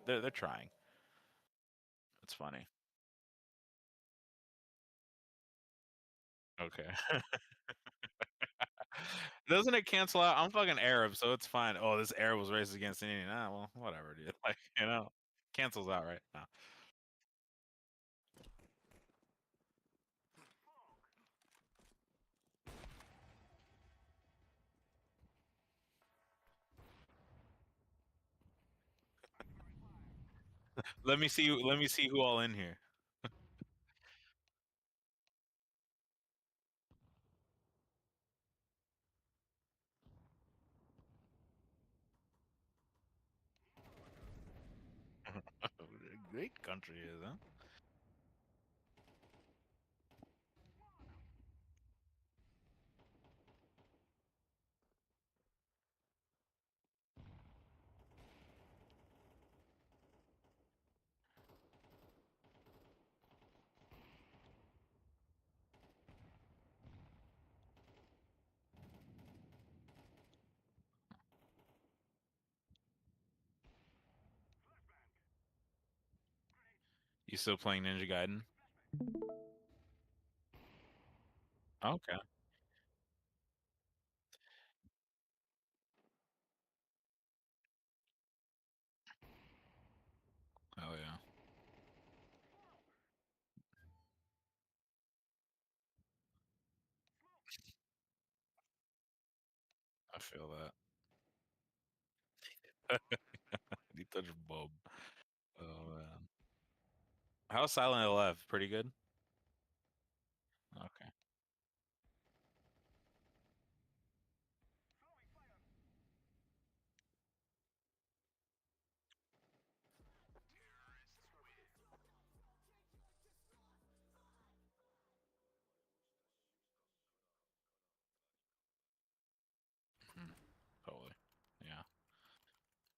They're trying. It's funny. Okay. Doesn't it cancel out? I'm fucking Arab, so it's fine. Oh, this Arab was racist against Indian. Ah, well, whatever, dude. Like, cancels out, right? No. Let me see. Let me see who all in here. Great country is, huh? You still playing Ninja Gaiden? Okay. Oh yeah. I feel that. You touch Bob. Oh man. How's Silent Hill F? Pretty good. Okay. Totally. Yeah.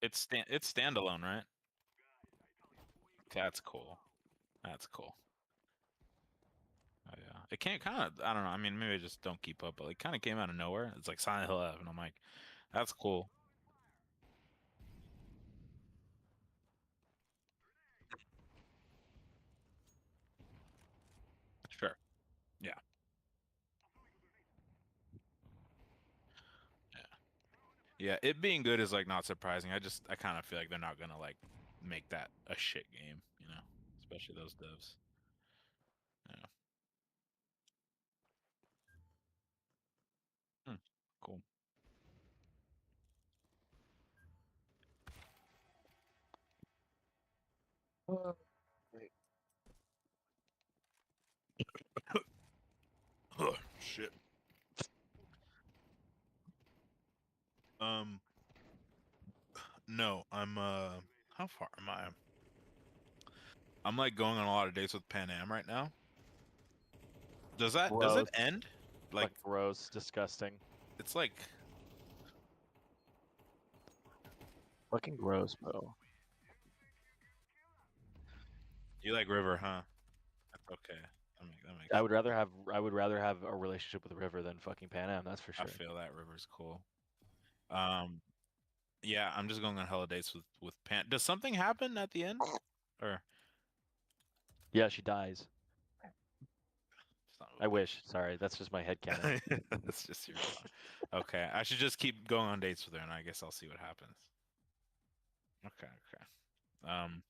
It's standalone, right? That's cool. That's cool. Oh yeah. It can't kind of I don't know. I mean, maybe I just don't keep up, but it kind of came out of nowhere. It's like Silent Hill F, and I'm like, that's cool. Sure. Yeah. Yeah. Yeah. It being good is like not surprising. I kind of feel like they're not gonna like make that a shit game, especially those devs. Yeah. Hmm. Cool. Oh, shit. Um, no, I'm how far am I? I'm like going on a lot of dates with Pan Am right now. Does it Gross. end? Like Gross, disgusting. it's like Fucking gross, bro. you like River, huh? That's okay. That makes I sense. would rather have a relationship with River than fucking Pan Am, that's for I sure. feel that River's cool. Um, yeah, I'm just going on hella dates with Pan. Does something happen at the end? Or Yeah, she dies. son of I a wish. Sorry, that's just my headcanon. bitch. That's just your Okay, I should just keep going on dates with her, and I guess I'll see what happens. Okay, okay. Um,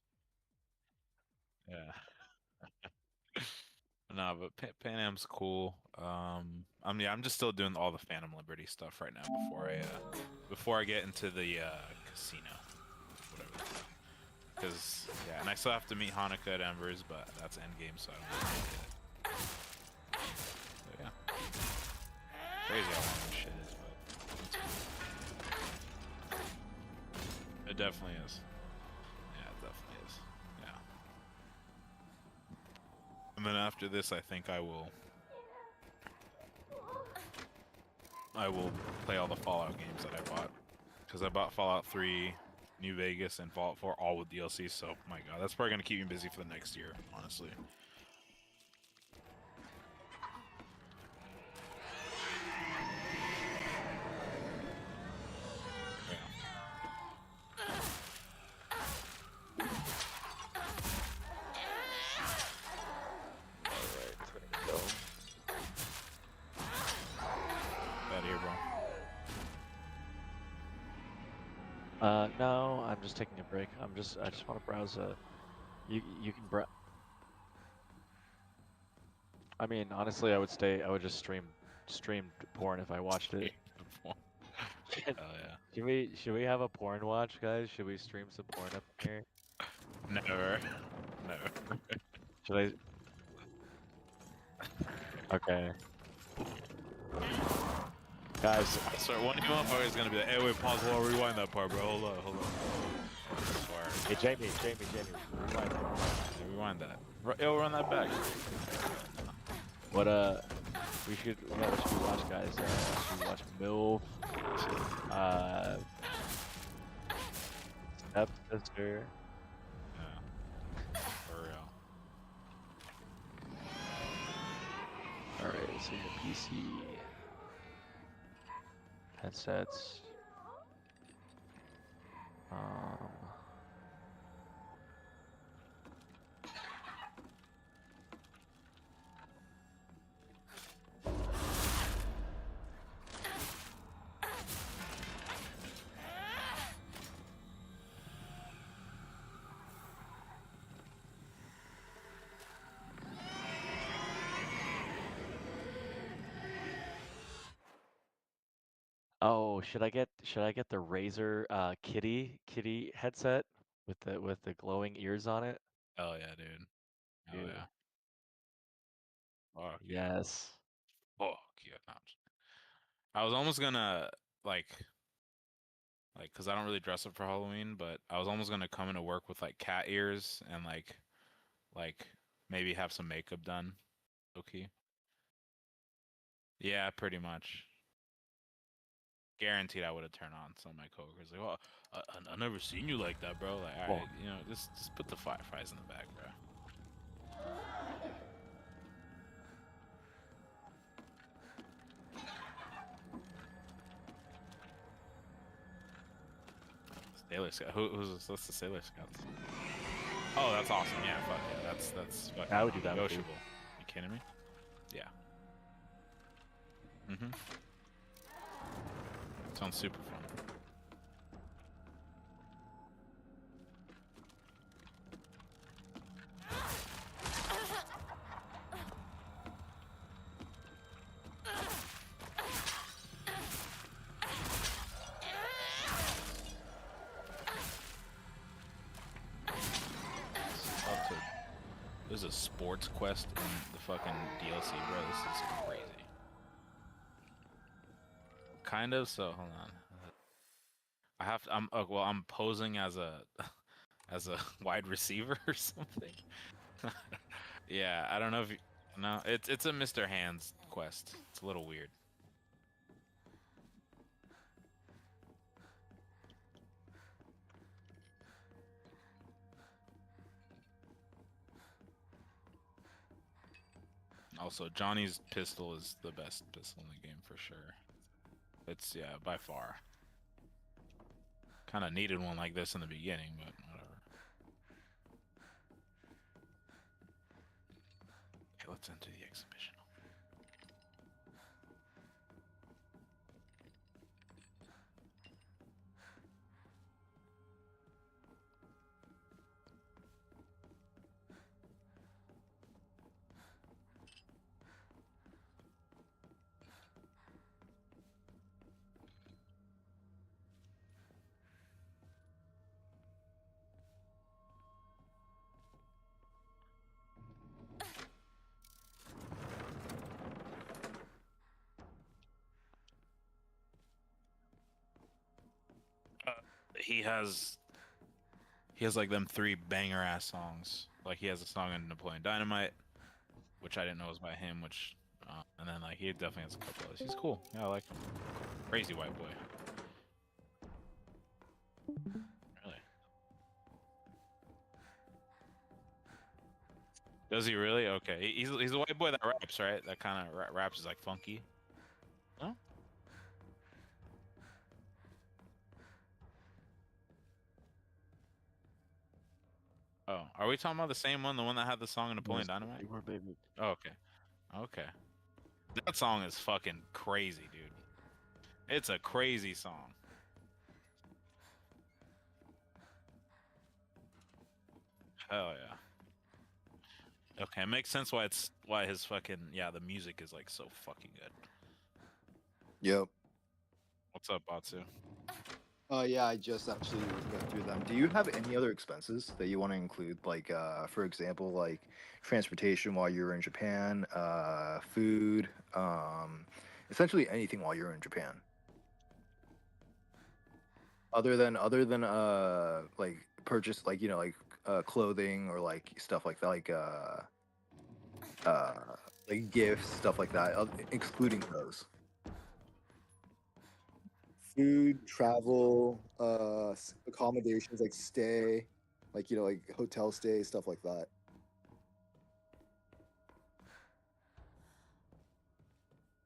yeah. No, but Pan Am's cool. I'm just still doing all the Phantom Liberty stuff right now before I get into the casino, whatever. Because yeah, and I still have to meet Hanukkah at Embers, but that's endgame, so I don't really get it. So yeah, crazy how long this shit is, but it definitely is. Yeah, it definitely is. Yeah. And then after this, I think I will play all the Fallout games that I bought. Because I bought Fallout 3, New Vegas, and Fallout 4 all with DLC, so my god, that's probably going to keep me busy for the next year, honestly. Yeah. No, I'm just taking a break. I just want to browse. You can browse. I mean, honestly, I would just stream porn if I watched it. Hell yeah. Should we have a porn watch, guys? Should we stream some porn up here? Never. Never. Should I? Okay. Guys, I swear, one of you motherfuckers is gonna be like, hey, wait, pause, hold on, rewind that part, bro. Hold on. I swear. hey Jamie, rewind. Yeah, rewind that. Yo, run that back. What we should what should we watch, guys? Should we watch MILF? Stepsister. Yeah. For real. Alright, so your PC headsets. Oh, should I get the Razer Kitty headset with the glowing ears on it? Hell yeah, dude. Hell Dude, yeah. Fuck yeah. yes. Fuck yeah. No, I was almost gonna, like, cause I don't really dress up for Halloween, but I was almost gonna come into work with like cat ears and like maybe have some makeup done. Okay. Yeah, pretty much. Guaranteed, I would have turned on some of my coworkers like, "Oh, I never seen you like that, bro." Like, all right, just put the fries in the bag, bro. Sailor Scout. Who's this? What's the Sailor Scouts? Oh, that's awesome. Yeah, fuck yeah. That's fucking I would do that too. negotiable. You kidding me? Yeah. Mhm. Sounds super fun. There's a sports quest in the fucking DLC, bro. This is crazy. Kind of. So hold on. I have to. I'm posing as a as a wide receiver or something. Yeah, I don't know if you. No, it's a Mr. Hands quest. It's a little weird. Also, Johnny's pistol is the best pistol in the game for sure. It's, yeah, by far. Kind of needed one like this in the beginning, but whatever. Okay, let's enter the exhibition. He has like them 3 banger ass songs. Like he has a song on Napoleon Dynamite, which I didn't know was by him. Which, and then like he definitely has a couple others. He's cool. Yeah, I like him. Crazy white boy. Really? Does he really? Okay. He's a white boy that raps, right? That kind of raps is like funky. No? Oh, are we talking about the same one? The one that had the song in Napoleon Dynamite? Baby. Oh, okay. Okay. That song is fucking crazy, dude. It's a crazy song. hell yeah. Okay, it makes sense why his fucking the music is like so fucking good. Yep. What's up, Batsu? Yeah, I just actually went through them. Do you have any other expenses that you want to include? Like, for example, like transportation while you're in Japan, food, essentially anything while you're in Japan. Other than like purchase like clothing or like stuff like that, uh like gifts, stuff like that, excluding those. Food, travel, accommodations like stay, like hotel stay, stuff like that.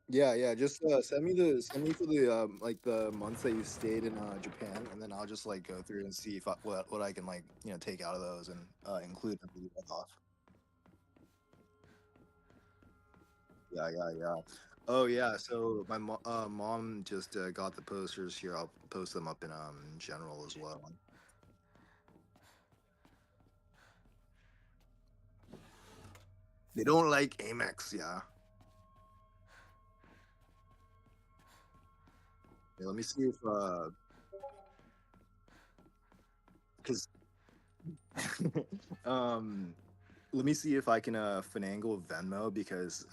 Yeah, yeah. Just send me for the like the months that you stayed in Japan, and then I'll just like go through and see if what I can like take out of those and include and leave that off. Yeah, yeah, yeah. Oh yeah. So my mom just got the posters here. I'll post them up in general as well. They don't like Amex, yeah. Yeah, let me see if because um let me see if I can finagle Venmo because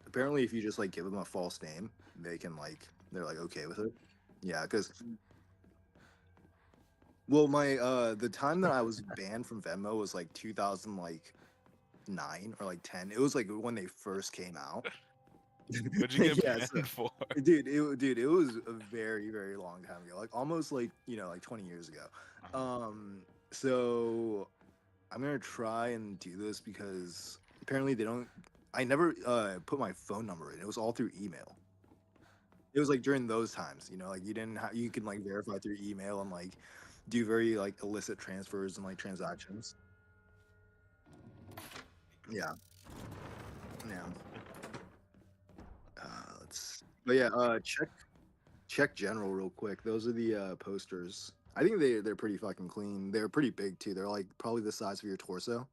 apparently if you just like give them a false name, they can like they're like okay with it. Yeah, because well my the time that I was banned from Venmo was like 2000 like 9 or like 10. It was like when they first came out. What'd you get Yeah, so banned for? dude, it was a very, very long time ago. Like almost like, like 20 years ago. So I'm gonna try and do this because apparently they don't. I never put my phone number in. It was all through email. It was like during those times, like you didn't have you can like verify through email and like do very like illicit transfers and like transactions. Yeah, yeah. But yeah, check general real quick. Those are the posters. I think they're pretty fucking clean. They're pretty big too. They're like probably the size of your torso.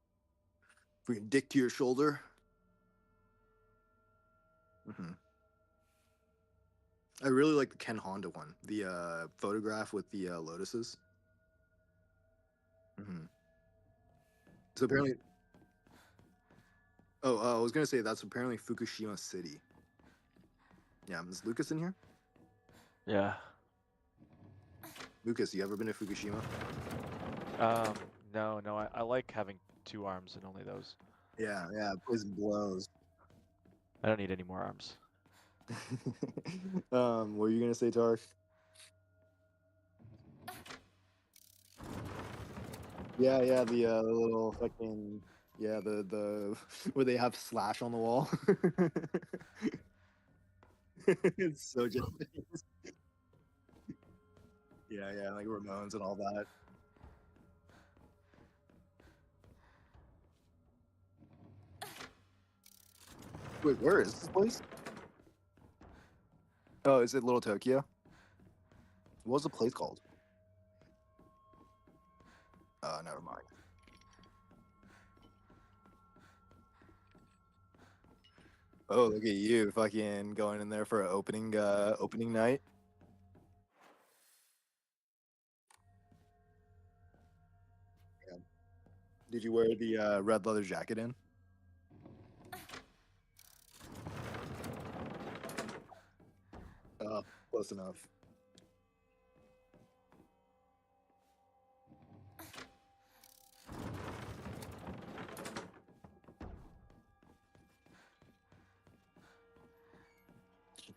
For your dick to your shoulder. hmm I really like the Ken Honda one. The photograph with the lotuses. hmm So apparently, oh, I was gonna say that's apparently Fukushima City. Yeah, is Lucas in here? Yeah. Lucas, you ever been to Fukushima? Um, no, no, I like having 2 arms and only those. Yeah, yeah, place blows. I don't need any more arms. What were you gonna say, Tark? Yeah, yeah, the little fucking yeah, the where they have slash on the wall. It's so just yeah, yeah, like Ramones and all that. Wait, where is this place? Oh, is it Little Tokyo? What was the place called? Never mind. Oh, look at you, fucking going in there for an opening night. Yeah. Did you wear the red leather jacket in? Oh, close enough.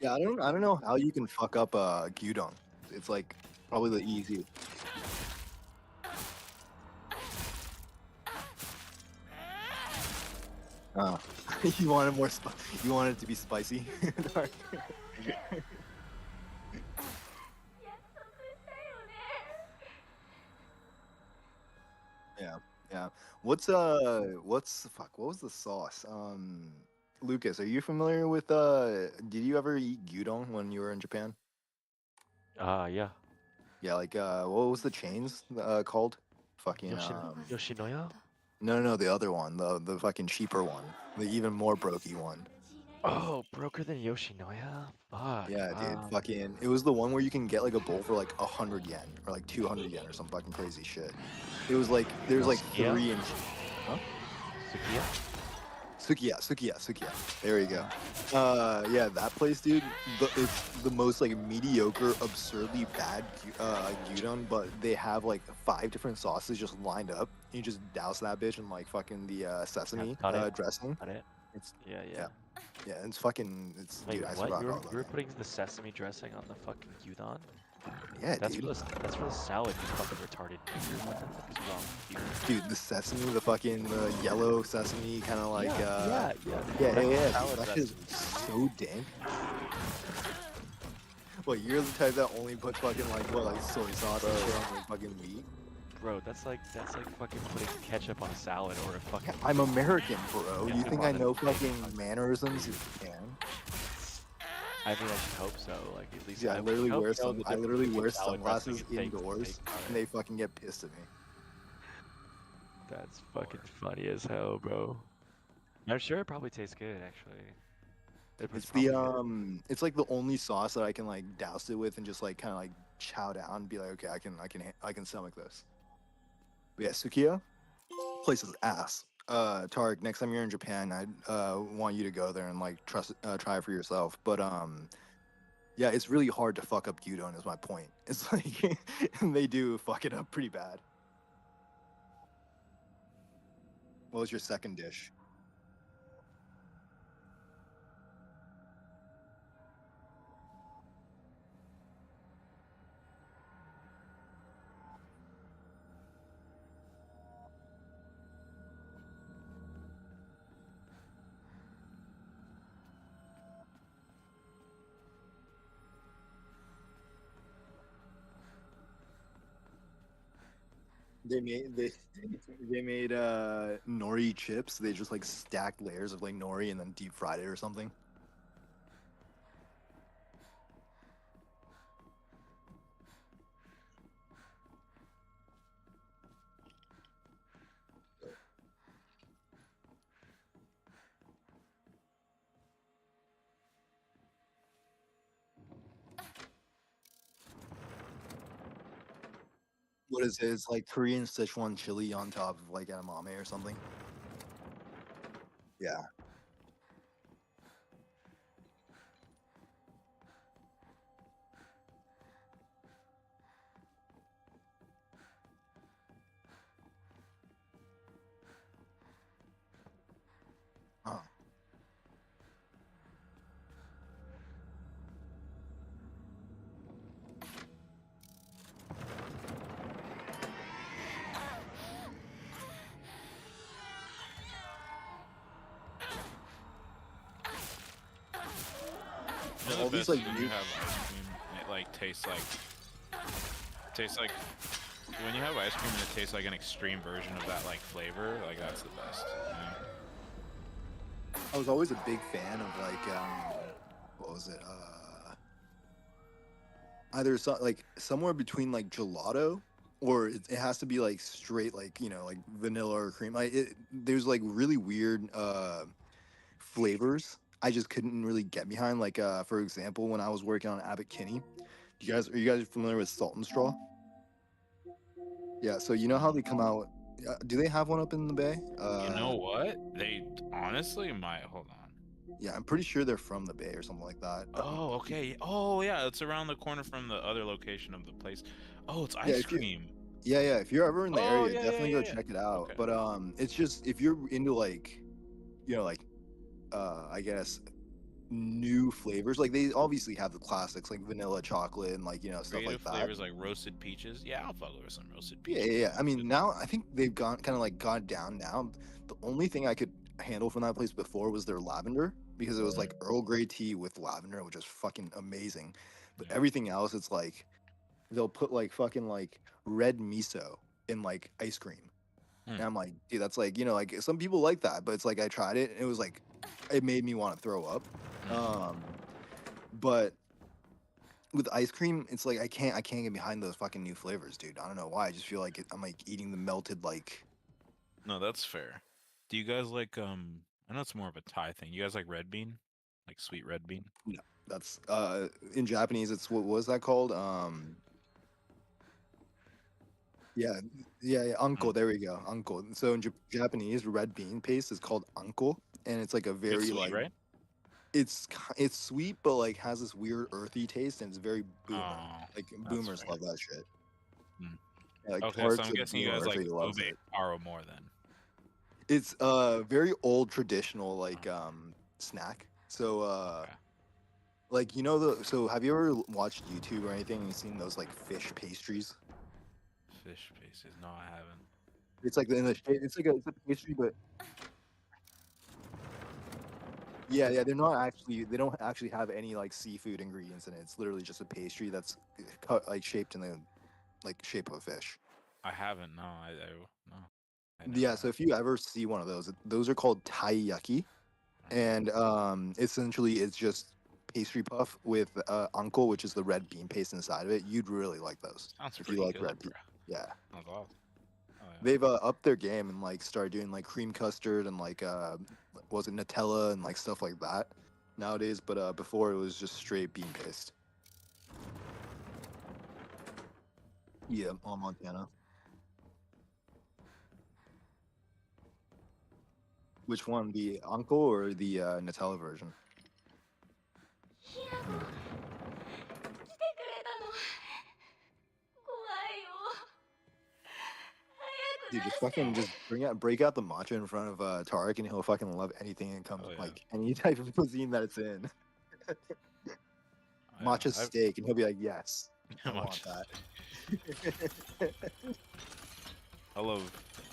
Yeah, I don't know how you can fuck up gyudon. It's like probably the easiest. Oh, you wanted more. You wanted it to be spicy. Dark. Yeah, yeah. What's fuck? What was the sauce? Lucas, are you familiar with Did you ever eat gyudon when you were in Japan? Yeah. Yeah, like what was the chains called? Fucking Yoshinoya? No, the other one, the fucking cheaper one, the even more brokey one. Oh, broker than Yoshinoya? Fuck. Yeah, dude, fucking, it was the one where you can get like a bowl for like 100 yen or like 200 yen or some fucking crazy shit. It was like there's like Sukiya? 3 and huh? Sukiya? Sukiya. There you go. Yeah, that place, dude. It's the most like mediocre, absurdly bad gyudon, but they have like 5 different sauces just lined up. You just douse that bitch in like fucking the sesame Got it. dressing. Got it. It's Yeah, yeah, yeah. yeah. It's fucking. It's Wait, dude. I what? forgot You all were, about you were that. putting the sesame dressing on the fucking gyudon? Yeah, That's dude. that's for the salad, you fucking retarded nigger. What the fuck is wrong with you? Dude, the sesame, the fucking yellow sesame, kind of like yeah. yeah. Salad Dude, that is dressing. so dank. Well, you're the type that only puts fucking like what, like soy sauce and shit on like fucking meat. Bro, that's like fucking putting ketchup on a salad or a fucking. I'm American, bro. Yeah, You think on I a know steak. fucking mannerisms? You can. I mean, I should hope so. Like at least Yeah, I would literally hope wear you know the I difference literally between wear salad dressing sunglasses and fake indoors, steak. and they fucking get pissed at me. That's fucking funny as hell, bro. I'm sure it probably tastes good, actually. It's probably the good. it's like the only sauce that I can like douse it with and just like kind of like chow down and be like, okay, I can stomach this. But yeah, Sukiya, place is ass. Tarek, next time you're in Japan, I want you to go there and like try it for yourself. But yeah, it's really hard to fuck up gyudon. Is my point. It's like they do fuck it up pretty bad. What was your second dish? They made nori chips. They just like stacked layers of like nori and then deep fried it or something. What is it? It's like Korean Sichuan chili on top of like edamame or something. Yeah. Uh, You know all the these best like when new you have ice cream, and it like tastes like when you have ice cream and it tastes like an extreme version of that like flavor, like that's the best. You know? I was always a big fan of like what was it? Either like somewhere between like gelato or it has to be like straight like, you know, like vanilla or cream. There's like really weird flavors I just couldn't really get behind. Like for example, when I was working on Abbott Kinney, are you guys familiar with Salt and Straw? Yeah, so you know how they come out. Do they have one up in the Bay? You know what? They honestly might. Hold on. Yeah, I'm pretty sure they're from the Bay or something like that. Oh, okay. Oh, yeah. It's around the corner from the other location of the place. Oh, it's Yeah, ice cream. yeah, if you're ever in the Oh, area, yeah, yeah, definitely yeah, go yeah. check it out. Okay. But it's just if you're into like, you know, like, I guess new flavors. Like they obviously have the classics like vanilla, chocolate, and like you know stuff Creative like that. flavors like roasted peaches. Yeah, I'll fuck with some roasted Yeah, peaches. yeah. I mean, now I think they've gone kind of like gone down now. The only thing I could handle from that place before was their lavender because it was like Earl Grey tea with lavender, which is fucking amazing. But Yeah. everything else, it's like they'll put like fucking like red miso in like ice cream. Hmm. And I'm like, dude, that's like, you know, like some people like that, but it's like I tried it and it was like it made me want to throw up. But with ice cream, it's like I can't get behind those fucking new flavors, dude. I don't know why. I just feel like I'm like eating the melted like No, that's fair. Do you guys like I know it's more of a Thai thing. You guys like red bean? Like sweet red bean? No, that's in Japanese. It's what was that called? Yeah, yeah, uncle. Mm. There we go, uncle. So in Japanese, red bean paste is called uncle, and it's like a It's very sweet, like right? it's sweet, but like has this weird earthy taste, and it's very boomer. Oh, Like that's boomers fair. love that shit. Mm. Yeah, like Okay, so Tark's I'm a guessing you guys boomer, so like he loves ube it. taro more then. It's a very old traditional like snack. So Okay. like you know the so have you ever watched YouTube or anything and you've seen those like fish pastries? Fish pieces. No, I haven't. It's like in the it's like it's a pastry, but yeah, yeah, they don't actually have any like seafood ingredients in it. It's literally just a pastry that's cut like shaped in the like shape of a fish. I haven't. No, no. I never Yeah, so have. if you ever see one of those are called taiyaki, Okay. and essentially it's just pastry puff with uncle, which is the red bean paste inside of it. You'd really like those Sounds if you pretty like good, red bean. bro. Yeah, Sounds awesome. Oh yeah. they've upped their game and like started doing like cream custard and like was it Nutella and like stuff like that nowadays. But before it was just straight bean paste. Yeah, on Montana. Which one, the uncle or the Nutella version? ヒラコ来てくれたの怖いよ早く Dude, 出 just し fucking て just break out the matcha in front of Tarek, and he'll fucking love anything that comes Oh yeah. like any type of cuisine that it's in. Oh, Matcha yeah. steak, and he'll be like, "Yes, I I've want watched that." I love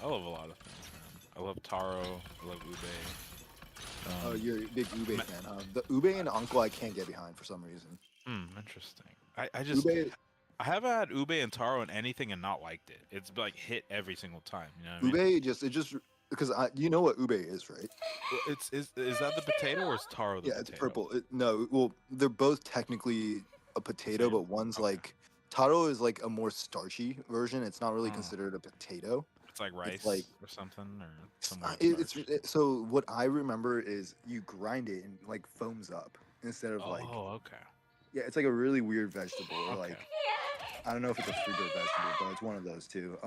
a lot of things, man. I love taro. I love ube. Oh, you're a big ube Ma- fan. The ube and uncle I can't get behind for some reason. Interesting. I just Ube, I haven't had ube and taro in anything and not liked it. It's like hit every single time. You know what I mean? it just because you know what ube is, right? Well, it's is that the potato or is taro the Yeah, it's potato? purple. No, well, they're both technically a potato, Same? but one's Okay. like taro is like a more starchy version. It's not really Oh. considered a potato. It's like rice It's like or something or some weird it's starch. so what I remember is you grind it and like foams up instead of like Oh, okay. yeah, it's like a really weird vegetable or Okay. like I don't know if it's a fruit or a vegetable, but it's one of those two.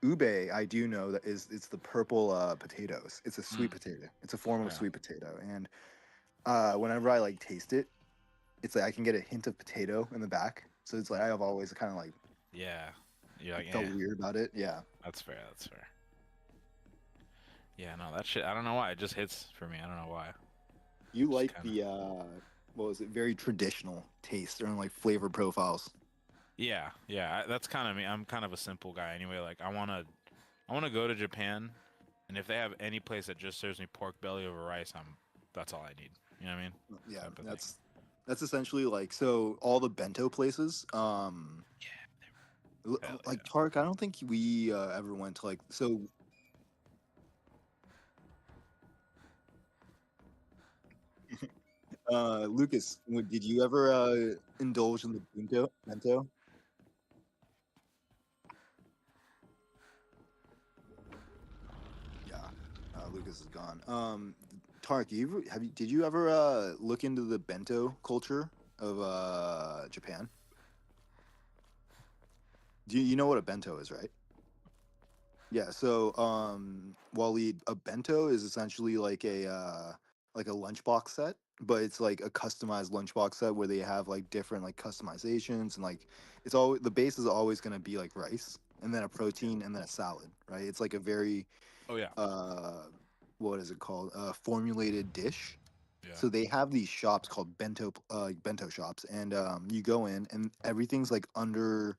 Ube, I do know that it's the purple potatoes. It's a sweet Mm. potato. It's a form of Yeah. sweet potato, and whenever I like taste it, it's like I can get a hint of potato in the back. So it's like I've always kind of like Yeah. You're like, felt yeah, weird about it. Yeah. that's fair. That's fair. Yeah, no, that shit. I don't know why. It just hits for me. I don't know why. You Just like kinda- the what was it? Very traditional taste or like flavor profiles. Yeah, yeah. That's kind of me. I'm kind of a simple guy anyway. Like I wanna go to Japan, and if they have any place that just serves me pork belly over rice, that's all I need. You know what I mean? Yeah, Type of that's essentially like so all the bento places. Hell Like yeah. Tark, I don't think we ever went to like so. Lucas, did you ever indulge in the bento? Yeah, Lucas is gone. Tark, did you ever look into the bento culture of Japan? Do you know what a bento is, right? Yeah, so Waleed, a bento is essentially like a lunchbox set, but it's like a customized lunchbox set where they have like different like customizations and like it's all the base is always gonna be like rice and then a protein and then a salad, right? It's like a very Oh yeah. uh what is it called? Formulated dish. Yeah. So they have these shops called bento shops, and you go in and everything's like under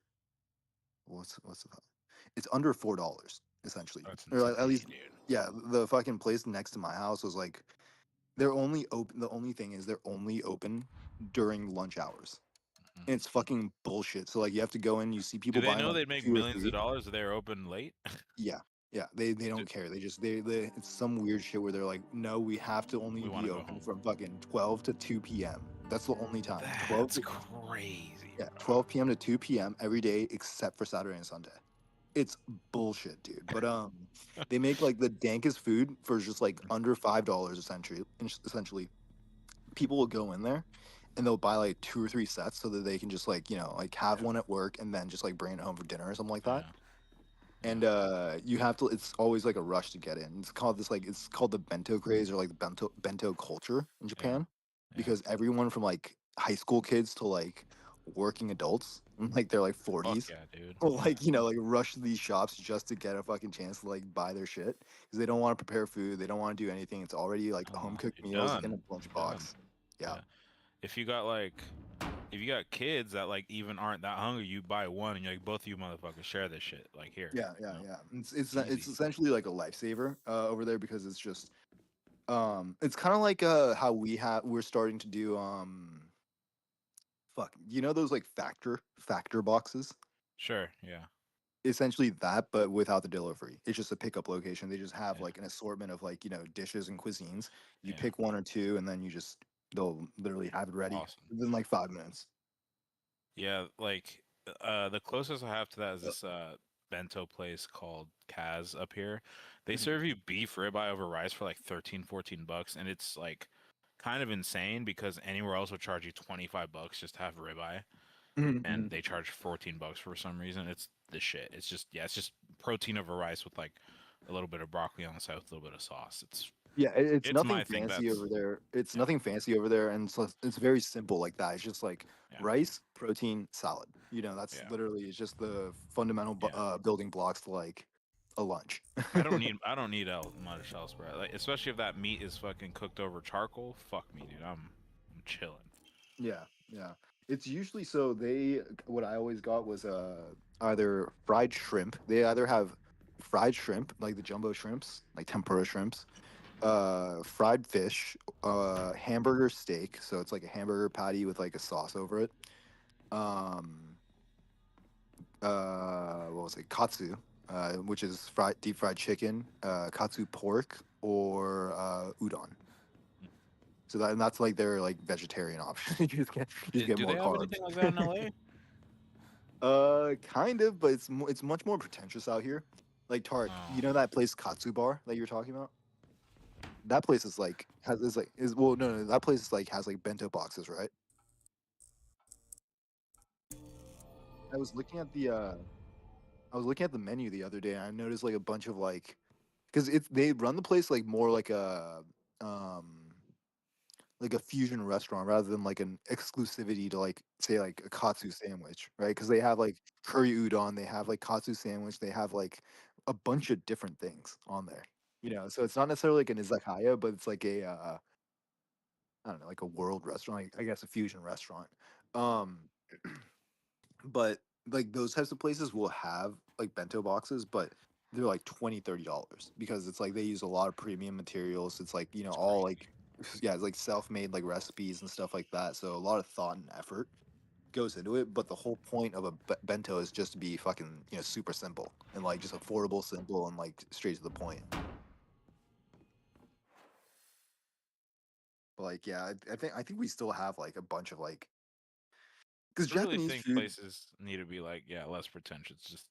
what's the it's under $4 essentially, That's or at insane, least dude. yeah. The fucking place next to my house was like they're only open. The only thing is they're only open during lunch hours. Mhm. And it's fucking bullshit. So like you have to go in, you see Do people they buying know like they'd make two or millions of three. dollars if they're open late? Yeah, yeah. They don't care. They just they it's some weird shit where they're like, no, we have to only We wanna be go open home. from fucking 12 to 2 p.m. That's the only time. 12 That's to, crazy. yeah, Bro. 12 p.m. to 2 p.m. every day except for Saturday and Sunday. It's bullshit, dude. But they make like the dankest food for just like under $5 essentially. People will go in there and they'll buy like 2 or 3 sets so that they can just like, like have Yeah. one at work and then just like bring it home for dinner or something like that. Yeah. And you have to it's always like a rush to get in. It's called the bento craze or like the bento culture in Japan Yeah. because everyone from like high school kids to like working adults, like they're like Fuck 40s, yeah, dude. will Yeah. like like rush to these shops just to get a fucking chance to like buy their shit because they don't want to prepare food, they don't want to do anything. It's already like home cooked You're meals in a done. lunch You're done. box. Yeah. Yeah. If you got kids that like even aren't that hungry, you buy one and you're like, both of you motherfuckers share this shit. Like here. Yeah, you yeah, know? yeah. It's Easy. essentially like a lifesaver over there because it's just it's kind of like how we're starting to do fuck, those like factor boxes? Sure. Yeah. Essentially that, but without the delivery. It's just a pickup location. They just have Yeah. like an assortment of like, dishes and cuisines. You Yeah. pick one or two and then they'll literally have it ready Awesome. within like 5 minutes. Yeah, like the closest I have to that is this bento place called Kaz up here. They Mhm. serve you beef ribeye over rice for like 13, 14 bucks, and it's like kind of insane because anywhere else would charge you 25 bucks just to have ribeye, Mhm, and mhm. they charge 14 bucks for some reason. It's the shit. It's just protein over rice with like a little bit of broccoli on the side with a little bit of sauce. Yeah, it's It's nothing my thing. fancy That's over there. It's yeah, nothing fancy over there, and it's very simple like that. It's just like yeah, rice, protein, salad. That's yeah, literally it's just the fundamental yeah. building blocks to like a lunch. I don't need much else, bro. Like, especially if that meat is fucking cooked over charcoal. Fuck me, dude. I'm chilling. Yeah, yeah. It's usually so what I always got was either fried shrimp. They either have fried shrimp, like the jumbo shrimps, like tempura shrimps, fried fish, hamburger steak, so it's like a hamburger patty with like a sauce over it. Um what was it? Katsu, which is deep fried chicken, katsu pork or udon. So that's like their like vegetarian option. You just get Do they more have carbs. anything like that in LA? Kind of, but it's much more pretentious out here. Like Tark, Oh, you know that place Katsu Bar that you're talking about? That place is like has is like is well no, that place is like has like bento boxes, right? I was looking at the menu the other day and I noticed like a bunch of because they run the place like more um like a fusion restaurant rather than like an exclusivity to like say like a katsu sandwich, right? Because they have like curry udon, they have like katsu sandwich, they have like a bunch of different things on there. So it's not necessarily like an izakaya, but it's like a I don't know, like a world restaurant, I guess a fusion restaurant. Um, but like those types of places will have like bento boxes, but they're like $20-$30 because it's like they use a lot of premium materials. It's like, it's all crazy. like yeah, it's like self-made like recipes and stuff like that. So a lot of thought and effort goes into it, but the whole point of a bento is just to be fucking, super simple and like just affordable, simple and like straight to the point. But like yeah, I think we still have like a bunch of like because I really Japanese think food. places need to be like less pretentious. Just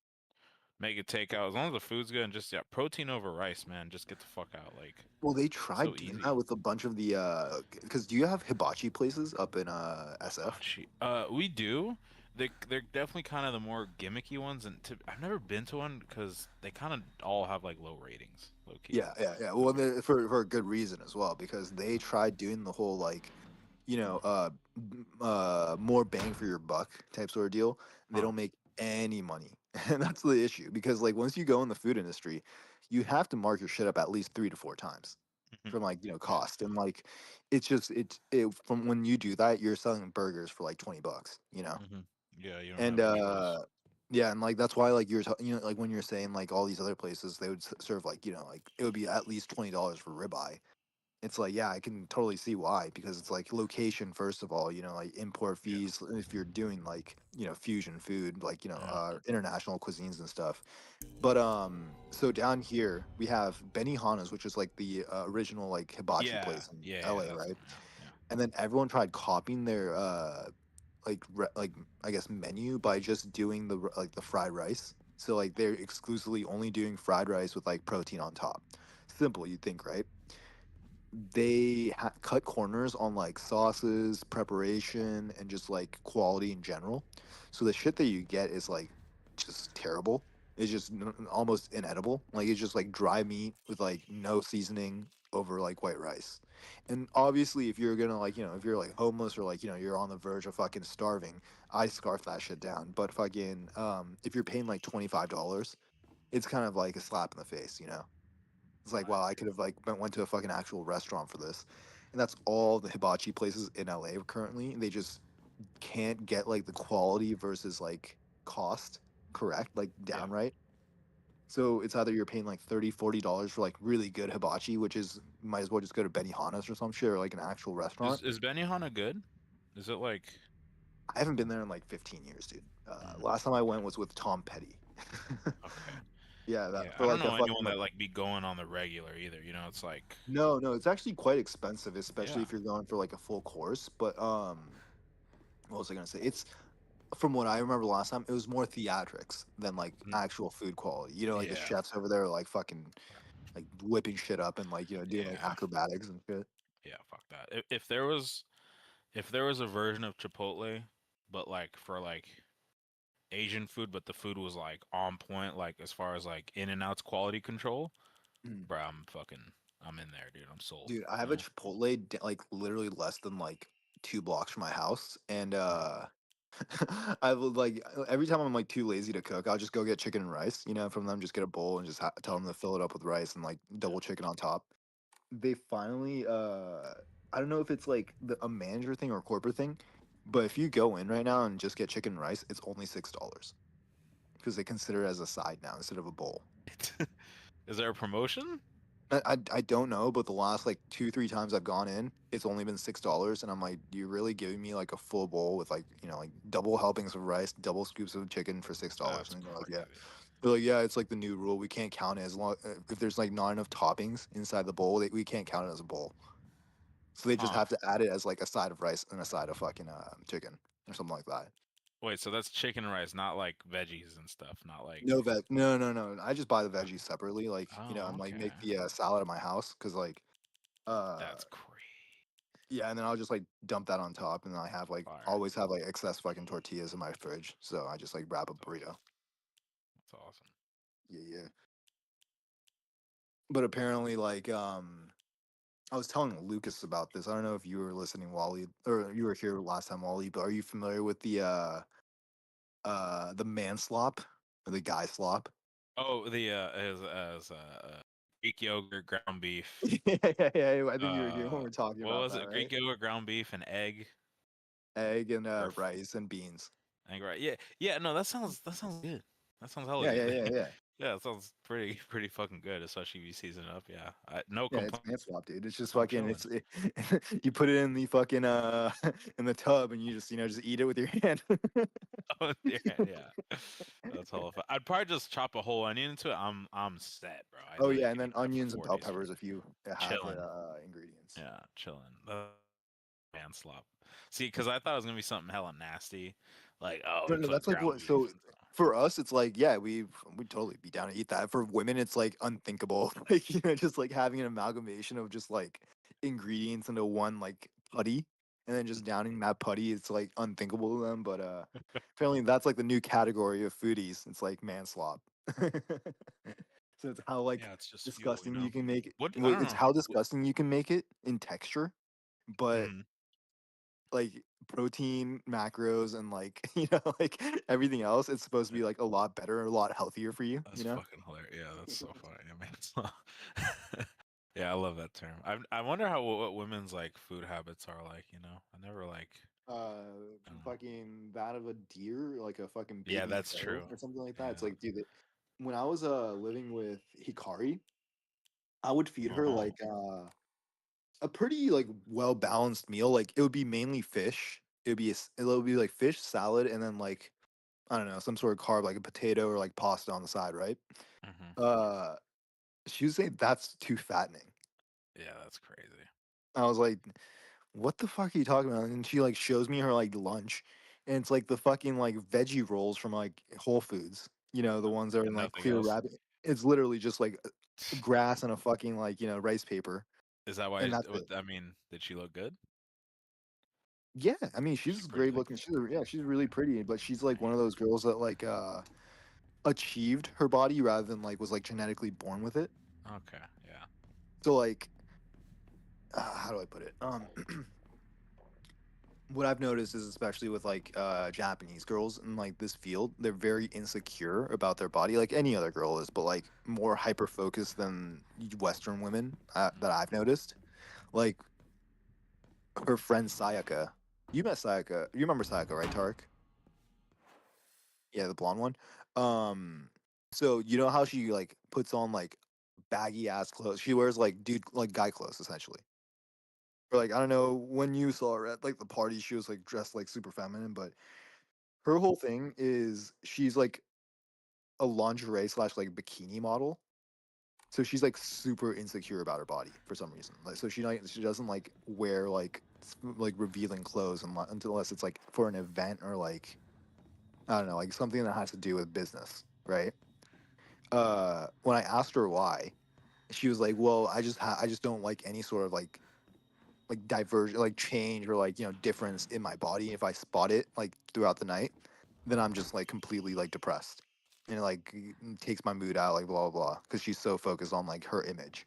make it takeout as long as the food's good and just protein over rice, man. Just get the fuck out. Like Well, they so tried doing easy. that with a bunch of the because do you have hibachi places up in SF? Hibachi. We do. They're definitely kind of the more gimmicky ones, and I've never been to one because they kind of all have like low ratings, low key. Yeah, yeah, yeah. So Well, for a good reason as well because they tried doing the whole like, more bang for your buck type sort of deal. They huh. don't make any money, and that's the issue because like once you go in the food industry, you have to mark your shit up at least 3 to 4 times Mhm. from like Yeah. cost and like it's just from when you do that you're selling burgers for like $20. Yeah, you don't And have any risk. yeah, and like that's why like like when you're saying like all these other places they would serve like like it would be at least $20 for ribeye. It's like yeah, I can totally see why because it's like location first of all, like import Yeah. fees if you're doing like fusion food like Yeah. international cuisines and stuff. But so down here we have Benihana's, which is like the original like hibachi Yeah. place in Yeah. Yeah. LA, That's right? yeah. And then everyone tried copying their like I guess menu by just doing like the fried rice. So like they're exclusively only doing fried rice with like protein on top. Simple, you think, right? They cut corners on like sauces, preparation, and just like quality in general. So the shit that you get is like just terrible. It's just almost inedible. Like it's just like dry meat with like no seasoning over like white rice. And obviously, if you're gonna like, if you're like homeless or like, you're on the verge of fucking starving, I scarf that shit down. But fucking, if you're paying like $25, it's kind of like a slap in the face. It's like, wow, I could have like went to a fucking actual restaurant for this. And that's all the hibachi places in LA currently. They just can't get like the quality versus like cost correct, like Yeah. downright. So it's either you're paying like $30, $40 for like really good hibachi, which is might as well just go to Benihana's or some shit or like an actual restaurant. Is Benihana good? Is it like? I haven't been there in like 15 years, dude. Mm, Last time I went was with Tom Petty. okay. Yeah, Yeah, that for I don't like a know fucking anyone like that like be going on the regular either. It's like, no, no, it's actually quite expensive, especially yeah. if you're going for like a full course. But what was I gonna say? It's from what I remember last time, it was more theatrics than like Mm, actual food quality. Like the yeah, chefs over there are like fucking like whipping shit up and like doing like yeah, acrobatics and shit. yeah. Fuck that. If there was a version of Chipotle, but like for like Asian food, but the food was like on point, like as far as like In and Out's quality control, Mm. bro, I'm in there, dude. I'm sold. Dude, I have a Chipotle like literally less than like 2 blocks from my house, and I would like every time I'm like too lazy to cook, I'll just go get chicken and rice, from them. Just get a bowl and just tell them to fill it up with rice and like double chicken on top. They finally, I don't know if it's like a manager thing or a corporate thing, but if you go in right now and just get chicken and rice, it's only $6 because they consider it as a side now instead of a bowl. Is there a promotion? I don't know, but the last like 2 3 times I've gone in, it's only been $6, and I'm like, you're really giving me like a full bowl with like like double helpings of rice, double scoops of chicken for $6, That's and they're like, yeah, crazy. they're like, yeah, it's like the new rule. We can't count it as long if there's like not enough toppings inside the bowl. We can't count it as a bowl, so they just Huh. have to add it as like a side of rice and a side of fucking chicken or something like that. Wait, so that's chicken and rice, not like veggies and stuff, not like. No veg, no, no, no. I just buy the Uh, veggies separately, like oh, and like okay. make the salad at my house because like That's crazy. yeah, and then I'll just like dump that on top, and then I have like Fire. always have like excess fucking tortillas in my fridge, so I just like wrap a That's awesome. burrito. That's awesome. Yeah, yeah. But apparently, like I was telling Lucas about this. I don't know if you were listening, Wally, or you were here last time, Wally. But are you familiar with the man slop or the guy slop? Oh, the Greek yogurt, ground beef. Yeah, yeah, yeah. I think you were here when we Uh, were talking what about was that, it? right? Greek yogurt, ground beef, and egg. Egg and Or rice and beans. egg, right? Yeah, yeah. No, that sounds good. That sounds hella Yeah, yeah, good. yeah, yeah. Yeah, that sounds pretty fucking good, especially if you season it up. Yeah, no Yeah, it's complaint. man swap, dude. It's just I'm fucking. chilling. You put it in the fucking in the tub, and you just just eat it with your hand. Oh, yeah, yeah. That's hella fun. I'd probably just chop a whole onion into it. I'm set, bro. I Oh literally yeah, and could then eat that for onions and four bell days straight. peppers if you have the Chilling. ingredients. Yeah, chilling. Man slop. See, because I thought it was gonna be something hella nasty, like, oh, No, we no, put that's like ground what. beef So and stuff. for us, it's like yeah, we'd totally be down to eat that. For women, it's like unthinkable. Like just like having an amalgamation of just like ingredients into one like putty, and then just downing that putty. It's like unthinkable to them. But apparently that's like the new category of foodies. It's like man slop. So it's how like Yeah, it's just fuel, disgusting you can make it. What I Well, don't it's know. how disgusting you can make it in texture, but Mhm. like protein, macros, and like like everything else, it's supposed to be like a lot better, a lot healthier for you. That's fucking hilarious. Yeah, that's so funny. Yeah, man slop. Yeah, I love that term. I wonder how what women's like food habits are like. I never like. I don't know. Fucking that of a deer, like a fucking Yeah, baby that's doe true. or something like that. It's Yeah. like, dude, when I was living with Hikari, I would feed her Oh. like a pretty like well balanced meal. Like it would be mainly fish. It would be like fish salad and then like I don't know some sort of carb like a potato or like pasta on the side, right? Hmm. Uh, she would say that's too fattening. Yeah, that's crazy. I was like, what the fuck are you talking about? And she like shows me her like lunch, and it's like the fucking like veggie rolls from like Whole Foods. You know, the ones that are in And like nothing clear else? wrap. It's literally just like grass and a fucking like rice paper, Is that why? and that's it. I mean, did she look good? Yeah, I mean, She's she's pretty great looking. looking. She's really pretty, but she's like one of those girls that like achieved her body rather than like was like genetically born with it. Okay, yeah. So like, how do I put it? What I've noticed is especially with like Japanese girls in like this field, they're very insecure about their body, like any other girl is, but like more hyper focused than Western women that I've noticed. Like her friend Sayaka, you met Sayaka, you remember Sayaka, right, Tarek? Yeah, the blonde one. Um, so you know how she like puts on like baggy ass clothes? She wears like dude like guy clothes essentially. Or like I don't know when you saw her at like the party, she was like dressed like super feminine, but her whole thing is she's like a lingerie slash like bikini model. So she's like super insecure about her body for some reason. Like so she doesn't like wear like like revealing clothes unless it's like for an event or like I don't know, like something that has to do with business, right? When I asked her why, she was like, "Well, I just don't like any sort of like diversion, like change or like difference in my body. If I spot it like throughout the night, then I'm just like completely like depressed, and it, like takes my mood out, like blah blah blah, because she's so focused on like her image.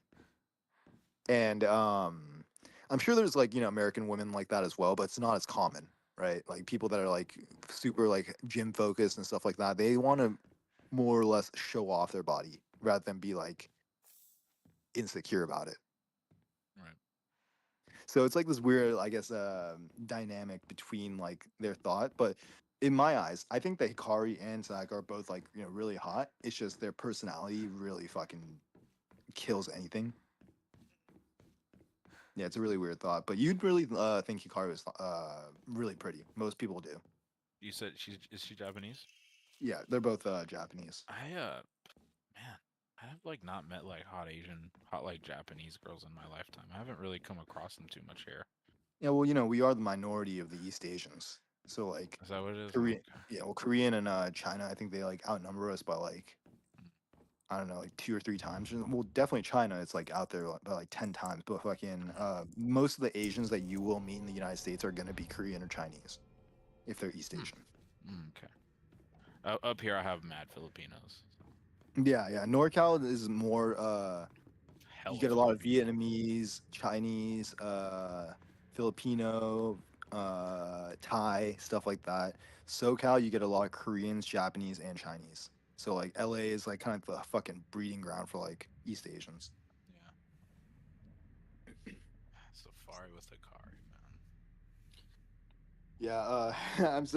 And I'm sure there's like American women like that as well, but it's not as common, right? Like people that are like super like gym focused and stuff like that, they want to more or less show off their body rather than be like insecure about it. Right. So it's like this weird, I guess, dynamic between like their thought. But in my eyes, I think that Hikari and Saga are both like really hot. It's just their personality really fucking kills anything. Yeah, it's a really weird thought. But you'd really think Hikari was really pretty. Most people do. You said is she Japanese? Yeah, they're both Japanese. Man, I have like not met like hot like Japanese girls in my lifetime. I haven't really come across them too much here. Yeah, well, we are the minority of the East Asians. So like Is that what it is? Korean, Okay. yeah, well, Korean and China, I think they like outnumber us by like I don't know, like 2 or 3 times. Well, definitely China. It's like out there by like 10 times. But fucking most of the Asians that you will meet in the United States are gonna be Korean or Chinese if they're East Asian. Okay. Up here, I have mad Filipinos. Yeah, yeah. NorCal is more. You Hella get a lot of Filipino. Vietnamese, Chinese, Filipino, Thai, stuff like that. SoCal, you get a lot of Koreans, Japanese, and Chinese. So like LA is like kind of the fucking breeding ground for like East Asians. Yeah. Safari with Hikari, man. Yeah,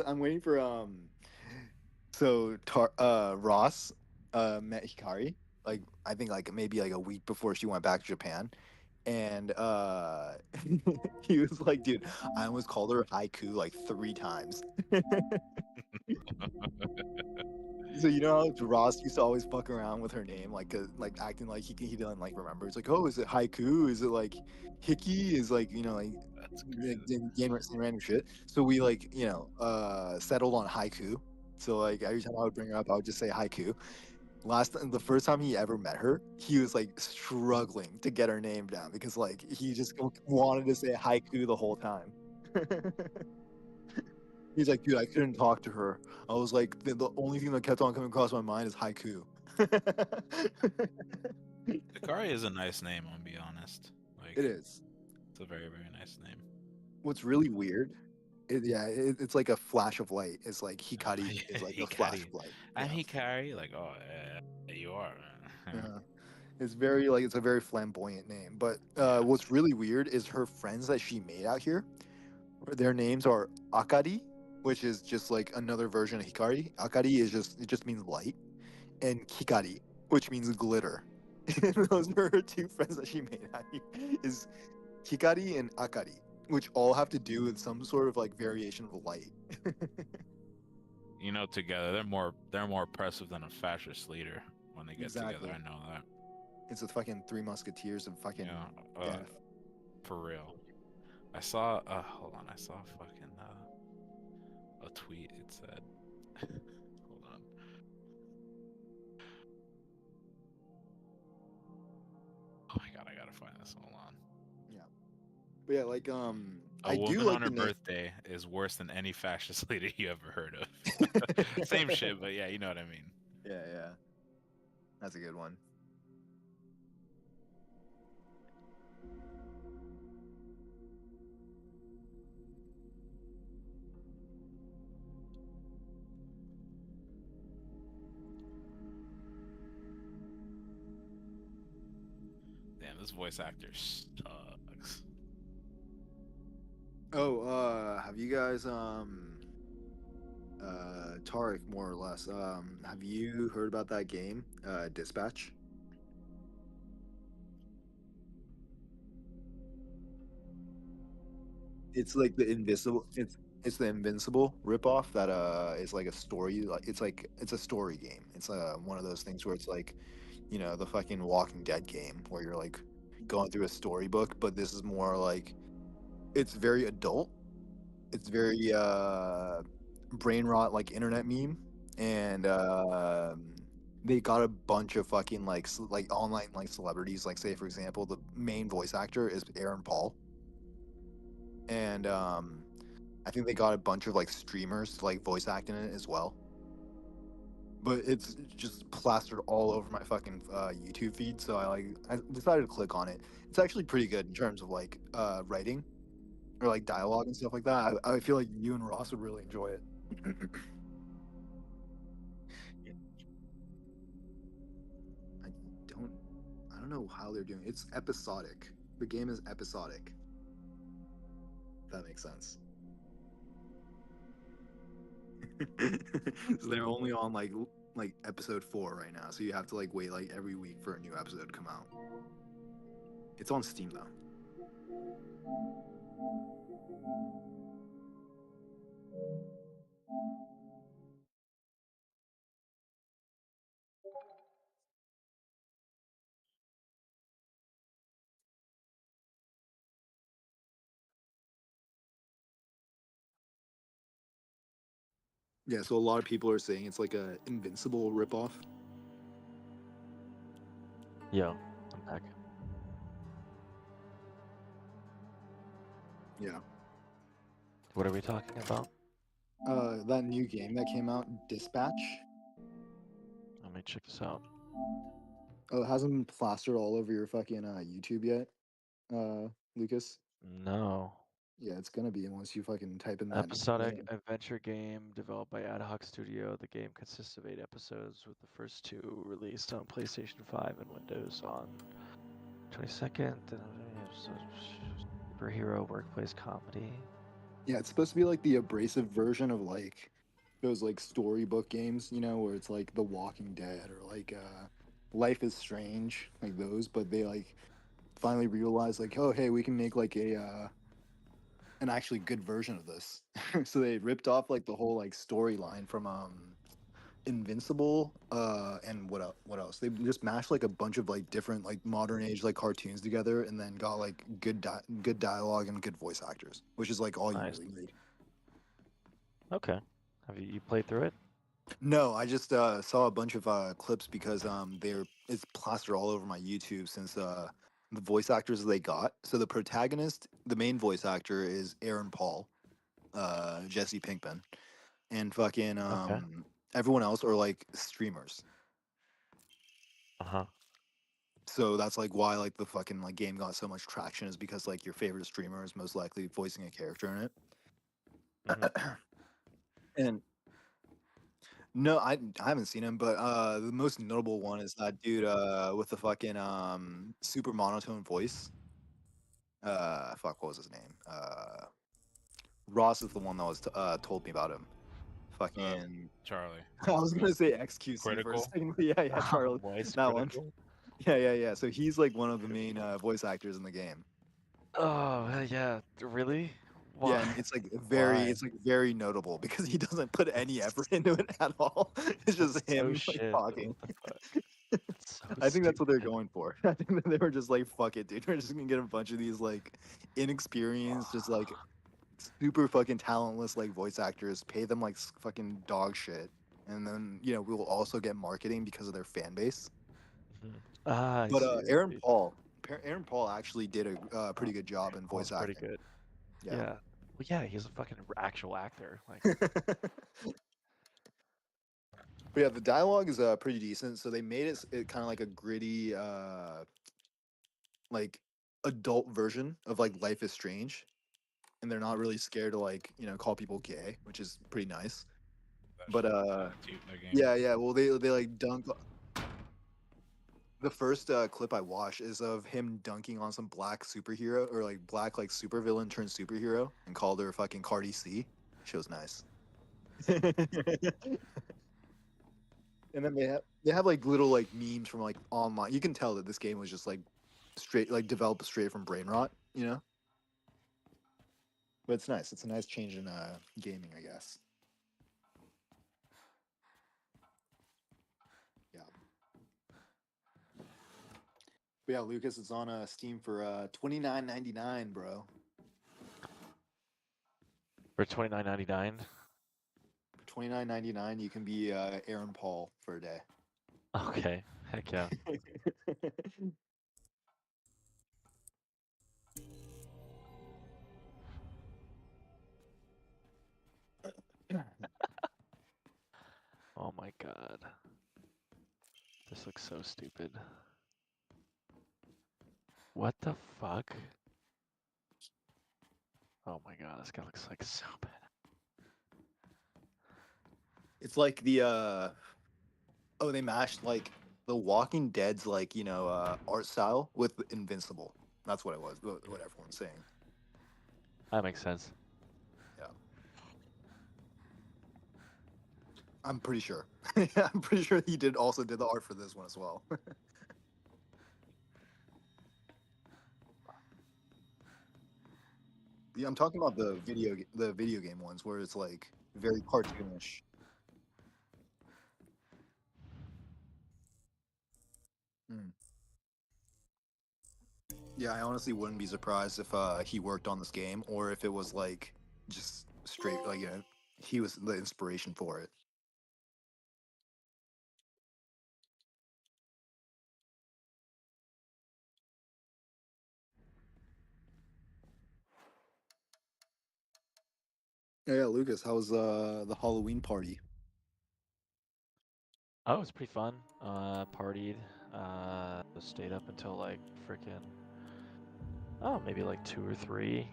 I'm waiting for Ross met Hikari like I think like maybe like a week before she went back to Japan, and he was like, dude, I almost called her haiku like 3 times. So you know how Ross used to always fuck around with her name, like acting like he doesn't like remember. It's like, oh, is it haiku? Is it like hickey? Is like like That's like, crazy. saying random shit. So we like settled on haiku. So like every time I would bring her up, I would just say haiku. The first time he ever met her, he was like struggling to get her name down because like he just wanted to say haiku the whole time. He's like, dude, I couldn't talk to her. I was like, the only thing that kept on coming across my mind is haiku. Hikari is a nice name, I'll be honest. Like, It is. it's a very, very nice name. What's really weird, it's like a flash of light. It's like Hikari is like a flash Hikari. of light. I'm Yeah. Hikari. Like, oh, yeah, you are. Uh-huh. It's very like it's a very flamboyant name. But Yeah. what's really weird is her friends that she made out here. Their names are Akari, which is just like another version of Hikari. Akari it just means light, and Hikari, which means glitter. Those are her 2 friends that she made out here. Is Hikari and Akari, which all have to do with some sort of like variation of light. Together they're more oppressive than a fascist leader when they get together. Exactly. I know that. It's the fucking 3 Musketeers of fucking Yeah, death. for real. I saw hold on, I saw fucking a tweet. It said hold on. God, I gotta find this. Hold on. But yeah, like A I do woman like on her the name. birthday is worse than any fascist leader you ever heard of. Same shit, but yeah, you know what I mean. Yeah. That's a good one. Damn, this voice actor sucks. Oh, have you guys Tarek, more or less, have you heard about that game, Dispatch? It's like the Invisible. It's the Invincible ripoff that is like a story. Like it's a story game. It's one of those things where it's like, you know, the fucking Walking Dead game where you're like going through a storybook, but this is more like it's very adult. It's very brain rot like internet meme, and they got a bunch of fucking like like online like celebrities. Like say for example, the main voice actor is Aaron Paul, and I think they got a bunch of like streamers to like voice act in it as well. But it's just plastered all over my fucking YouTube feed, so I decided to click on it. It's actually pretty good in terms of like writing or like dialogue and stuff like that. I feel like you and Ross would really enjoy it. I don't I don't know how they're doing. It's episodic. The game is episodic. If that makes sense. So they're only on like episode 4 right now, so you have to like wait like every week for a new episode to come out. It's on Steam though. Yeah, so a lot of people are saying it's like a Invincible ripoff. Yo, I'm back. Yeah. What are we talking about? That new game that came out, Dispatch. Let me check this out. Oh, it hasn't been plastered all over your fucking YouTube yet, Lucas. No. Yeah, it's gonna be once you fucking type in that Episodic name. adventure game developed by Ad Hoc Studio. The game consists of 8 episodes, with the first 2 released on PlayStation 5 and Windows on 22nd. Superhero workplace comedy. Yeah, it's supposed to be like the abrasive version of like those like storybook games, you know, where it's like The Walking Dead or like Life is Strange, like those, but they like finally realized like, oh hey, we can make like a an actually good version of this. So they ripped off like the whole like storyline from Invincible, and what else? They just mashed like a bunch of like different like modern age like cartoons together, and then got like good dialogue and good voice actors, which is like all you Nice. really need. Okay. Have you played through it? No, I just saw a bunch of clips because it's plastered all over my YouTube since the voice actors they got. So the protagonist, the main voice actor is Aaron Paul, Jesse Pinkman, and fucking Okay. everyone else are like streamers. Uh-huh. So that's like why like the fucking like game got so much traction, is because like your favorite streamer is most likely voicing a character in it. And no, I haven't seen him, but the most notable one is that dude with the fucking super monotone voice. Fuck, what was his name? Ross is the one that was told me about him. Fucking Charlie. I was gonna say XQC for a Critical? second, but yeah, Charlie, Voice that one. critical? Yeah. So he's like one of the main voice actors in the game. Oh, yeah. Really? Yeah, Why? and it's like Why? it's like very notable because he doesn't put any effort into it at all. It's just That's so him like shit. talking. What the fuck? That's so I think that's what they're stupid. going for. I think that they were just like, fuck it, dude. We're just gonna get a bunch of these like inexperienced, just like super fucking talentless like voice actors, pay them like fucking dog shit, and then you know we will also get marketing because of their fan base. Mhm. Ah, I But see. I Aaron see. Paul Aaron Paul actually did a pretty good job in voice Paul's pretty acting. good. Yeah. Yeah. Well, yeah, he's a fucking actual actor. Like, But yeah, the dialogue is pretty decent. So they made it kind of like a gritty, like adult version of like Life is Strange, and they're not really scared to like call people gay, which is pretty nice. That But shit is, cute, that game. yeah. Well, they like dunk. The first clip I watched is of him dunking on some black superhero or like black like supervillain turned superhero and called her fucking Cardi C. Show's nice. And then they have like little like memes from like online. You can tell that this game was just like straight like developed straight from brain rot, you know. But it's nice. It's a nice change in gaming, I guess. Yeah. But yeah, Lucas, it's on Steam for $29.99, bro. for $29.99. For $29.99, you can be Aaron Paul for a day. Okay. Heck yeah. Oh my god. This looks so stupid. What the fuck? Oh my god, this guy looks like so bad. It's like the oh, they mashed like the Walking Dead's like art style with Invincible. That's what it was. What everyone's saying. That makes sense. I'm pretty sure. I'm pretty sure he also did the art for this one as well. Yeah, I'm talking about the video game ones where it's like very cartoonish. Mm. Yeah, I honestly wouldn't be surprised if he worked on this game or if it was like just straight like he was the inspiration for it. Yeah, Lucas, how was the Halloween party? Oh, it was pretty fun. Partied. Stayed up until like freaking. Oh, maybe like 2 or 3.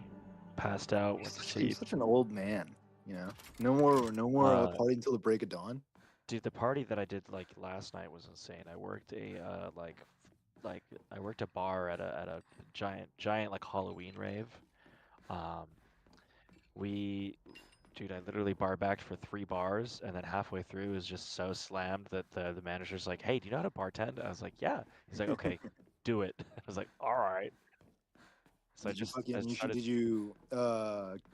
Passed out. Went to You're sleep. such an old man, you know. No more partying until the break of dawn. Dude, the party that I did like last night was insane. I worked a I worked a bar at a giant like Halloween rave. Um, dude, I literally bar backed for 3 bars, and then halfway through was just so slammed that the manager's like, "Hey, do you know how to bartend?" I was like, "Yeah." He's like, "Okay, do it." I was like, "All right." So Did you I started. did you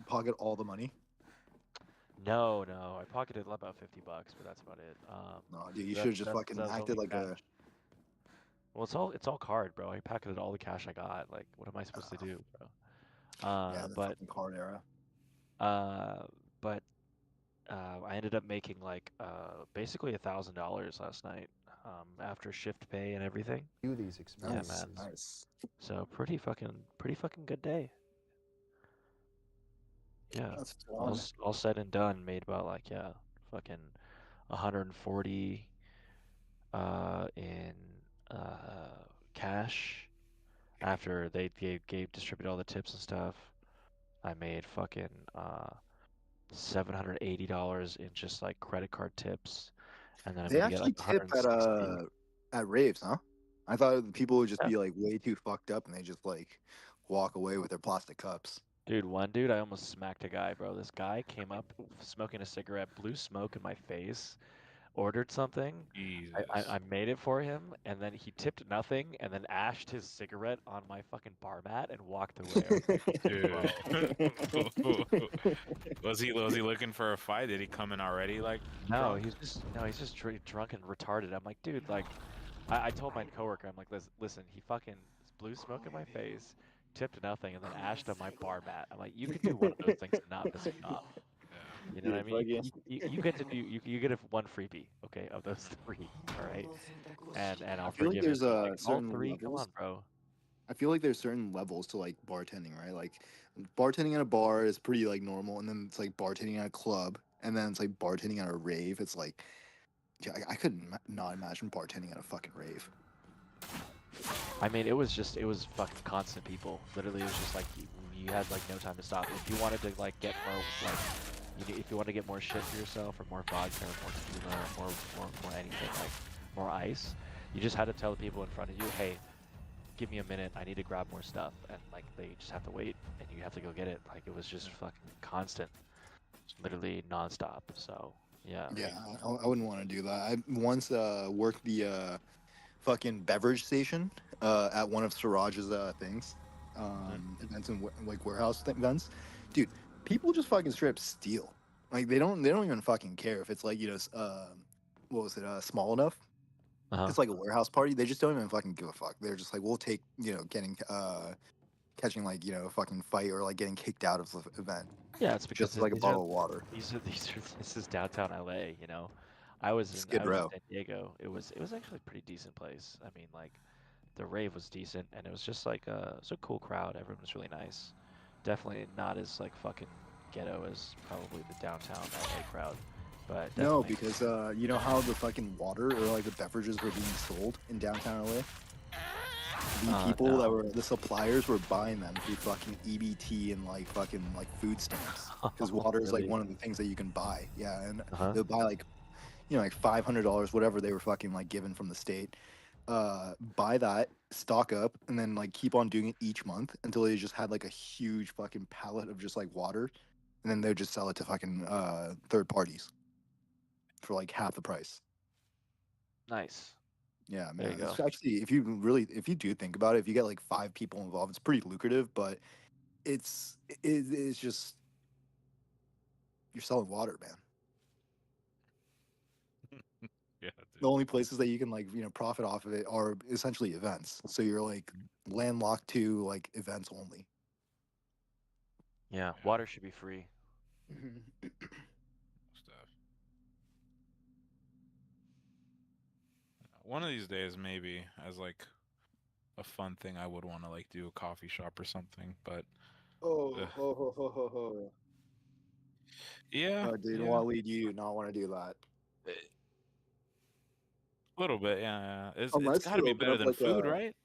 pocket all the money? No, I pocketed about $50, but that's about it. No, dude, you That, should have just that, fucking that was acted only like a. cash. Well, it's all card, bro. I pocketed all the cash I got. Like, what am I supposed to do, bro? Yeah, the But fucking card era. uh, but I ended up making like basically $1,000 last night, after shift pay and everything. Do these Yeah, experiments. man. Nice. So pretty fucking good day. Yeah, That's fun. all said and done, made about like fucking 140 in cash after they gave distributed all the tips and stuff. I made fucking $780 in just like credit card tips, and then I'm They gonna get actually like tip 160. at raves, huh? I thought people would just Yeah. be like way too fucked up and they just like walk away with their plastic cups. Dude, one dude, I almost smacked a guy, bro. This guy came up smoking a cigarette, blew smoke in my face, ordered something. Jesus. I made it for him, and then he tipped nothing, and then ashed his cigarette on my fucking bar mat and walked away. I was like, Dude. Was he looking for a fight? Did he come in already like no, drunk? he's just drunk and retarded. I'm like, dude, like, I told my coworker, I'm like, listen, he fucking blew smoke in my face, tipped nothing, and then ashed on my bar mat. I'm like, you could do one of those things and not piss me off. Yeah. You know what I Dude, mean? fucking- You get to do you get a one freebie, okay, of those 3, all right? And I'll I feel like forgive it. there's But, like, all certain 3, come levels. on, bro. I feel like there's certain levels to like bartending, right? Like bartending at a bar is pretty like normal, and then it's like bartending at a club, and then it's like bartending at a rave. It's like, yeah, I couldn't not imagine bartending at a fucking rave. I mean, it was fucking constant people. Literally, it was just like you had like no time to stop. If you wanted to like get more like, if you want to get more shit for yourself, or more vodka, or more tequila, or more anything, like more ice, you just had to tell the people in front of you, hey, give me a minute, I need to grab more stuff, and like they just have to wait, and you have to go get it. Like it was just fucking constant, literally nonstop. So yeah. Yeah, I wouldn't want to do that. I once worked the fucking beverage station at one of Siraj's things, events and like warehouse events. Dude, people just fucking straight up steal. Like they don't even fucking care if it's like, you know, what was it, small enough. Uh-huh. It's like a warehouse party. They just don't even fucking give a fuck. They're just like, we'll take, you know, catching like, you know, a fucking fight or like getting kicked out of the event Yeah, it's because just like a bottle of water. this is downtown LA, you know. I was Skid in Row. San Diego. It was actually a pretty decent place. I mean, like the rave was decent, and it was just like it was a cool crowd. Everyone was really nice. Definitely not as like fucking ghetto as probably the downtown LA crowd, but No, definitely. because you know how the fucking water or like the beverages were being sold in downtown LA? The people that No. were the suppliers were buying them through fucking EBT and like fucking like food stamps. Because water is like Really? one of the things that you can buy. Yeah, and Uh-huh. they'll buy like, you know, like $500, whatever they were fucking like given from the state. Buy that, stock up, and then like keep on doing it each month until they just had like a huge fucking pallet of just like water, and then they'd just sell it to fucking third parties for like half the price. Nice. Yeah, There man. you It's go. actually, if you do think about it, if you get like 5 people involved, it's pretty lucrative. But it's just you're selling water, man. Yeah, The dude. only places that you can like, you know, profit off of it are essentially events. So you're like landlocked to like events only. Yeah, water should be free. Stuff. One of these days, maybe as like a fun thing, I would want to like do a coffee shop or something. But Oh, ugh. ho, ho, ho, ho, ho. Yeah, Dude, yeah, Wally, do you not want to do that? a little bit. Yeah, yeah. It's Unless got to you be open better up than like food, a, right?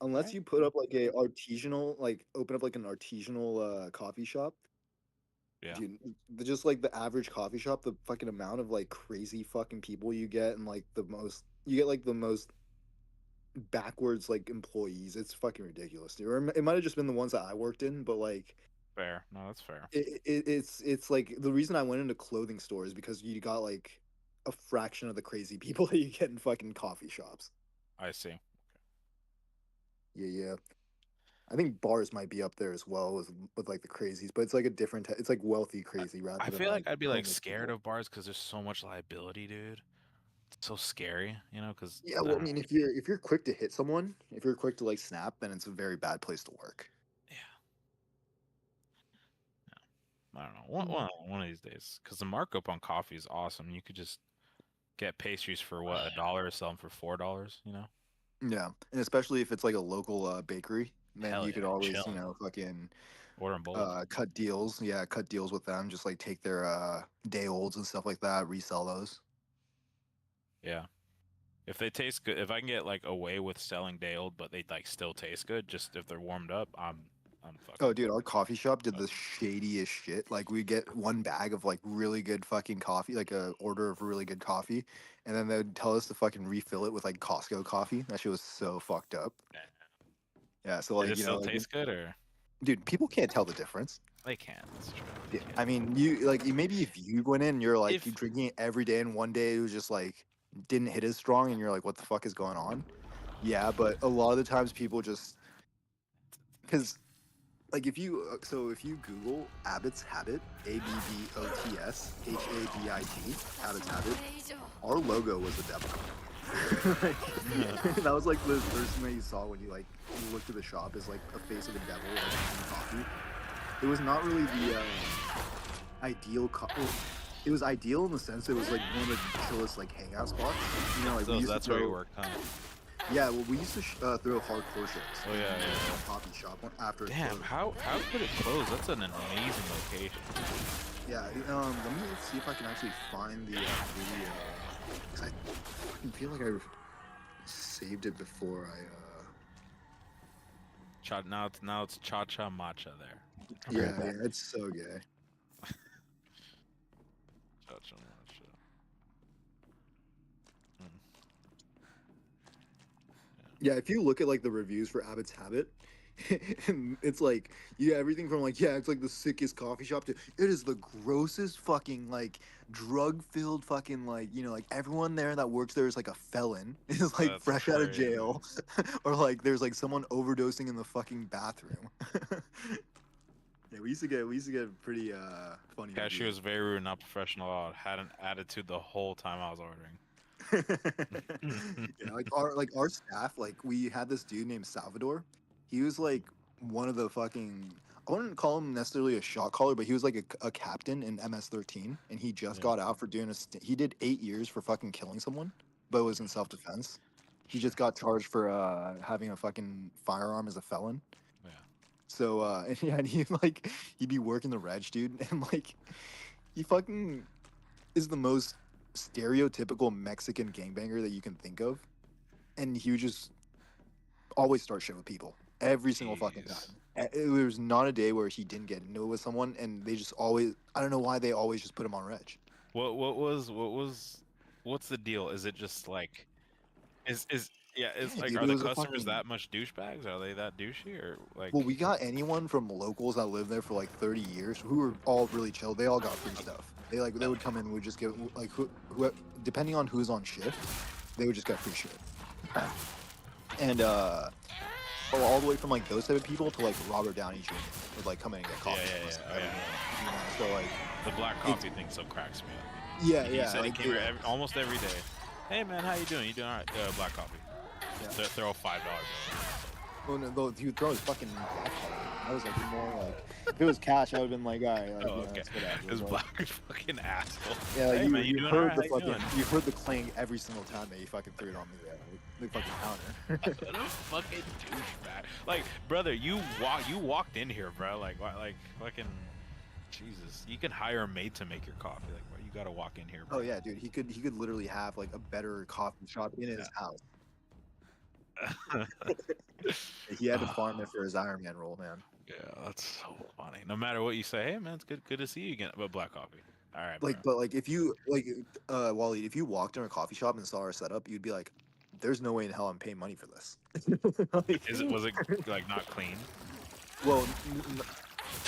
unless Right? you put up like a artisanal, like open up like an artisanal coffee shop. Yeah. Dude, just like the average coffee shop, the fucking amount of like crazy fucking people you get, and like you get like the most backwards like employees. It's fucking ridiculous, dude. Or it might have just been the ones that I worked in, but like Fair. No, that's fair. it's like the reason I went into clothing stores is because you got like a fraction of the crazy people that you get in fucking coffee shops. I see. Yeah, yeah. I think bars might be up there as well with like the crazies, but it's like a different. It's like wealthy crazy rather I than feel like like I'd be like homeless scared people. of bars because there's so much liability, dude. It's so scary, you know. Because Yeah, well, I mean, if you're quick to hit someone, if you're quick to like snap, then it's a very bad place to work. yeah, I don't know. One of these days, because the markup on coffee is awesome. You could just get pastries for what, $1, sell them for $4. You know. Yeah, and especially if it's like a local bakery, then Hell you yeah, could always, you chilling. know, fucking Order in bulk. cut deals. Yeah, cut deals with them. Just like take their day olds and stuff like that, resell those. Yeah. If they taste good, if I can get like away with selling day old, but they like still taste good, just if they're warmed up, I'm fucking. Oh, dude, our coffee shop did the shadiest shit. Like, we get one bag of like really good fucking coffee, like a order of really good coffee, and then they'd tell us to fucking refill it with like Costco coffee. That shit was so fucked up. Yeah, so Did like, it you know, still like, taste good or dude, people can't tell the difference. they can't? That's true. They Yeah, can't. I mean, you like maybe if you went in, you're like If you drinking it every day, and one day it was just like didn't hit as strong, and you're like, what the fuck is going on? Yeah, but a lot of the times people just because like if you if you Google Abbott's Habit, ABBOTSHABIT, Abbott's Habit, our logo was the devil. That was like the first thing that you saw when you like you looked at the shop is like a face of a devil like drinking coffee. It was not really the ideal. It was ideal in the sense it was like one of the chillest like hangout spots. You know, like we so used that's to where you throw. work, huh? Yeah, well, we used to throw hardcore shows. Oh, yeah, in yeah, the yeah. coffee shop after. It Damn, closed. how could it close? That's an amazing location. Yeah, let me see if I can actually find the video. 'Cause I feel like I saved it before I. Now it's Cha Cha Matcha there. Yeah, yeah, it's so gay. Cha Cha Matcha. Yeah, if you look at like the reviews for Abbott's Habit, it's like everything from like it's like the sickest coffee shop to it is the grossest fucking like drug-filled fucking like like everyone there that works there is like a felon is like That's fresh out of crazy. jail or like there's like someone overdosing in the fucking bathroom. Yeah, we used to get pretty funny. Cashier was very rude, not professional at all. Had an attitude the whole time I was ordering. Yeah, like our staff, like we had this dude named Salvador. He was like one of the fucking I wouldn't call him necessarily a shot caller, but he was like a captain in MS-13, and he just Yeah. got out for doing he did 8 years for fucking killing someone, but it was in self-defense. He just got charged for having a fucking firearm as a felon. Yeah. So and he'd be working the reg, dude, and like he fucking is the most stereotypical Mexican gangbanger that you can think of, and he would just always start shit with people every single fucking Jeez. time. There was not a day where he didn't get into it with someone, and they just always I don't know why they always just put him on reg. What's the deal? Is it just like is it's Yeah, like dude, are it the was a customers fucking that much douchebags? Are they that douchey or like well, we got anyone from locals that lived there for like 30 years who were all really chill. They all got free stuff. They would come in and would just get like who depending on who's on shift, they would just get free shit. And all the way from like those type of people to like Robert Downey Jr. would like come in and get coffee. Yeah, from us yeah, every yeah. morning, So like the black coffee thing still cracks me up. yeah, He yeah. said like, he came here almost every day. Hey man, how you doing? You doing alright? Black coffee. Yeah. Throw a $5 bill. Well, no, though, he would throw his fucking black card. I was like more like if it was cash, I would have been like, all right, like, Oh, okay. that's whatever. This But, black fucking asshole. yeah, like, Hey man, you doing heard alright? the How you fucking doing? you heard the clang every single time that he fucking threw it on the fucking counter. What a fucking douchebag. Like, brother, you walked in here, bro. Like fucking Jesus. You can hire a maid to make your coffee. Like, why you gotta walk in here, bro? Oh yeah, dude, he could literally have like a better coffee shop in his house. He had to farm it for his Iron Man role, man. Yeah, that's so funny. No matter what you say, hey man, it's good to see you again. But black coffee. All right, Like, bro. but like if you like Wally, if you walked in a coffee shop and saw our setup, you'd be like, "There's no way in hell I'm paying money for this." Like, Was it like not clean? well,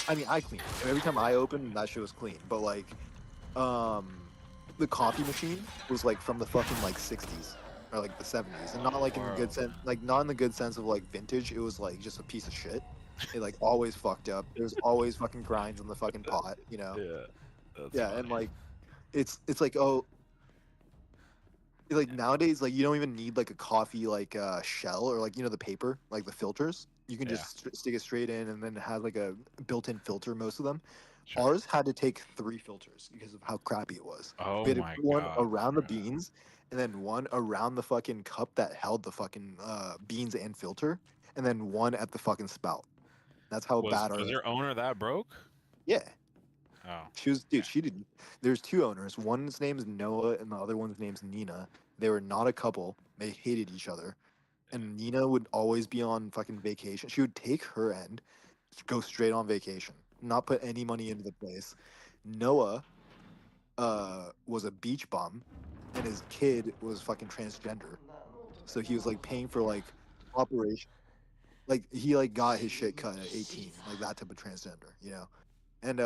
I mean, I clean it. Every time I open, that shit was clean. But like, the coffee machine was like from the fucking like 60s or like the 70s, and not like in the good sense, like not in the good sense of like vintage. It was like just a piece of shit. It like always fucked up. There's always fucking grinds in the fucking pot, you know. Yeah. That's Yeah, and funny. like, it's like like nowadays like you don't even need like a coffee like shell or like the paper like the filters. You can just stick it straight in, and then it has like a built-in filter. Most of them. Sure. Ours had to take 3 filters because of how crappy it was. Oh We had to my put one god. around the bro. beans, and then one around the fucking cup that held the fucking beans and filter, and then one at the fucking spout. That's how bad our Was your owner that broke? yeah. Oh. She was, dude. She did. There's 2 owners. One's name is Noah, and the other one's name's Nina. They were not a couple. They hated each other, and Nina would always be on fucking vacation. She would take her end, go straight on vacation, not put any money into the place. Noah, was a beach bum, and his kid was fucking transgender, so he was like paying for like operation, like he like got his shit cut at 18, like that type of transgender, and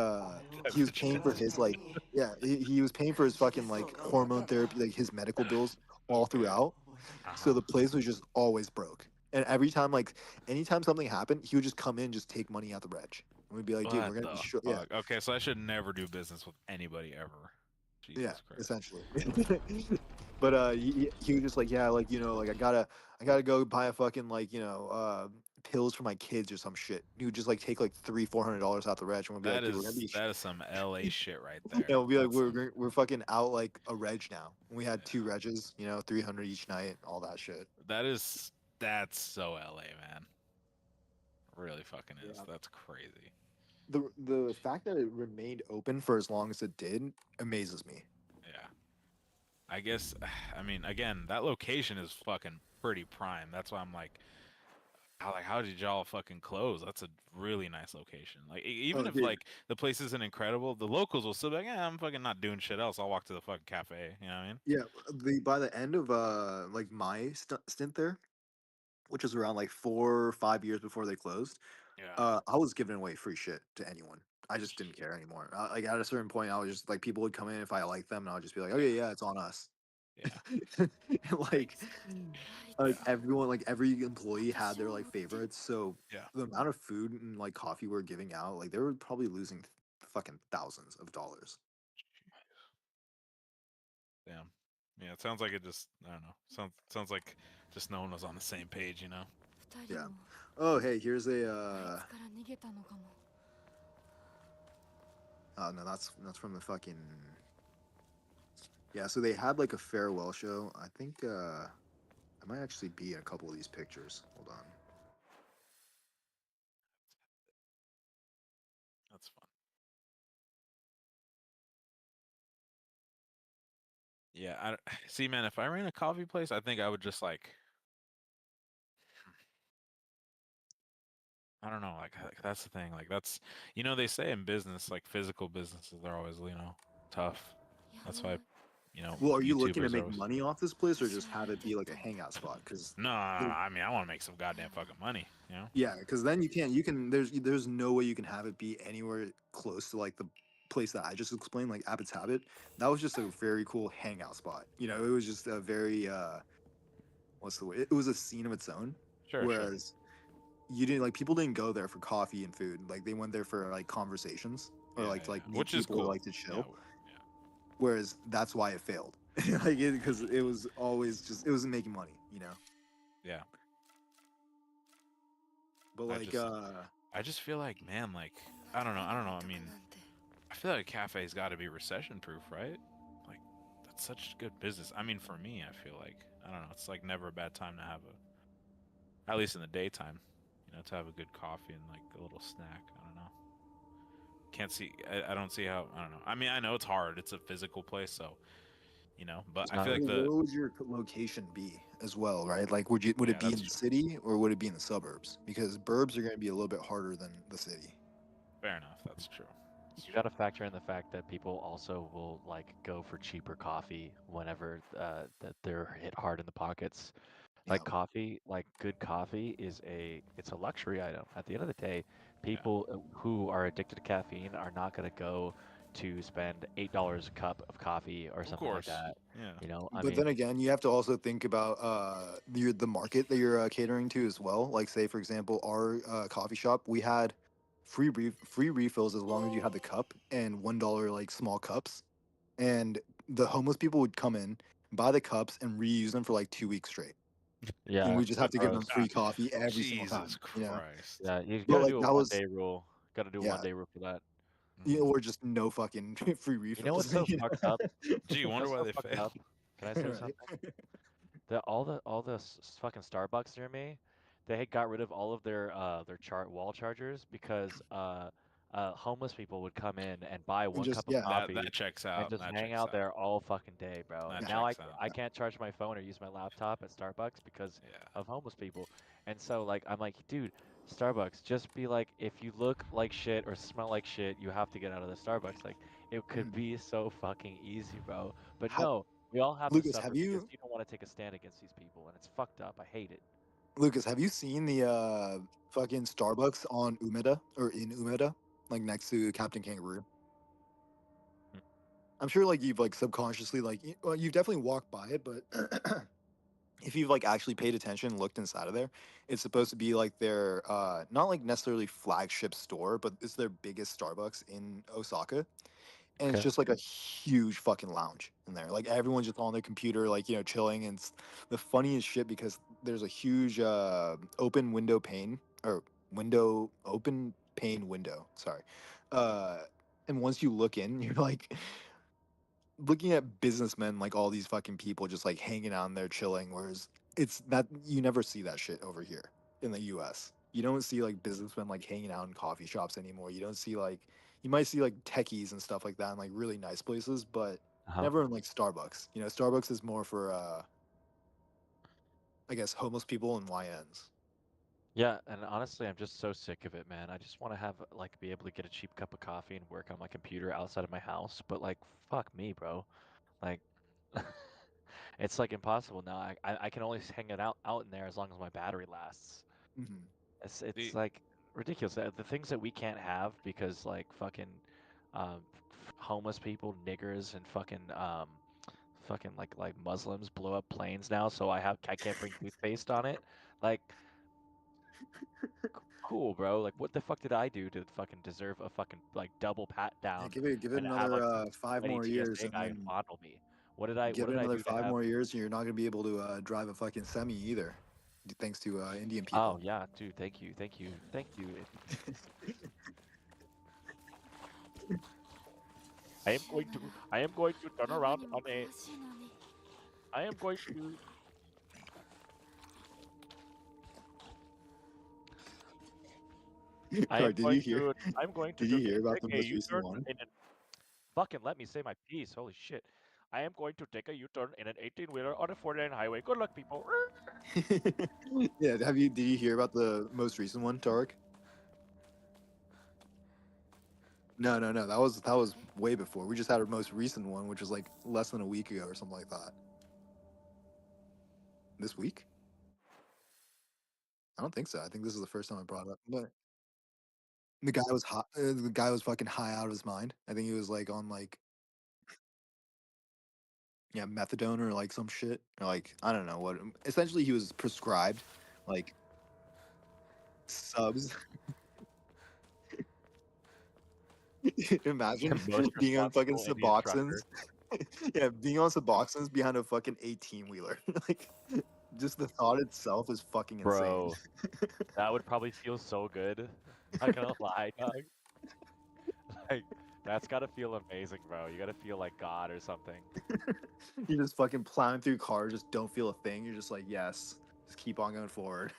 he was paying for his like yeah he was paying for his fucking like hormone therapy, like his medical bills all throughout. So the place was just always broke, and every time like anytime something happened, he would just come in, just take money out the reg, and we'd be like, dude, What we're gonna the be short. Yeah, fuck? Okay, so I should never do business with anybody ever. Jesus yeah, Christ. essentially. But he was just like, yeah, like like I gotta go buy a fucking like pills for my kids or some shit. He would just like take like $300-$400 out the reg, and we'll be like, That dude, we're gonna is be. that is some LA shit right there. Yeah, we'll be like, That's we're fucking out like a reg now. We had Yeah. 2 regs, 300 each night, all that shit. that's so LA, man. Really fucking is. Yeah. That's crazy. The fact that it remained open for as long as it did amazes me. Yeah. I guess I mean again, that location is fucking pretty prime. That's why I'm like how did y'all fucking close? That's a really nice location. Like even Oh, if dude. like the place isn't incredible, the locals will still be like, yeah, I'm fucking not doing shit else. I'll walk to the fucking cafe. You know what I mean? Yeah, by the end of like my stint there, which was around like 4 or 5 years before they closed, Yeah. I was giving away free shit to anyone. I just didn't care anymore. Like at a certain point, I was just like, people would come in if I liked them, and I would just be like, okay, yeah, it's on us. Yeah. And, like everyone, like every employee had their like favorites. So Yeah. the amount of food and like coffee we're giving out, like they were probably losing fucking thousands of dollars. Damn. Yeah, it sounds like it just I don't know. Sounds like just no one was on the same page, you know? 二人 Yeah. も Oh, hey, here's あい a つから逃げたのかも oh no, that's from the fucking. Yeah, so they had like a farewell show. I think I might actually be in a couple of these pictures. Hold on. That's fun. Yeah, see, man. If I ran a coffee place, I think I would just like, I don't know, like that's the thing. Like that's, they say in business, like physical businesses are always, tough. や That's ば why, い Well, are you looking to YouTubers are make always. money off this place or just have it be like a hangout spot? Because No, I mean, I want to make some goddamn fucking money. yeah, because then you can there's no way you can have it be anywhere close to like the place that I just explained, like Abbott's Habit. That was just a very cool hangout spot. It was just a very what's the way? It was a scene of its own. Sure, sure. Whereas you didn't like people didn't go there for coffee and food. Like they went there for like conversations or Yeah, like yeah, meet which is people or cool. like to chill. Yeah. Whereas that's why it failed. Like because it was always just it wasn't making money. Yeah. But I like just- I just feel like, man, like I don't know. I mean, なんて I feel like a cafe's got to be recession proof, right? Like that's such good business. I mean, for me, I feel like I don't know. It's like never a bad time to have at least in the daytime, to have a good coffee and like a little snack. I don't know. Can't see. I don't see how. I don't know. I mean, I know it's hard. It's a physical place, so but It's I not- feel like where would your location be as well, right? Like would Yeah, it be in that's the true. city or would it be in the suburbs? Because burbs are going to be a little bit harder than the city. fair enough. That's true. You got to factor in the fact that people also will like go for cheaper coffee whenever that they're hit hard in the pockets. Like Yeah. coffee, like good coffee it's a luxury item. At the end of the day, people who are addicted to caffeine are not going to go to spend $8 a cup of coffee or Of something like course. that. Yeah. I But mean, then again, you have to also think about the market that you're catering to as well. Like say for example, our coffee shop, we had free refills as long as you had the cup and $1 like small cups. And the homeless people would come in, buy the cups and reuse them for like 2 weeks straight. yeah, And we just have that's to give them gross. free coffee every single time. Jesus You know? Christ. Yeah, you But got to like do a that was 1 day rule. Got to do a yeah, 1 day rule for that. you know, Mhm. or just no fucking free refills. You know what's so you know? fucked up? Gee, You know wonder what's why so they fucked fail. up? Can I say Right? something? All the fucking Starbucks near me, they had got rid of all of their wall chargers because homeless people would come in and buy And one just cup of yeah, That coffee checks and out. just That hang checks out out. there all fucking day, bro. That And now checks out. I can't charge my phone or use my laptop at Starbucks because Yeah. of homeless people. And so like I'm like, dude, Starbucks, just be like, if you look like shit or smell like shit, you have to get out of the Starbucks. Like it could be so fucking easy, bro. But How, no, we all have to Lucas, suffer have because you you don't want to take a stand against these people, and it's fucked up. I hate it. Lucas, have you seen the fucking Starbucks on Umeda or in Umeda, like next to Captain Kangaroo? Mm. I'm sure like you've like subconsciously like well, you've definitely walked by it, but if you've like actually paid attention and looked inside of there, it's supposed to be like their not like necessarily flagship store, but it's their biggest Starbucks in Osaka. And it's Okay. just like a huge fucking lounge in there. Like everyone's just on their computer, like chilling. And it's the funniest shit because there's a huge open window pane or window, open pane window. Sorry. Uh, and once you look in, you're like looking at businessmen, like all these fucking people just like hanging out in there chilling. Whereas it's that you never see that shit over here in the U.S. You don't see like businessmen like hanging out in coffee shops anymore. You don't see like you might see like techies and stuff like that in like really nice places, but Uh-huh. never in like Starbucks. You know, Starbucks is more for I guess homeless people and YNs. Yeah, and honestly, I'm just so sick of it, man. I just want to have like be able to get a cheap cup of coffee and work on my computer outside of my house, but like fuck me, bro. Like it's like impossible now. I can only hang it out in there as long as my battery lasts. Hmm. It's The, like ridiculous. The things that we can't have because like fucking homeless people, niggers, and fucking like Muslims blow up planes now, so I can't bring toothpaste on it. Like cool, bro. Like what the fuck did I do to fucking deserve a fucking like double pat Yeah, down give it and have a another 5 sweaty more years, TSA and guy then fondle me? give What it did I another do to 5 have? more years, and you're not gonna be able to drive a fucking semi either, thanks to Indian Oh people. yeah, dude. Thank you. I am going to turn 山 around に on も a 詳しいのに I am going to All right, I'm going to did you just hear about take the a most recent U-turn one? in an fucking let me say my piece. Holy shit. I am going to take a U-turn in an 18-wheeler on a 4-lane highway. Good luck, people. Yeah, did you hear about the most recent one, Tarek? No, no, no. That was way before. We just had our most recent one, which was like less than a week ago or something like that. This week? I don't think so. I think this is the first time I brought it up. But the guy was hot. The guy was fucking high out of his mind. I think he was like on like yeah methadone or like some shit or like I don't know what. Essentially, he was prescribed like subs. Imagine Most being on fucking responsible Indian Suboxones. trucker. Yeah, being on Suboxones behind a fucking 18 wheeler. Like, just the thought itself is fucking insane. Bro, that would probably feel so good. Not gonna lie, dog. Like, that's gotta feel amazing, bro. You gotta feel like God or something. You're just fucking plowing through cars, just don't feel a thing. You're just like, yes, just keep on going forward.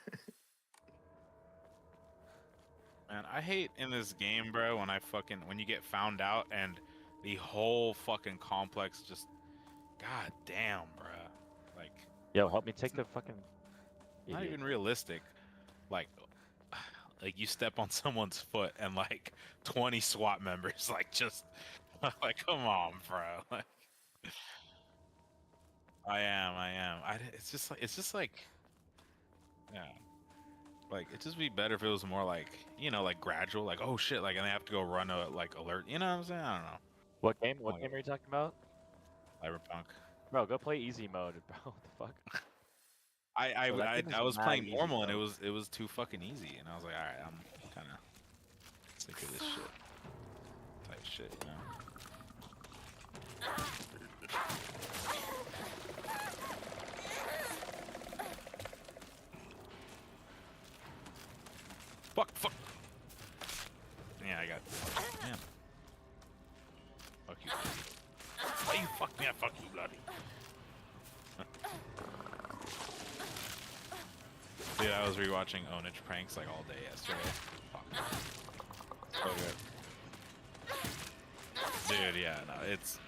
man, I hate in this game, bro, when you get found out and the whole fucking complex just, god damn, bro. Like, Yo, help me take it's the fucking not idiot. even realistic. Like, like you step on someone's foot and like 20 SWAT members, like just, like, come on, bro. Like, I am. It's just like, yeah. Like it'd just be better if it was more like, like gradual, like oh shit, like and they have to go run a like alert. You know what I'm saying? I don't know. What game? What Like game are you talking about? Cyberpunk. Bro, go play easy mode, bro. What the fuck? I I Bro, that I, game is I was mad playing easy, normal and bro. it was too fucking easy, and I was like, all right, I'm kind of sick of this shit, type shit, you know. Fuck. Yeah, I got. Man, fuck you. Why you fuck me? I fuck you, bloody. Dude, I was rewatching Onage pranks like all day yesterday. Fuck. So good. Dude, yeah, no, it's.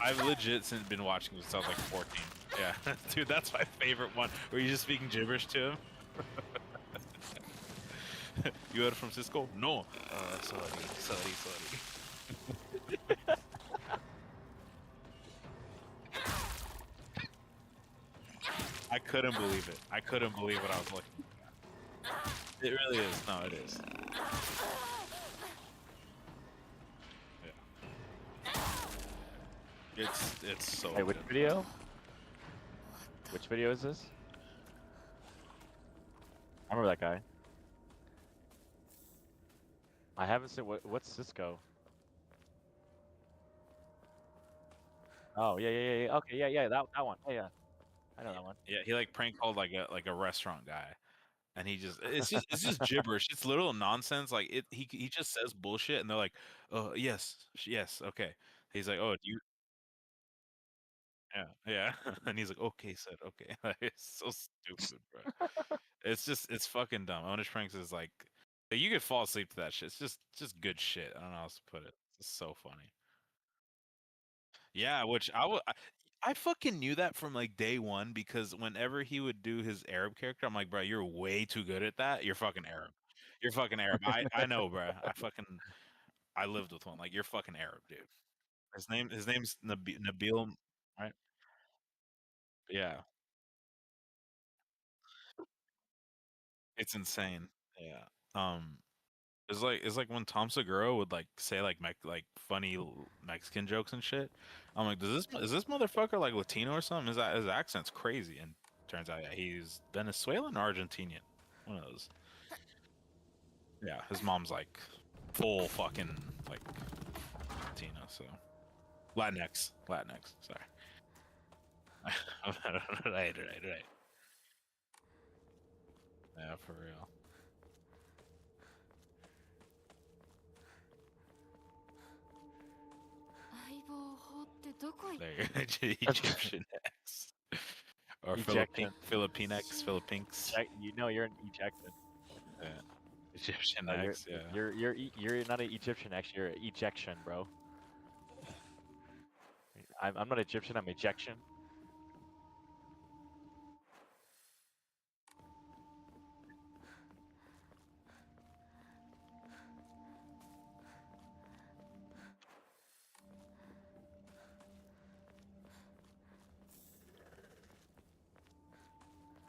I've legit since been watching since I was like 14. Yeah, dude, that's my favorite one. Where you just speaking gibberish to him. You heard from Cisco? No. Sorry. I couldn't believe it. I couldn't believe what I was looking at. It really is. No, it is. Yeah. It's so Hey, which good. video? Which video is this? I remember that guy. I haven't seen what's Cisco? Oh yeah. Okay, yeah, that one. Yeah. I know that one. Yeah, he like prank called like a restaurant guy. and it's just gibberish. It's literal nonsense. Like he just says bullshit, and they're like, "Oh yes, yes, okay." He's like, "Oh, do you?" Yeah, yeah, and he's like, "Okay, said okay." Like, it's so stupid, bro. It's fucking dumb. Onish Pranks is like, you could fall asleep to that shit. It's just good shit. I don't know how else to put it. It's so funny. Yeah, which I fucking knew that from like day one because whenever he would do his Arab character, I'm like, bro, you're way too good at that. You're fucking Arab. You're fucking Arab. I know, bro. I lived with one. Like, you're fucking Arab, dude. His name's Nabil, right? Yeah, it's insane. Yeah. It's like when Tom Segura would like say like funny Mexican jokes and shit. I'm like, is this motherfucker like Latino or something? His accent's crazy, and turns out, yeah, he's Venezuelan or Argentinian, one of those. Yeah, his mom's like full fucking like Latino, so Latinx. Sorry. Right. Yeah, for real. 相棒法ってどこ行っ There, Egyptian X or Ejection. Philippines. You know you're an ejection. Yeah. Egyptian No, X, yeah. you're not an Egyptian. Actually, you're an ejection, bro. I'm not Egyptian. I'm ejection.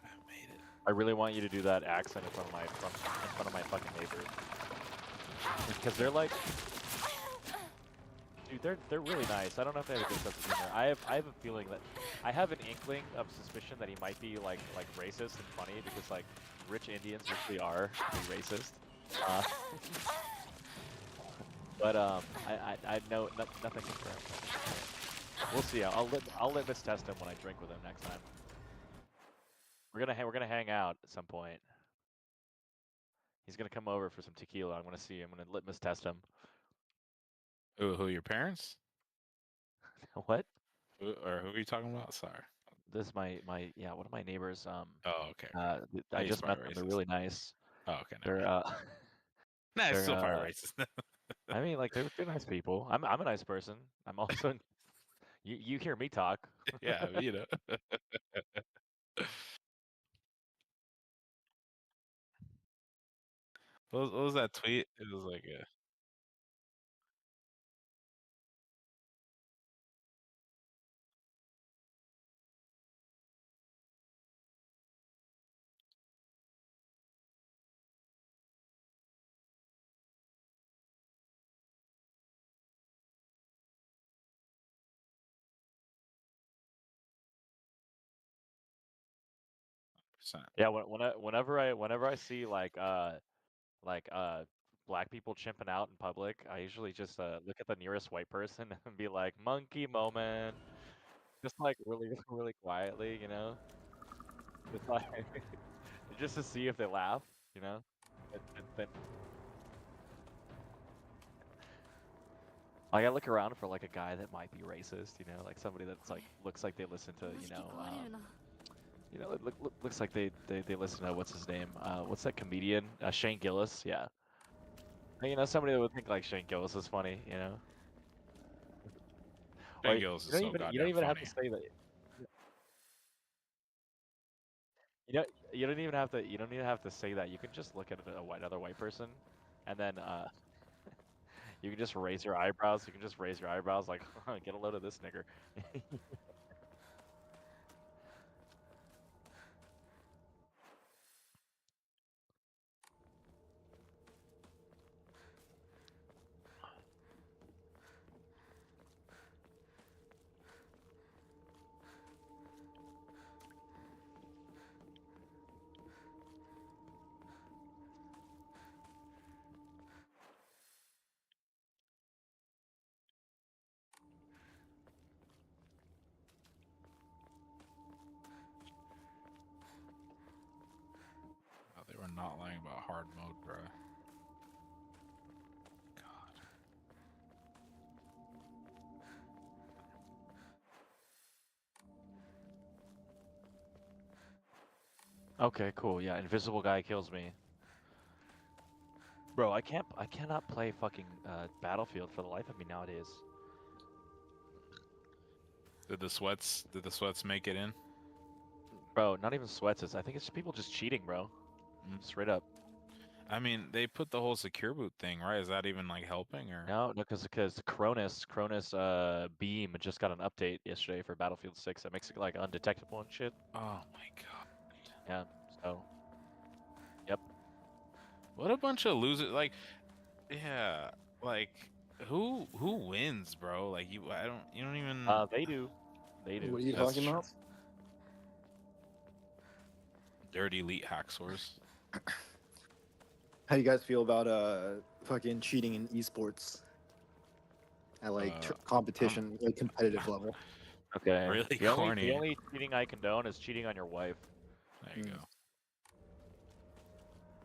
I made it. I really want you to do that accent in front of my fucking neighbors, because they're like, dude, they're really nice. I don't know if they have a good sense of humor. I have a feeling that I have an inkling of suspicion that he might be like racist and funny because like rich Indians usually are pretty racist. Uh, but I know nothing confirmed. We'll see. I'll litmus test him when I drink with him next time. We're gonna hang out at some point. He's gonna come over for some tequila. I'm gonna see him. I'm gonna litmus test him. Who your parents? What? Who are you talking about? Sorry. This is my yeah, one of my neighbors. Oh, okay. I He's just met probably them. They're racist. really nice. Oh, okay. Never They're mind. Nah, it's they're still probably racist. I mean, like they're nice people. I'm a nice person. I'm also you hear me talk. Yeah, you know. What was that tweet? It was like, percent. Yeah, whenever I see like black people chimping out in public, I usually just look at the nearest white person and be like, monkey moment. Just like really really quietly, you know? Just like just to see if they laugh, you know? And then like I look around for like a guy that might be racist, you know, like somebody that's like looks like they listen to, この時期変われるな looks like they listen to what's his name? What's that comedian? Shane Gillis, yeah. You know, somebody that would think like Shane Gillis is funny, you know? Or Shane Gillis is so you don't goddamn even have funny. to say that. You know, you don't even have to say that. You can just look at another white person, and then you can just raise your eyebrows. You can just raise your eyebrows like, get a load of this nigger. not lying about hard mode, bro. God. Okay, cool. Yeah, invisible guy kills me. Bro, I cannot play fucking Battlefield for the life of me nowadays. Did the sweats make it in? Bro, not even sweats. I think it's people just cheating, bro. Mm. Straight up. I mean, they put the whole secure boot thing, right? Is that even like helping or? No, because Cronus Beam just got an update yesterday for Battlefield 6 that makes it like undetectable and shit. Oh my god. Yeah. So What a bunch of losers. Like, yeah, like who wins, bro? Like you don't even. they do. They do. What are you That's talking true. about? Dirty elite hacksaws. How do you guys feel about fucking cheating in esports at like competition, like competitive level? Okay. Really the corny. only cheating I condone is cheating on your wife. There you Mm. go.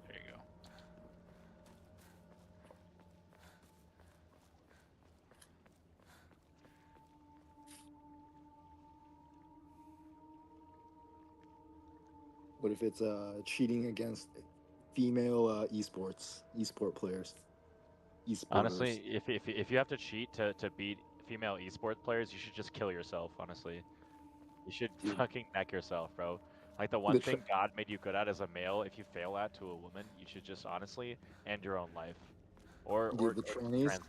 There you go. What if it's cheating against female esport players? Esporters. Honestly, if you have to cheat to beat female esports players, you should just kill yourself. Honestly, you should Dude. fucking neck yourself, bro. Like the one The tra- thing God made you good at as a male, if you fail at to a woman, you should just honestly end your own life, or Dude, the trannies.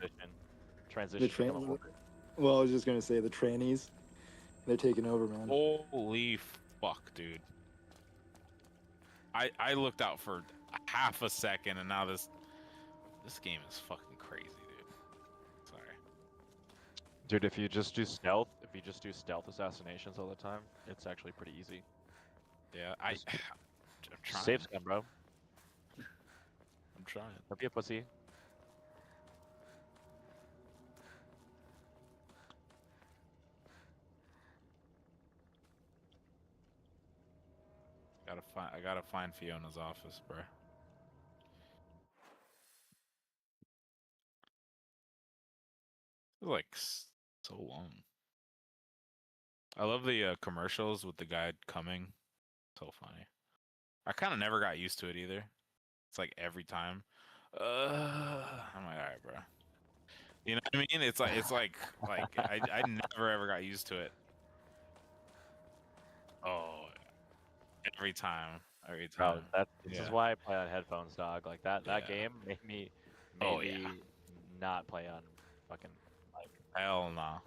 transition to become a tran- woman. Well, I was just gonna say the trannies. They're taking over, man. Holy fuck, dude. I looked out for half a second and now this game is fucking crazy, dude. Sorry. Dude, if you just do stealth assassinations all the time, it's actually pretty easy. Yeah, Just- I'm trying. Safe scan, bro. I'm trying. Don't be a pussy. I gotta find Fiona's office, bro. It's like so long. I love the commercials with the guy coming. So funny. I kind of never got used to it either. It's like every time. I'm like, all right, bro. You know what I mean? It's like I never ever got used to it. Oh, every time. Bro, this Yeah. is why I play on headphones, dog. Like that Yeah. game made me Oh, yeah. not play on fucking like. Hell no.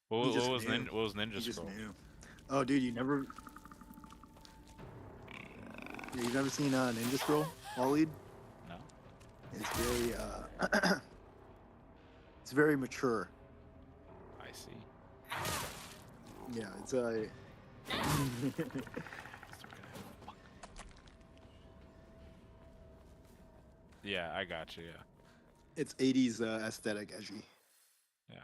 What He just was knew. Ninja? What was You Ninja just Scroll? knew. Oh, dude, you've never seen Ninja Scroll All Lead? No. It's very it's very mature. I see. Yeah, it's a Yeah, I got you. Yeah. it's 80s aesthetic, edgy. Yeah.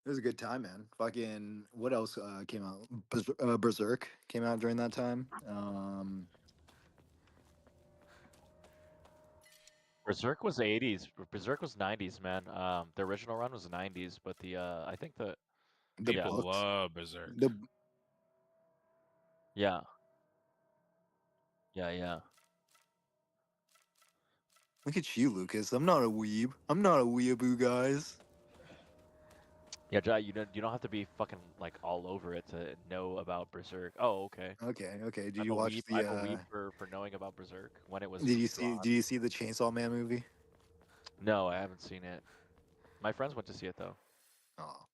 It was a good time, man. Fucking what else came out? Berserk came out during that time. Berserk was 80s. Berserk was 90s, man. The original run was 90s, but I think The Yeah. People books. love Berserk. yeah. Yeah. Look at you, Lucas. I'm not a weeb. I'm not a weeaboo, guys. Yeah, Jai, you don't have to be fucking like all over it to know about Berserk. Oh, okay. Okay. Did I'm you a watch weeb, the? I'm a weeb for knowing about Berserk when it was. Did you see? drawn. Did you see the Chainsaw Man movie? No, I haven't seen it. My friends went to see it though. Oh,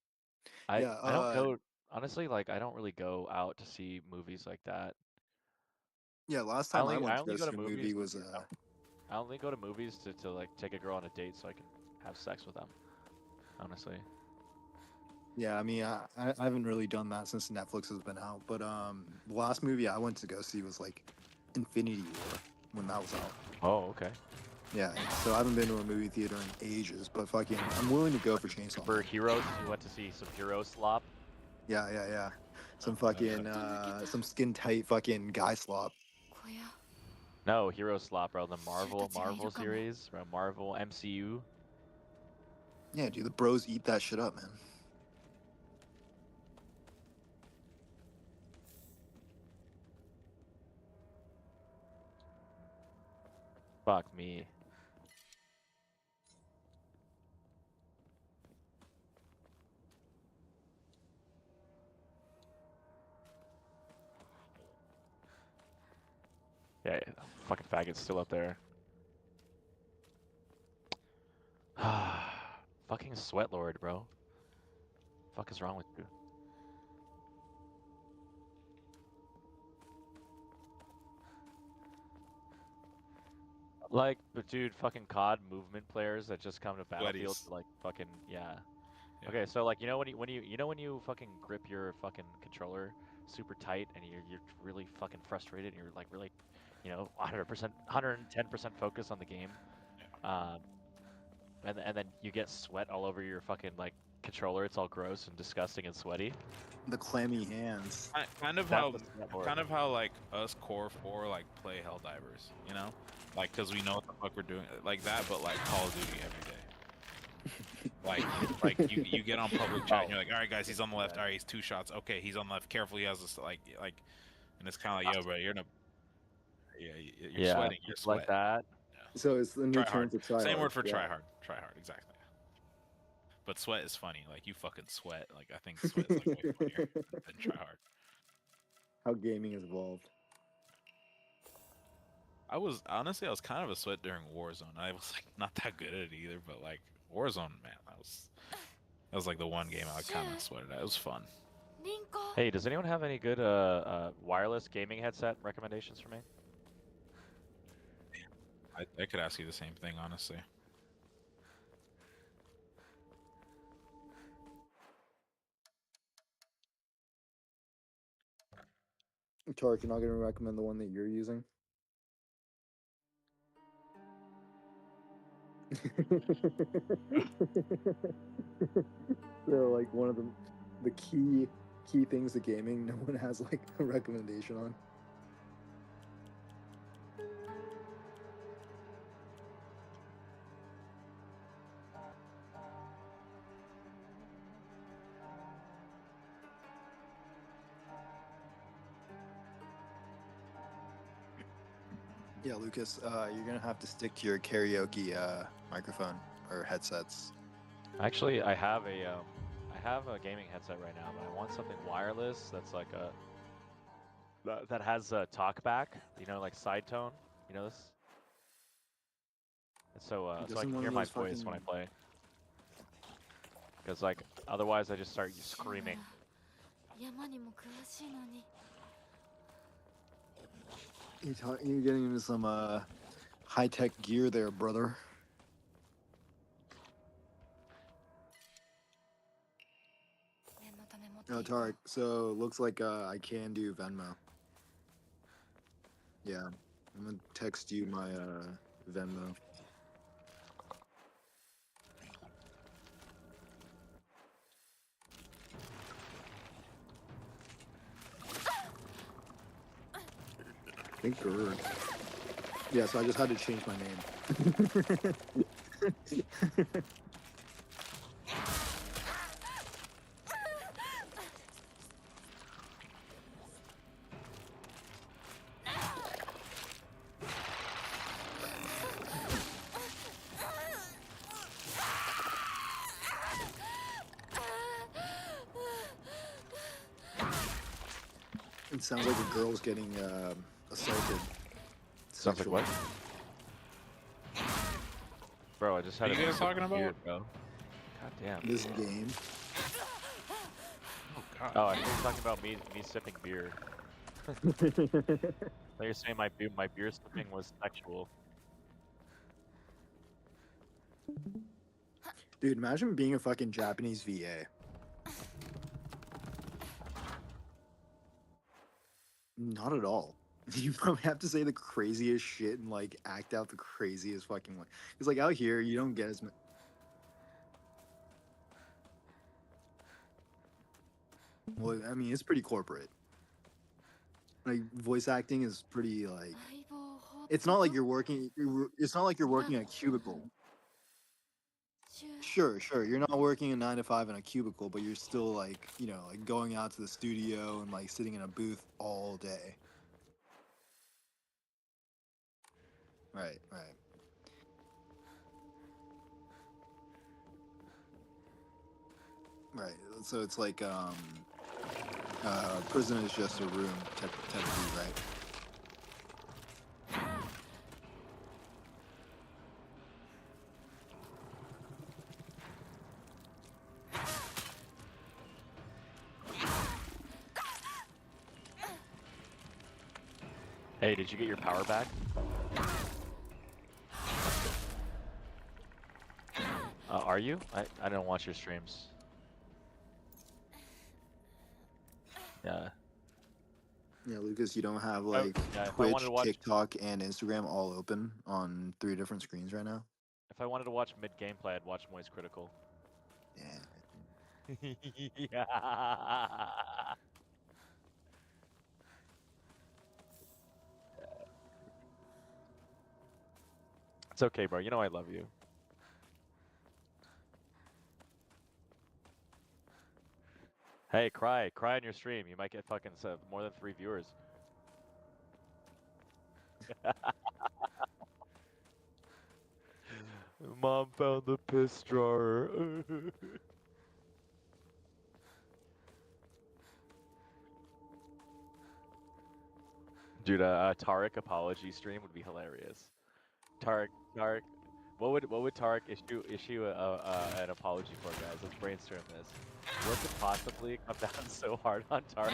I Yeah, don't go honestly. Like I don't really go out to see movies like that. yeah. Last I time I only went I to only go go see to a movies. movie was I only go to movies to like take a girl on a date so I can have sex with them. Honestly. yeah. I mean, I haven't really done that since Netflix has been out. But the last movie I went to go see was like Infinity War when that was out. Oh, okay. Yeah, so I haven't been to a movie theater in ages, but fucking, I'm willing to go for Chainsaw For Man. Heroes, you went to see some Hero slop. Yeah. Some fucking, some skin tight fucking guy slop. 小屋 No, Hero slop, bro. The Marvel 私たちがいるかも。 series, bro. Marvel MCU. Yeah, dude, the bros eat that shit up, man. Fuck me. Yeah, fucking faggot's still up there. Fucking sweat lord, bro. Fuck is wrong with you? Like, but dude, fucking COD movement players that just come to Battlefield, Sweaties. like fucking yeah. Yeah. Okay, so like when you fucking grip your fucking controller super tight and you're really fucking frustrated and you're like really, 100%, 110% focused on the game, and then you get sweat all over your fucking like controller. It's all gross and disgusting and sweaty. The clammy hands. Kind of That's how, the sweat lord. kind of how like us Core 4 like play Helldivers, you know, like because we know what the fuck we're doing, like that, but like Call of Duty every day. like you get on public chat and you're like, all right guys, he's on the left, all right, he's 2 shots, okay, he's on the left, careful, he has this like, and it's kind of like, yo, bro, you're in a, you're Yeah, sweating, you're people like sweating. that. So it's the new Try term hard. to try Same hard. word for yeah. try hard, exactly. But sweat is funny, like you fucking sweat, like I think sweat is like way funnier than try hard. How gaming has evolved. I was kind of a sweat during Warzone. I was like not that good at it either, but like Warzone, man, that was like the one game I kind of sweated at. It was fun. リンコ Hey, does anyone have any good wireless gaming headset recommendations for me? I could ask you the same thing, honestly. Tarek, you're not gonna recommend the one that you're using? So like one of the key things to gaming no one has like a recommendation on. Yeah, Lucas, you're gonna have to stick to your karaoke microphone or headsets. Actually, I have a gaming headset right now, but I want something wireless that's like that has a talkback, like side tone. You know this? And so I Doesn't can one hear of my those voice when I fucking- play. Because like otherwise I just start screaming. 山にも詳しいのに You're getting into some high-tech gear there, brother. 念のため持って Oh, いこう Tarek, so looks like I can do Venmo. Yeah, I'm gonna text you my Venmo. Thank God. Yeah, so I just had to change my name. It sounds like a girl's getting assaulted. Sounds like what? Bro, I just had What are a you guys sip of talking about? beer, bro. God damn. This game. Oh god. Oh, I think you're talking about me sipping beer. So you're saying my beer sipping was sexual. Dude, imagine being a fucking Japanese VA. Not at all. You probably have to say the craziest shit and like act out the craziest fucking way. Because like out here, you don't get as much. Well, I mean, it's pretty corporate. Like voice acting is pretty like. It's not like you're working. It's not like you're working a cubicle. Sure, sure. You're not working a 9 to 5 in a cubicle, but you're still like, you know, like going out to the studio and like sitting in a booth all day. Right, right. Right. So it's like prison is just a room technically, right? Hey, did you get your power back? Are you? I don't watch your streams. Yeah. Yeah, Lucas, you don't have Oh, like yeah, if I Twitch, wanted to watch- TikTok, and Instagram all open on 3 different screens right now. If I wanted to watch mid gameplay, I'd watch Moist Critical. Yeah. Yeah. It's okay, bro. You know I love you. Hey, cry on your stream. You might get fucking more than 3 viewers. Mom found the piss drawer. Dude, a Tarek apology stream would be hilarious. Tarek, what would Tarek issue an apology for, guys? Let's brainstorm this. What could possibly come down so hard on Tarek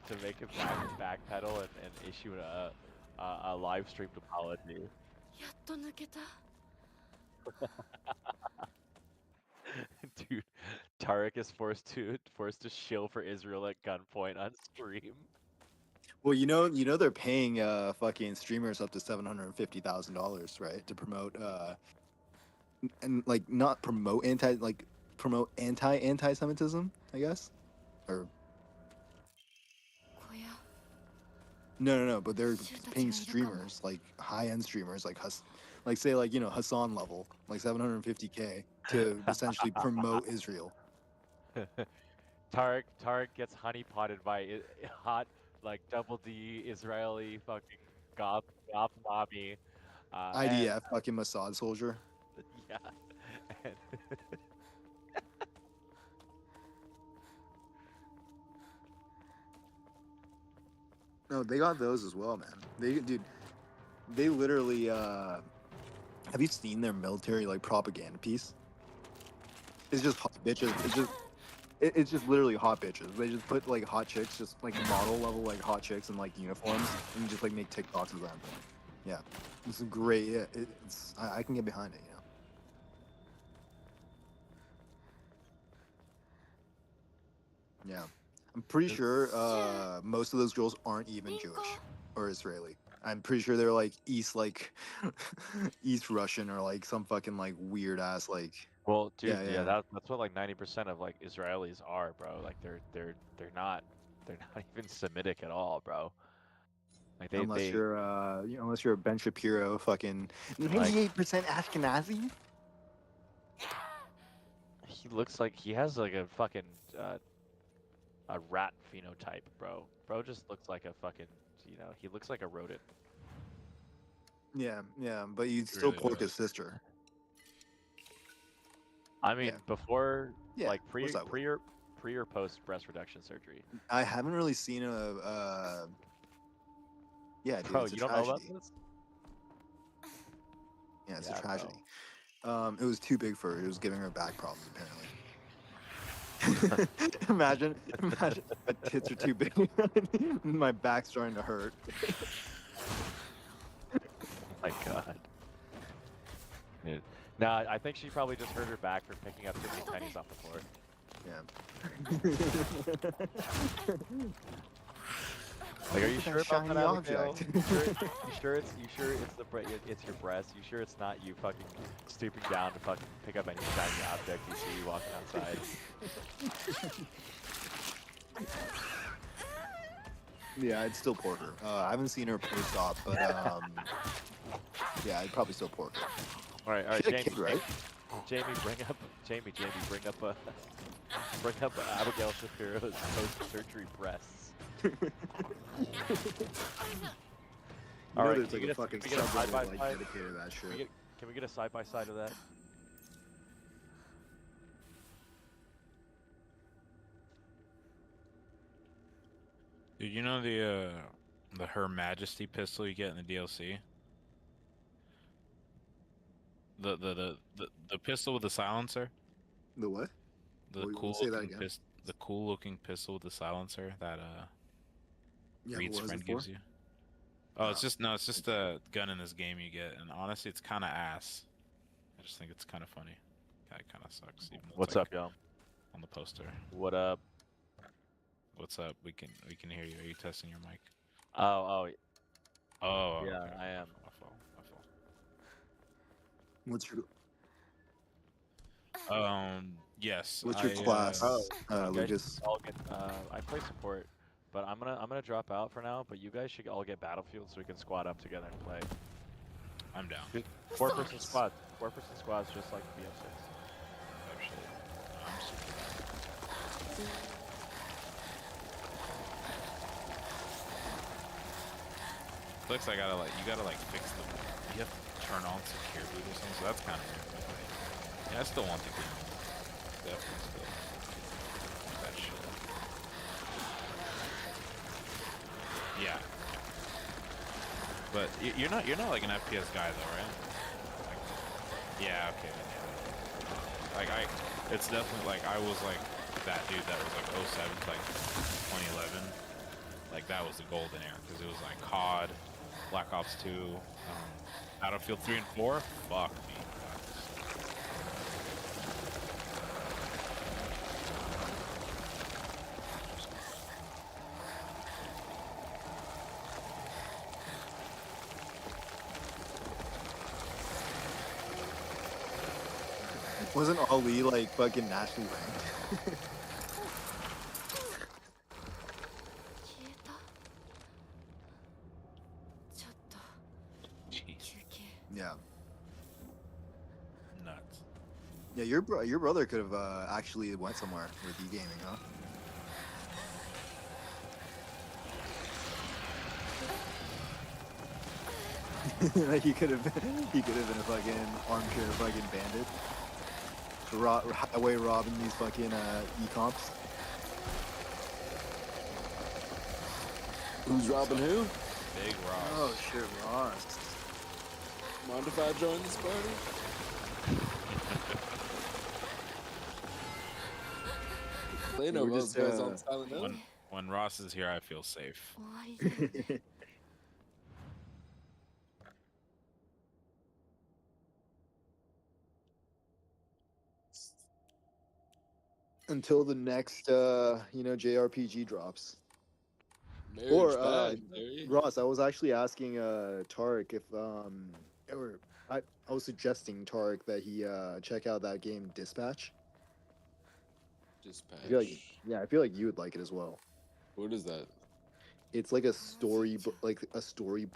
to make him backpedal and issue a live streamed apology? やっと抜けた Dude, Tarek is forced to shill for Israel at gunpoint on stream. Well, they're paying fucking streamers up to $750,000, right, to promote and like not promote anti-Semitism, I guess, or 小屋 no, but they're paying streamers like high-end streamers like say like Hassan level like 750K to essentially promote Israel. Tarek gets honeypotted by hot like double D Israeli fucking goth mommy. IDF fucking Mossad soldier. Yeah. And No, they got those as well, man. They literally have you seen their military like propaganda piece? It's just hot bitches. It's just literally hot bitches. They just put like hot chicks, just like model level like hot chicks in like uniforms, and just like make TikToks of them. Yeah, it's great. Yeah, I can get behind it. Yeah, I'm pretty sure most of those girls aren't even Jewish or Israeli. I'm pretty sure they're like East Russian or like some fucking like weird ass like. well, dude, Yeah. that's what like 90% of like Israelis are, bro. Like they're not even Semitic at all, bro. Like Unless you're unless you're Ben Shapiro, fucking 98% Ashkenazi. he looks like he has like a fucking a rat phenotype, bro. Bro just looks like a fucking, he looks like a rodent. Yeah, but you'd He still really pork his does. sister. I mean, Yeah. before Yeah, like of course I would. pre or post breast reduction surgery. I haven't really seen a. Yeah, dude, Bro, it's a you don't know about tragedy. this? Yeah, it's Yeah, a bro. tragedy. It was too big for her. It was giving her back problems apparently. imagine my tits are too big. My back's starting to hurt. Oh my god. Dude. Nah, I think she probably just hurt her back from picking up too many pennies off the floor. Yeah. Like, are Look you at sure that about that, shiny Abigail? object. You sure it's it's your breast? You sure it's not you fucking stooping down to fucking pick up any shiny object you see walking outside? Yeah, I'd still port her. I haven't seen her post op, but yeah, I'd probably still port her. All right, She had a Jamie, kid, right? Jamie, bring up Abigail Shapiro's post-surgery breasts. You All know right, there's can like we a get fucking can we get a subreddit like side-by-side? dedicated to that shit. Can we get a side-by-side of that? Dude, you know the Her Majesty pistol you get in the DLC? The pistol with the silencer? The what? The Wait, cool say that looking again. the cool looking pistol with the silencer that Yeah, but Reed's what is friend it for? gives you. Oh, it's Oh. just a gun in this game you get, and honestly, it's kind of ass. I just think it's kind of funny. It kind of sucks. Even though it's, What's like, up, y'all? on the poster? What up? What's up? We can hear you. Are you testing your mic? Oh, Oh, yeah, okay. I am. My fault. What's your Yes. What's your I, class, Oh, you guys Lucas? should all get. I play support, but I'm gonna drop out for now. But you guys should all get Battlefield so we can squad up together and play. I'm down. Just Four-person squads. Four-person squads, just like BF6. Actually, I'm super down. Looks like you gotta like fix the. You have to turn on secure boot or something. So that's kind of weird. But like, yeah, I still want the game. Definitely still want that shit. Yeah. But you're not like an FPS guy though, right? Like, yeah. Okay. Then, yeah. Like it's definitely like I was like that dude that was like 07 to like 2011. Like that was the golden era because it was like COD, Black Ops 2, Battlefield 3 and 4. Fuck me. Wasn't Ali like fucking nationally ranked? 消えたちょっと Jeez, 休憩 Yeah. nuts. Yeah, your brother could have actually went somewhere with e-gaming, huh? Like he could have been a fucking armchair fucking bandit. Highway robbing these fucking e-comps. Who's robbing who? Big Ross. Oh shit, Ross. Mind if I join this party? They know We're those just, guys on Silent Hill. When Ross is here, I feel safe. 終わりだよ Until the next JRPG drops. Marriage Or, bad, Larry. Ross, I was actually asking Tarek if or I was suggesting Tarek that he check out that game Dispatch. Dispatch. I feel like you would like it as well. What is that? It's like a story like a story.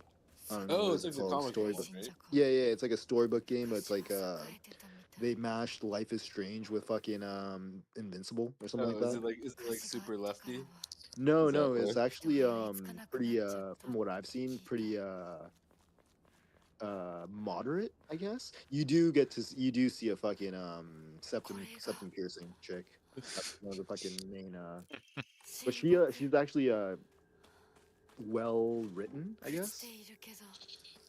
I don't know Oh, what it's is like it the called? comic Story book, book. right? Yeah, it's like a storybook game, but it's like they mashed Life is Strange with fucking Invincible or something like Oh, that. is it like super lefty? No, Is that it's what- actually pretty from what I've seen, pretty moderate, I guess. You do see a fucking septum piercing chick. That's one of the fucking main but she's actually well written, I guess.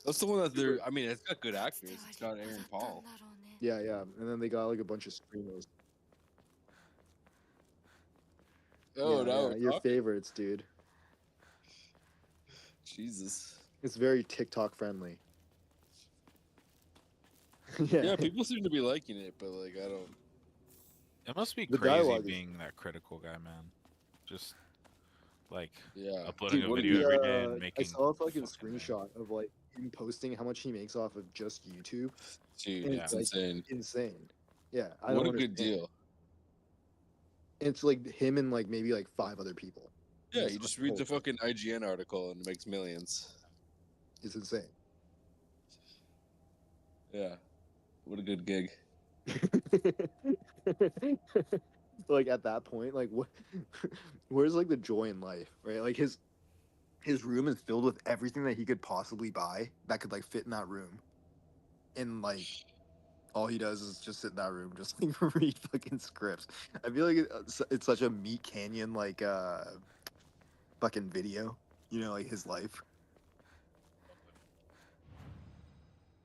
That's the one that they're. I mean, it's got good actors. It's got Aaron Paul. Yeah, and then they got like a bunch of streamers. Oh, yeah, no, yeah, your favorites, dude. Jesus. It's very TikTok friendly. Yeah, people seem to be liking it, but like I don't. It must be The crazy dialogue is- being that critical guy, man. Just Like Yeah. uploading Dude, a what a video good- every day and I making. saw a fucking fucking millions. screenshot of like him posting how much he makes off of just YouTube. Dude, And Yeah. it's like insane. insane. Yeah, I What a don't good understand. deal. It's like him and like maybe like 5 other people. Yeah, It's you like just read the whole fucking IGN article and it makes millions. thing. It's insane. Yeah. What a good gig. Like at that point, like what? Where's like the joy in life, right? Like his room is filled with everything that he could possibly buy that could like fit in that room, and like all he does is just sit in that room, just like read fucking scripts. I feel like it's such a Meat Canyon like fucking video, you know, like his life.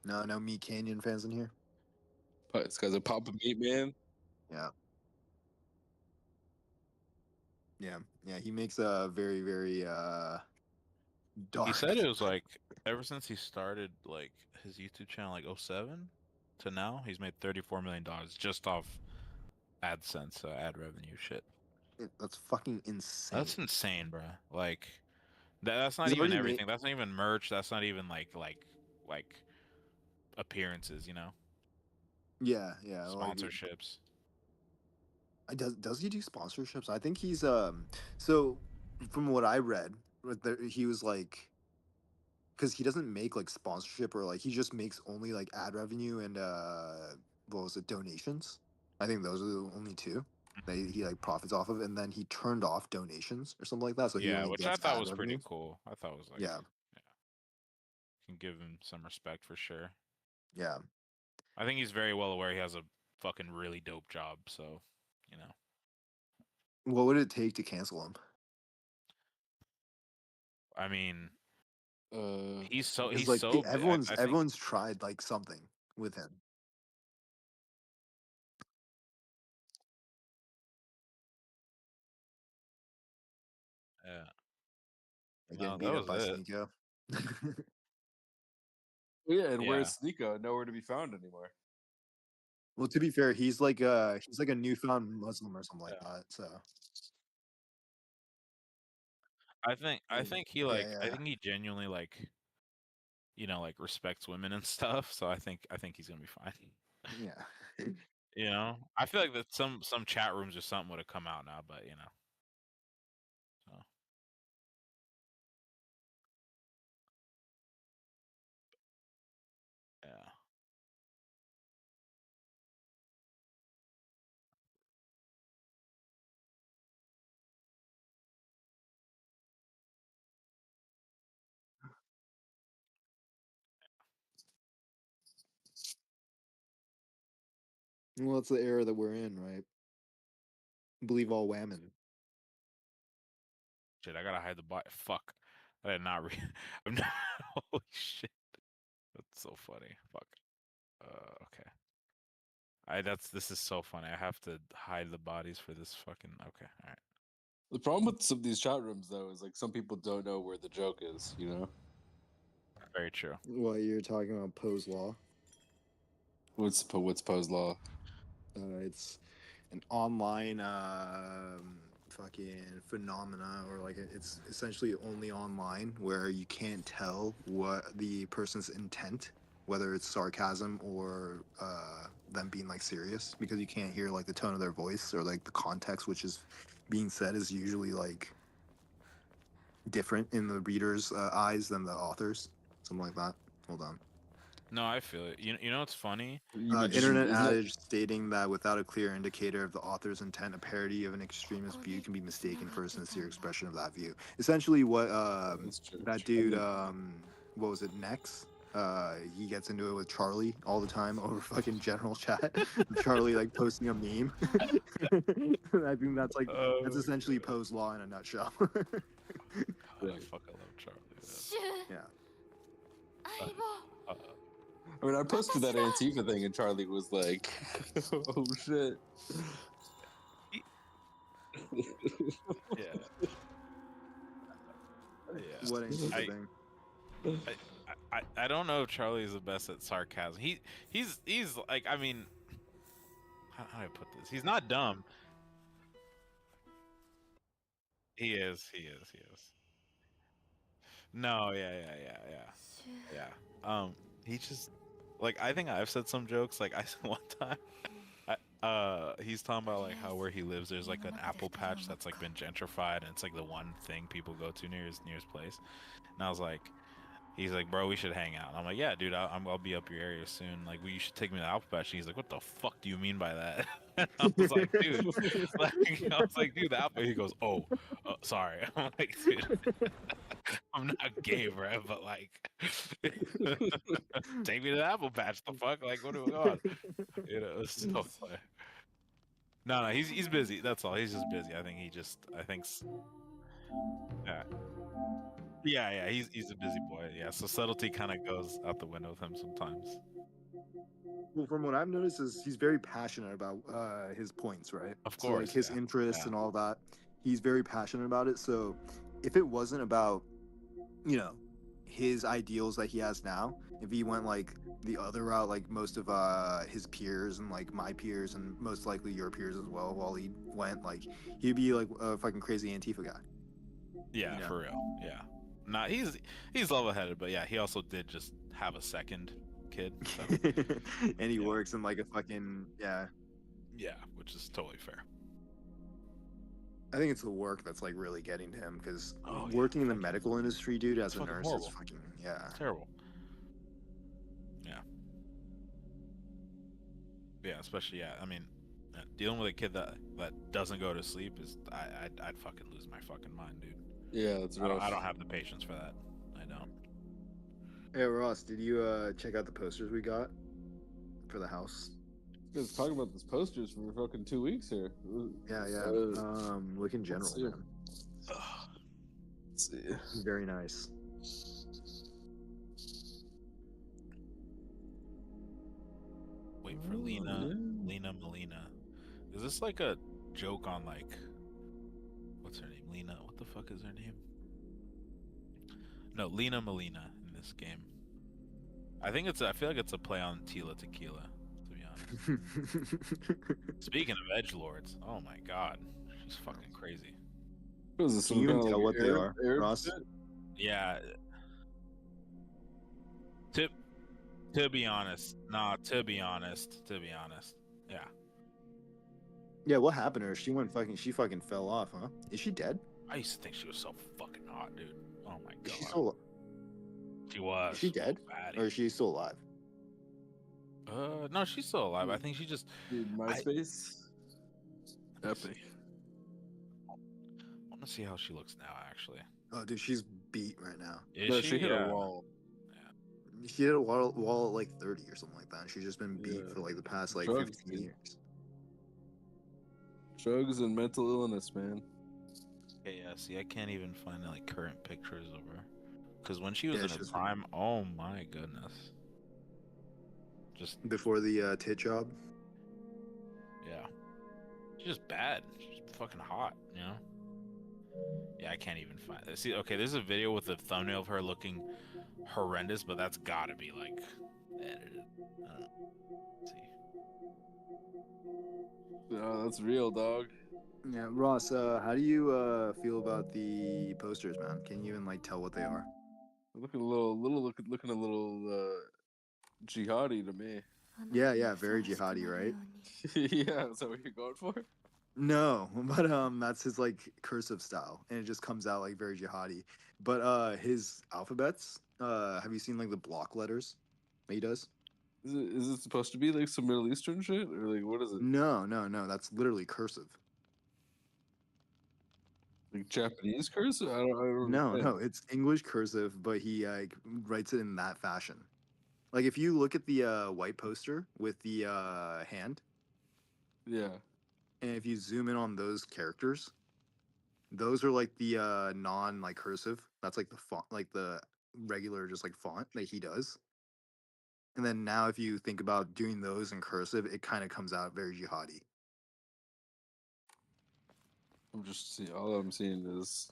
No Meat Canyon fans in here. But this guy's a Papa Meat Man. Yeah. He makes a very very dark. He said it was like ever since he started like his YouTube channel like 07 to now, he's made $34 million just off AdSense, ad revenue shit. That's fucking insane. That's insane, bruh. Like that's not He's even already made- everything. That's not even merch. That's not even like appearances. You know, yeah. Like, sponsorships. does he do sponsorships? I think he's so from what I read, he was like, because he doesn't make like sponsorship or like he just makes only like ad revenue and what was it, donations. I think those are the only two that he like profits off of, and then he turned off donations or something like that. So he Yeah, only which I gets thought ad was revenue. pretty cool. I thought it was like Yeah. can give him some respect for sure. Yeah. I think he's very well aware he has a fucking really dope job. So, you know, What would it take to cancel him? I mean, Uh, Because he's like so everyone's I think, everyone's tried like something with him. yeah. Like No, getting that beat up was by it. Sneeko. yeah, and Yeah. where's Sneeko? Nowhere to be found anymore. Well, to be fair, he's like a newfound Muslim or something like Yeah. that. So I think he like I yeah. think he genuinely like you know like respects women and stuff. So I think he's gonna be fine. Yeah. You know, I feel like that some chat rooms or something would have come out now, but you know, so yeah. Well, it's the era that we're in, right? Believe all women. Shit, I gotta hide the bot. Fuck, I did not read. I'm not. Holy shit, that's so funny. Fuck. Okay. This is so funny. I have to hide the bodies for this fucking. Okay, all right. The problem with some of these chat rooms, though, is like some people don't know where the joke is. You know, Very true. What you're talking about, Poe's Law? what's Poe's Law? It's an online fucking phenomena, or like it's essentially only online where you can't tell what the person's intent, whether it's sarcasm or them being like serious, because you can't hear like the tone of their voice or like the context which is being said is usually like different in the reader's eyes than the author's, something like that. Hold on. No, I feel it. You know what's funny? Internet adage stating that without a clear indicator of the author's intent, a parody of an extremist view can be mistaken for a sincere expression of that view. Essentially, what that dude, what was it, Nex? He gets into it with Charlie all the time over fucking general chat. Charlie like posting a meme. I think that's like that's essentially Poe's Law in a nutshell. God, I fucking love Charlie. Yeah. 相棒 I mean, I posted that Antifa thing, and Charlie was like, "Oh shit." Yeah. Yeah. What ain't I- thing? I don't know if Charlie is the best at sarcasm. He's like, I mean, how do I put this? He's not dumb. He is. He is. He is. No, yeah. He just like I think I've said some jokes. Like I said one time, he's talking about like how where he lives, there's like an apple patch that's like been gentrified, and it's like the one thing people go to near his place. And I was like, he's like, bro, we should hang out. And I'm like, yeah, dude, I'll be up your area soon. Like, you should take me to the apple patch. And he's like, what the fuck do you mean by that? I was like, dude, the apple. He goes, oh, sorry. I'm like, dude, I'm not gay, bro, but like, take me to the apple patch. The fuck, like, what do we on? You know, it's so funny. No, he's busy. That's all. He's just busy. I think yeah. Yeah, he's a busy boy. Yeah, so subtlety kind of goes out the window with him sometimes. Well, from what I've noticed is he's very passionate about his points, right? Of So, like course, his yeah, interests yeah. and all that. He's very passionate about it. So if it wasn't about, you know, his ideals that he has now, if he went like the other route, like most of his peers and like my peers and most likely your peers as well, while he went, like he'd be like a fucking crazy Antifa guy. Yeah, You know? for real. Yeah. Nah, he's level-headed, but yeah, he also did just have a second kid. So, And he Yeah. works in like a fucking yeah. yeah, which is totally fair. I think it's the work that's like really getting to him because Oh, yeah, working in the fucking- medical industry, dude, as it's a fucking nurse horrible. is fucking yeah. It's terrible. Yeah, especially I mean, dealing with a kid that doesn't go to sleep is I'd fucking lose my fucking mind, dude. Yeah, it's rough. I don't have the patience for that. I don't. Hey Ross, did you check out the posters we got for the house? You guys talking about these posters for fucking 2 weeks here. Yeah, yeah. Look in general, see. man. Let's see. Very nice. Wait for Oh, Lena yeah. Melina. Is this like a joke on like what's her name? Lena. What the fuck is her name? No, Lena Melina in this game. I feel like it's a play on Tila Tequila, to be honest. Speaking of edgelords, oh my god. She's fucking crazy. What is this? Can you some even kinda tell like what they Arab- are, Arab Ross? shit? Yeah. To be honest. To be honest. Yeah. Yeah, what happened to her? She fucking fell off, huh? Is she dead? I used to think she was so fucking hot, dude. Oh my god. Is she still She was. is she dead? Fatty. Or is she still alive? No, she's still alive. I think she just. Dude, MySpace. Epic. I want to see how she looks now. Actually, Oh dude, she's beat right now. is No, she? she hit Yeah. a wall. She hit a wall at like 30 or something like that. And she's just been beat Yeah. for like the past like Drugs, 15 dude. years. Drugs and mental illness, man. Okay, yeah. See, I can't even find like current pictures of her, because when she was Yeah, in she her was- prime, oh my goodness. Just Before the tit job. yeah, she's just bad. She's fucking hot, you know. Yeah, I can't even find it. See, okay, there's a video with a thumbnail of her looking horrendous, but that's gotta be like edited. I don't know. Let's see. Oh, that's real, dog. Yeah, Ross, how do you feel about the posters, man? Can you even like tell what they are? Looking a little jihadi to me. Yeah, yeah, very jihadi, right? Yeah, is that what you're going for? No, but that's his like cursive style, and it just comes out like very jihadi. But his alphabets, have you seen like the block letters that he does? Is it supposed to be like some Middle Eastern shit, or like what is it? No, no, no, that's literally cursive. Like Japanese curse? I don't No, understand. no, it's English cursive, but he like writes it in that fashion. Like if you look at the white poster with the hand, Yeah. and if you zoom in on those characters, those are like the non like cursive. That's like the font, like the regular just like font that he does. And then now if you think about doing those in cursive, it kind of comes out very jihadi. I'm just seeing. All I'm seeing is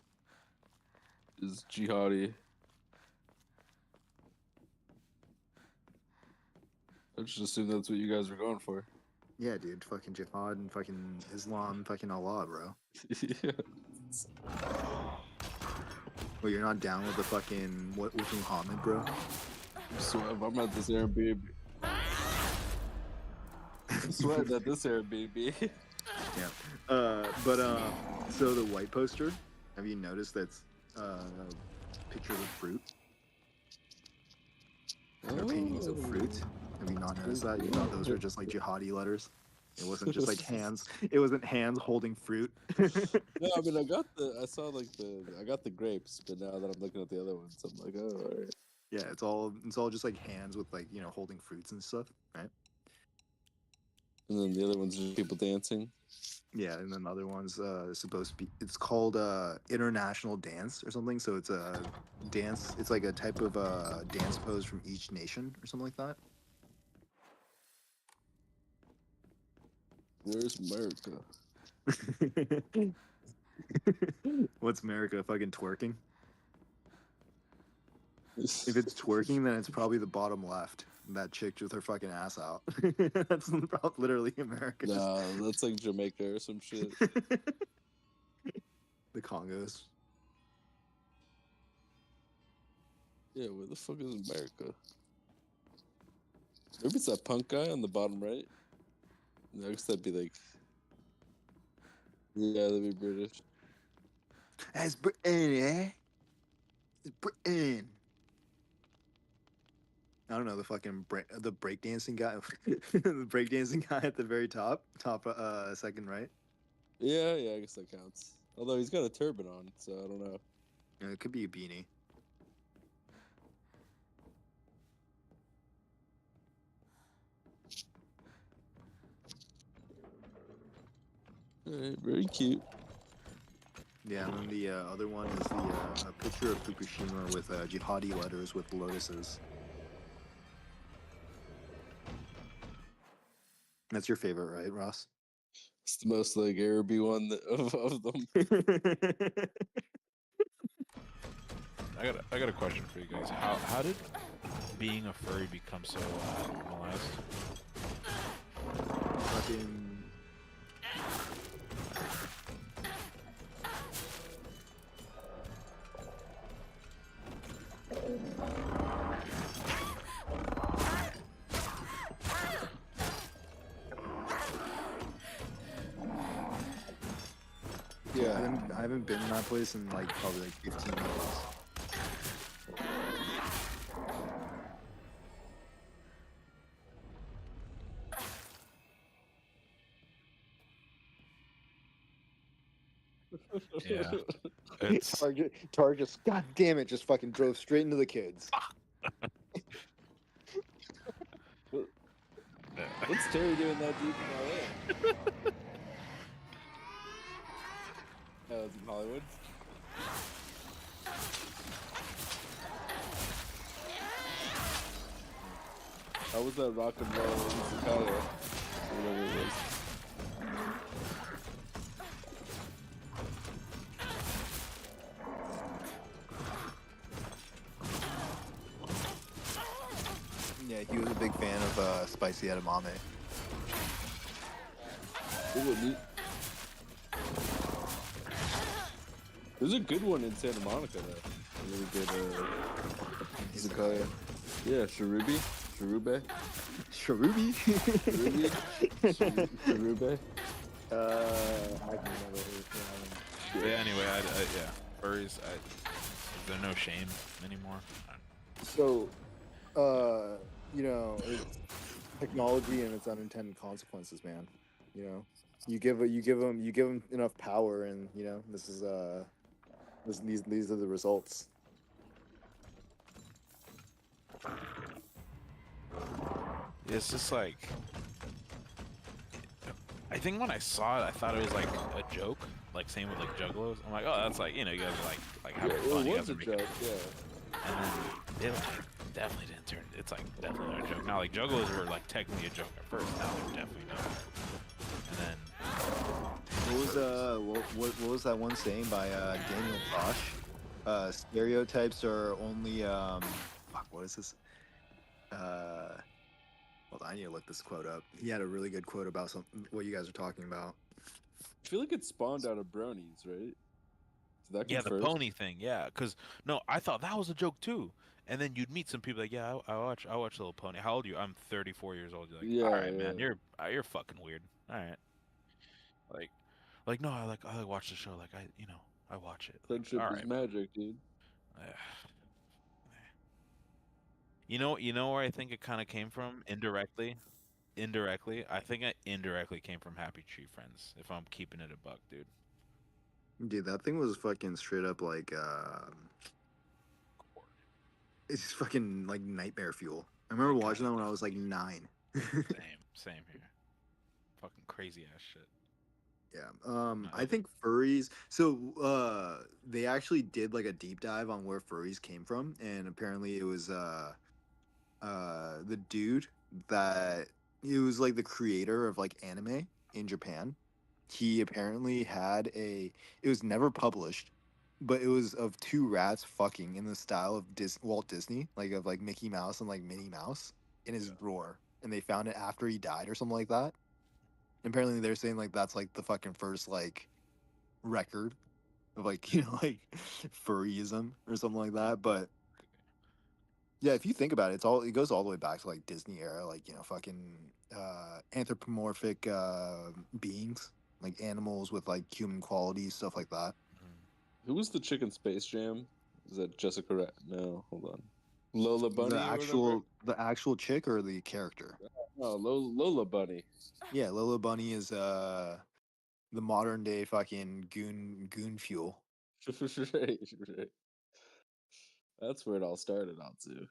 jihadi. I just assumed that's what you guys were going for. Yeah, dude, fucking jihad and fucking Islam, fucking Allah, bro. Yeah. Well, you're not down with the fucking what with Muhammad, bro? Sweat, I'm at this Airbnb. Sweating at this Airbnb. Yeah. So the white poster, have you noticed that's pictures of fruit? Or paintings of fruit? Have you not noticed that? You thought those were just like jihadi letters? It wasn't just like hands. It wasn't hands holding fruit. No, I mean I got the grapes, but now that I'm looking at the other ones, I'm like, oh, all right. Yeah, it's all just like hands with like holding fruits and stuff, right? And then the other ones are just people dancing. Yeah, and then the other one's supposed to be. It's called international dance or something. So it's a dance. It's like a type of dance pose from each nation or something like that. Where's America? What's America fucking twerking? If it's twerking, then it's probably the bottom left. That chick with her fucking ass out. That's literally America. Nah, that's like Jamaica or some shit. The Congos. Yeah, where the fuck is America? Maybe it's that punk guy on the bottom right. I guess that'd be like, yeah, that'd be British. That's Britain, eh? It's Britain. I don't know the fucking the breakdancing guy, the breakdancing guy at the very top, second right. Yeah, I guess that counts. Although he's got a turban on, so I don't know. Yeah, it could be a beanie. Alright, very cute. Yeah, and then the other one is the a picture of Fukushima with jihadi letters with lotuses. That's your favorite, right, Ross? It's the most like Araby one of them. I got a question for you guys. How did being a furry become so normalized? Fucking. Yeah, I haven't been in that place in like probably like 15 years. Yeah, it's Target, god damn it, just fucking drove straight into the kids. what's Terry doing that deep in LA? Oh, it's in Hollywood. How was that rock and roll in Chicago? Whatever it was. Yeah, he was a big fan of spicy edamame. Ooh, neat. There's a good one in Santa Monica, though. A really good, izakaya. Yeah, Sharubi. Sharube. Sharubi? Sharubi. Sharube. I can remember. yeah. Anyway, yeah, furries. Is there no shame anymore? So, it's technology and its unintended consequences, man. You know, you give them enough power, and this is these are the results. It's just like, I think when I saw it, I thought it was like a joke, like same with like juggalos. I'm like, oh, that's like, you guys are like having fun. You It guys was a are making joke, it. yeah. And then it definitely didn't turn. It's like definitely not a joke. Now like juggalos were like technically a joke at first. Now they're definitely not. And then What was that one saying by Daniel Tosh? Stereotypes are only fuck, what is this? Hold on, I need to look this quote up. He had a really good quote about what you guys are talking about. I feel like it spawned out of bronies, right? Did that Yeah, come the first? pony thing. Yeah, because no, I thought that was a joke too. And then you'd meet some people like, yeah, I watch Little Pony. How old are you? I'm 34 years old. You're like, all Yeah, right, man, yeah. you're fucking weird. All right, like, no, I like watch the show. Like I watch it. Like, Friendship all is right, magic, dude. you know where I think it kind of came from indirectly. Indirectly, I think it indirectly came from Happy Tree Friends. If I'm keeping it a buck, dude. Dude, that thing was fucking straight up like it's just fucking like nightmare fuel. I remember It watching kinda that when I does. was like 9. Same here. Fucking crazy ass shit. Yeah. No, I think furries. So, they actually did like a deep dive on where furries came from, and apparently it was the dude that he was like the creator of like anime in Japan. He apparently had a. It was never published, but it was of two rats fucking in the style of Walt Disney, like of like Mickey Mouse and like Minnie Mouse in his drawer, and they found it after he died or something like that. Apparently they're saying like that's like the fucking first like record of like like furryism or something like that. But yeah, if you think about it, it goes all the way back to like Disney era, like fucking anthropomorphic beings, like animals with like human qualities, stuff like that. Who was the chick in Space Jam? Is that Jessica? No, hold on. Lola Bunny or whatever. The actual chick or the character? No, Lola Bunny. Yeah, Lola Bunny is the modern day fucking goon fuel. Right. That's where it all started, Atsu.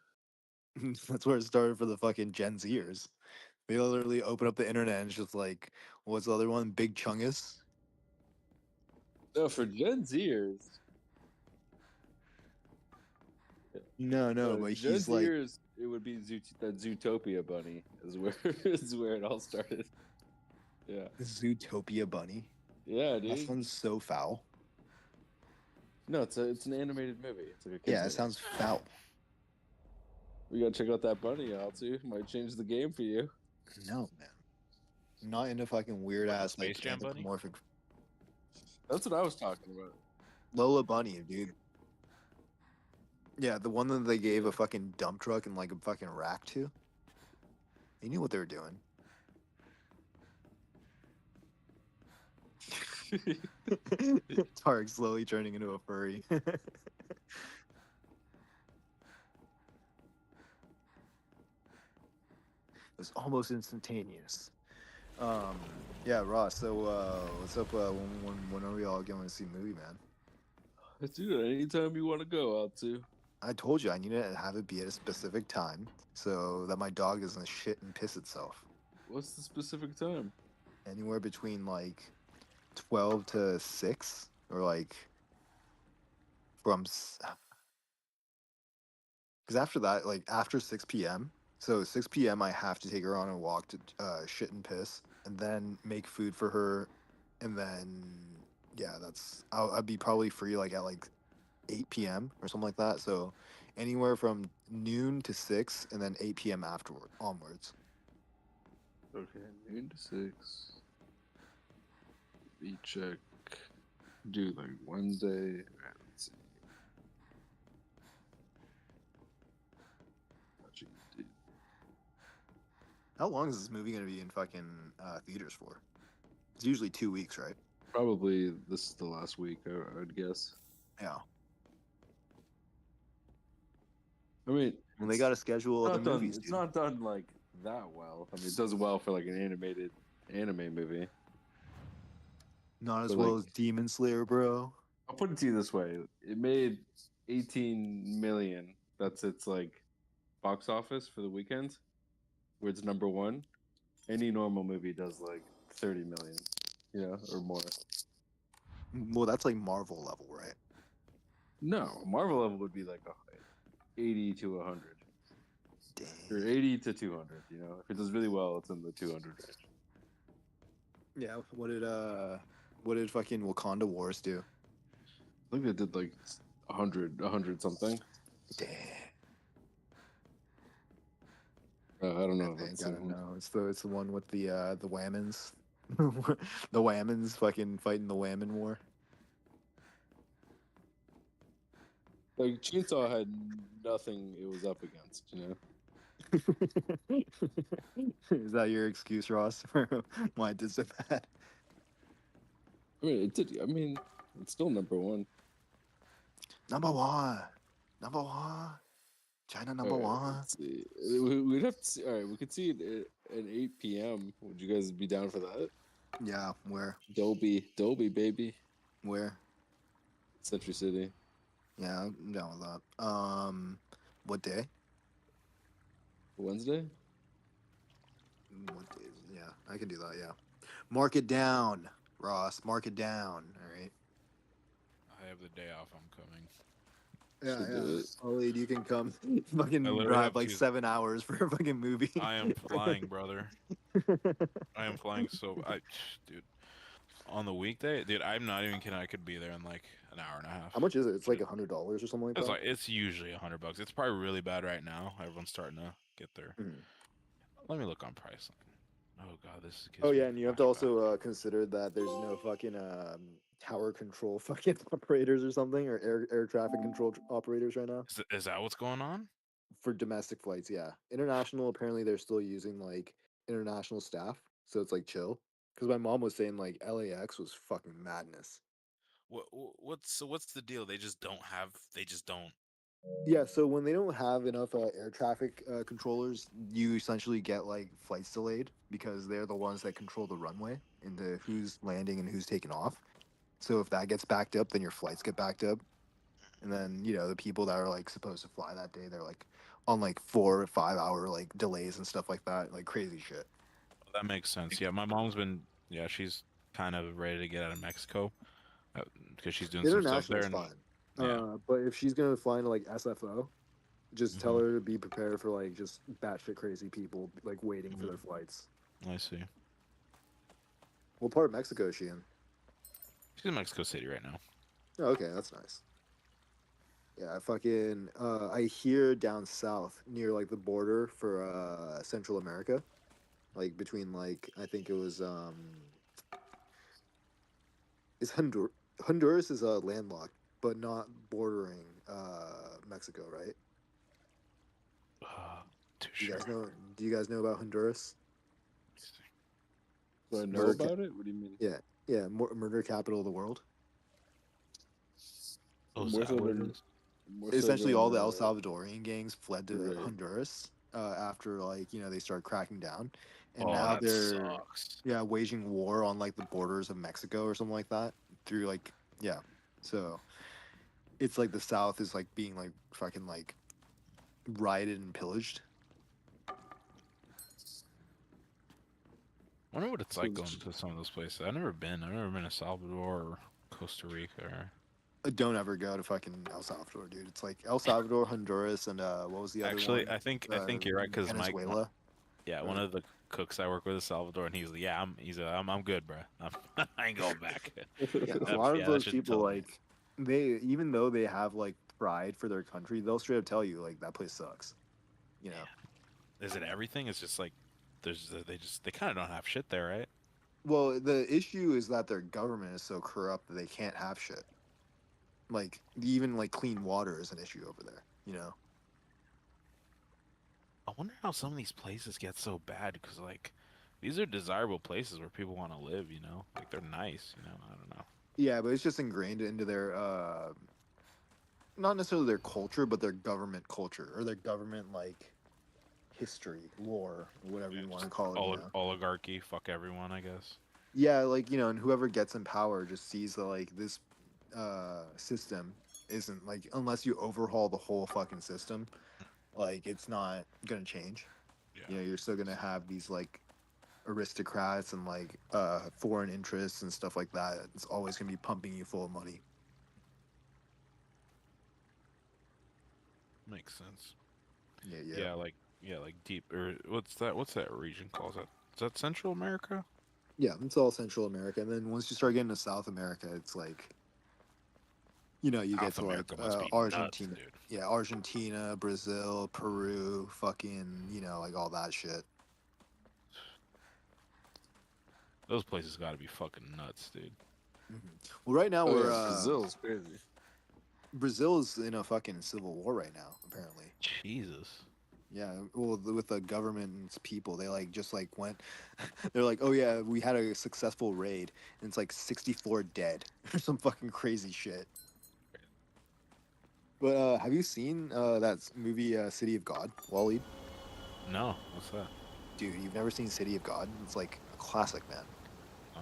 That's where it started for the fucking Gen Zers. They literally open up the internet and it's just like, what's the other one? Big Chungus. No, for Gen Zers. No, but Gen he's like Zers, it would be that Zootopia Bunny is where is where it all started. Yeah. Zootopia Bunny. Yeah, That dude. sounds so foul. No, it's an animated movie. It's like a kid's Yeah, it movie. sounds foul. We gotta check out that bunny, Atsu. Might change the game for you. No, man. I'm not into fucking weird What, the ass Space like Jam Bunny? anthropomorphic That's what I was talking about. Lola Bunny, dude. Yeah, the one that they gave a fucking dump truck and like a fucking rack to. They knew what they were doing. Tark slowly turning into a furry. It was almost instantaneous. Yeah, Ross. So, what's up? When are we all going to see the movie, man? Dude, anytime you want to go, Atsu. I told you I need to have it be at a specific time so that my dog doesn't shit and piss itself. What's the specific time? Anywhere between like 12 to 6 or like from because after that, like after 6 p.m. So 6 p.m. I have to take her on a walk to shit and piss and then make food for her, and then yeah, I'd be probably free like at like 8 p.m. or something like that. So anywhere from noon to 6 and then 8 p.m. afterward onwards. Okay, noon to 6. We check. Do like Wednesday. Alright, let's see. How long is this movie gonna be in fucking theaters for? It's usually 2 weeks, right? Probably this is the last week, I would guess. Yeah. I mean, When they got to schedule other not done, movies, it's dude. not done like that well. I mean, it does well for like an animated anime movie. Not as but, well like- as Demon Slayer, bro. I'll put it to you this way: it made 18 million. That's its like box office for the weekend, where it's number one. Any normal movie does like 30 million, or more. Well, that's like Marvel level, right? No, Marvel level would be like 80 to 100, or Dang. 80 to 200. If it does really well, it's in the 200 range. Yeah. What did fucking Wakanda Wars do? I think they did like 100 something. Damn. I don't know. I That's gotta know. It's the one with the Whammons. The Whammons fucking fighting the Whammon War. Like Chainsaw had nothing it was up against, you know. Is that your excuse, Ross, for why it did so bad? I mean, it did. I mean, it's still number one. Number one. Number one. China number All right, one. let's see. We'd have to see. All right, we could see it at 8 p.m. Would you guys be down for that? Yeah, where? Dolby, baby, Where? Century City. Yeah, I'm down with that. What day? Wednesday. What day is it? Yeah, I can do that, yeah. Mark it down, Ross. Mark it down, all right? I have the day off. I'm coming. Yeah, Should do yeah. it. Ollie, you can come fucking I literally drive have like Tuesday. 7 hours for a fucking movie. I am flying, brother. I am flying. Dude, on the weekday, dude, I'm not even kidding. I could be there in like an hour and a half. How much is it? It's like $100 or something like It's that. like it's usually $100. It's probably really bad right now. Everyone's starting to get there. Mhm. Let me look on Priceline. Oh god, this gives Oh me yeah, and you have to flashbacks. also consider that there's no fucking tower control fucking operators or something, or air traffic control operators right now Is that what's going on? for domestic flights. Yeah, international apparently they're still using like international staff, so it's like chill. Because my mom was saying like LAX was fucking madness. What's the deal? They just don't have. They just don't. Yeah, so when they don't have enough air traffic controllers, you essentially get like flights delayed because they're the ones that control the runway into who's landing and who's taking off. So if that gets backed up, then your flights get backed up, and then the people that are like supposed to fly that day, they're like on like 4 or 5 hour like delays and stuff like that, like crazy shit. That makes sense. Yeah, my mom's been. Yeah, she's kind of ready to get out of Mexico because she's doing some stuff International there. is And fine, yeah, but if she's gonna fly into like SFO, just tell Mhm. her to be prepared for like just batshit crazy people like waiting for their flights. I see. What part of Mexico is she in? She's in Mexico City right now. Oh, okay, that's nice. Yeah, I hear down south near like the border for Central America, like between like I think it was is Honduras is landlocked but not bordering Mexico, right? Too Do you sure. guys know do you guys know about Honduras? Do I know Murder ca- about it? What do you mean? Yeah, murder capital of the world. Oh, is More that so what it than- is? more so Essentially than, all the El Salvadorian gangs fled to right. Honduras after like they started cracking down, and Oh, now that they're sucks. waging war on like the borders of Mexico or something like that through like so it's like the South is like being like fucking like rioted and pillaged. I wonder what it's So like it's going to some of those places. I've never been. I've never been to Salvador or Costa Rica. Or... Don't ever go to fucking El Salvador, dude. It's like El Salvador, Honduras, and what was the other Actually, one? I think you're right because Venezuela. one of the cooks I work with is Salvador, and he's like, yeah, I'm good, bro. I ain't going back. Yeah, a That- lot of yeah, that those should people tell me. like they even though they have like pride for their country, they'll straight up tell you like that place sucks. You know. Is it everything? It's just like they kind of don't have shit there, right? Well, the issue is that their government is so corrupt that they can't have shit. Like even like clean water is an issue over there. You know. I wonder how some of these places get so bad because like these are desirable places where people want to live. You know, like they're nice. You know, I don't know. Yeah, but it's just ingrained into their not necessarily their culture, but their government culture or their government like history, lore, whatever you want to call it. Oligarchy, fuck everyone, I guess. Yeah, like and whoever gets in power just sees that like this system isn't like unless you overhaul the whole fucking system, like it's not gonna change. Yeah. You're still gonna have these like aristocrats and like foreign interests and stuff like that. It's always gonna be pumping you full of money. Makes sense. Yeah. Like deep or what's that region called? Is that Central America? Yeah, it's all Central America, and then once you start getting to South America, it's like, you get South to like America must be nuts, Argentina. dude. Yeah, Argentina, Brazil, Peru, fucking, like all that shit. Those places got to be fucking nuts, dude. Well, right now Oh, we're yeah, Brazil's crazy. Brazil's in a fucking civil war right now, apparently. Jesus. Yeah, well, with the government and its people, they like just like went. They're like, oh yeah, we had a successful raid, and it's like 64 dead or some fucking crazy shit. But have you seen movie City of God, Waleed? No, what's that? Dude, you've never seen City of God? It's like a classic, man. Oh.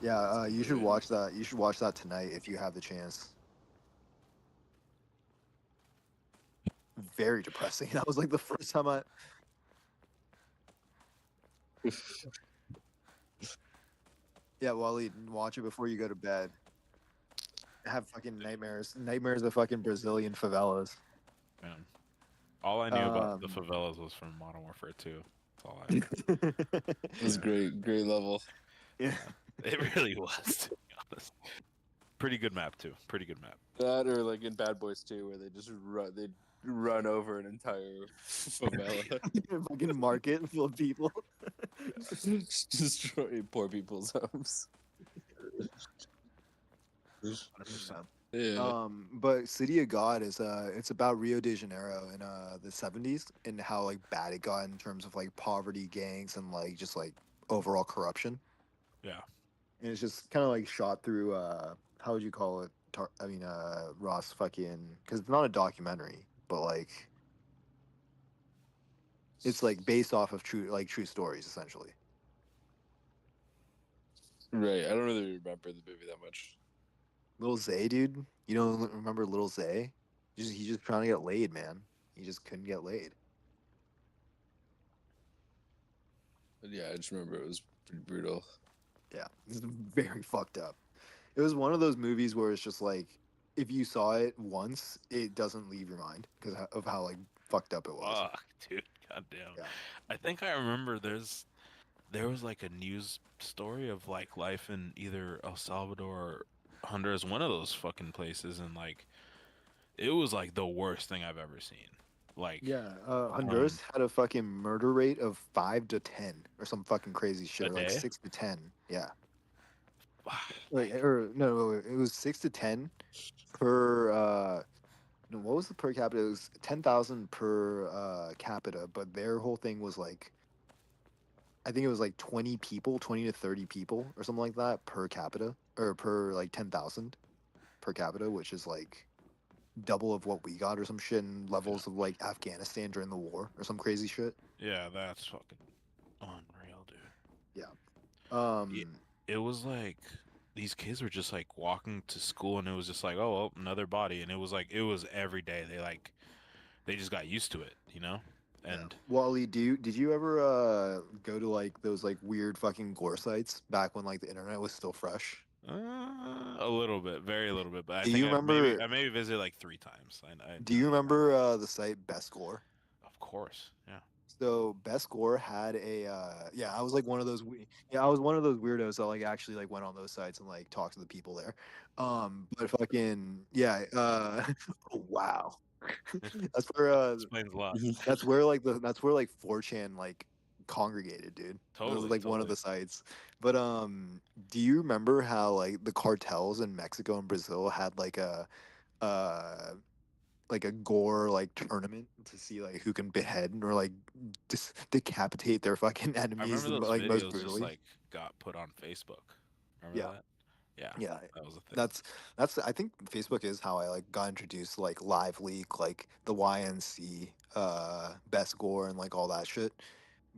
Yeah, you should movie. watch that. You should watch that tonight if you have the chance. Very depressing. That was like the first time I. Yeah, Waleed, watch it before you go to bed. Have fucking nightmares of fucking Brazilian favelas. Man. All I knew about the Um, favelas was from Modern Warfare 2. That's all I It was great, great level. yeah. It really was, to be honest. Pretty good map too. Pretty good map. That or like in Bad Boys 2, where they run over an entire favela, Fucking market full of people. destroy poor people's homes. 100%. Yeah. But City of God is it's about Rio de Janeiro in the 70s and how like bad it got in terms of like poverty, gangs, and like just like overall corruption. Yeah. And it's just kind of like shot through how would you call it? Ross fucking because it's not a documentary, but like it's like based off of true stories essentially. Right. I don't really remember the movie that much. Little Zay, dude, you don't remember Little Zay? He's just trying to get laid, man. He just couldn't get laid. But yeah, I just remember it was pretty brutal. Yeah, it's very fucked up. It was one of those movies where it's just like, if you saw it once, it doesn't leave your mind because of how like fucked up it was. Fuck, dude. Goddamn. Yeah. I think I remember there was like a news story of like life in either El Salvador or Honduras, one of those fucking places, and like it was like the worst thing I've ever seen. Like, Yeah, Honduras had a fucking murder rate of 5 to 10 or some fucking crazy shit, A or like day? 6 to 10. Yeah, like or no, it was 6 to 10 per. No, what was the per capita? It was 10,000 per capita, but their whole thing was like, I think it was like 20 people, 20 to 30 people or something like that per capita or per like 10,000 per capita, which is like double of what we got or some shit in levels of like Afghanistan during the war or some crazy shit. yeah, that's fucking unreal, dude. Um, Yeah, it was like these kids were just like walking to school, and it was just like, oh, well, another body, and it was like it was every day. They just got used to it, you know. yeah. And Wally, did you ever go to like those like weird fucking gore sites back when like the internet was still fresh? a little bit, very little bit, but I Do think you remember? I maybe visited like 3 times. Do you remember the site Best Gore? Of course, yeah. So Best Gore had a yeah, I was like one of those yeah, I was one of those weirdos that like actually like went on those sites and like talked to the people there. But fucking yeah, oh, wow. That's where Explains a lot. that's where like 4chan like congregated, dude. That was Totally, like one of totally. the sites. But do you remember how like the cartels in Mexico and Brazil had uh like a gore like tournament to see like who can behead or like decapitate their fucking I enemies remember those like most videos just brutally? like got put on Facebook. Remember Yeah. that? Yeah, Yeah, that was a thing. that's I think Facebook is how I like got introduced to, like Live Leak, like the YNC, Best Gore and like all that shit.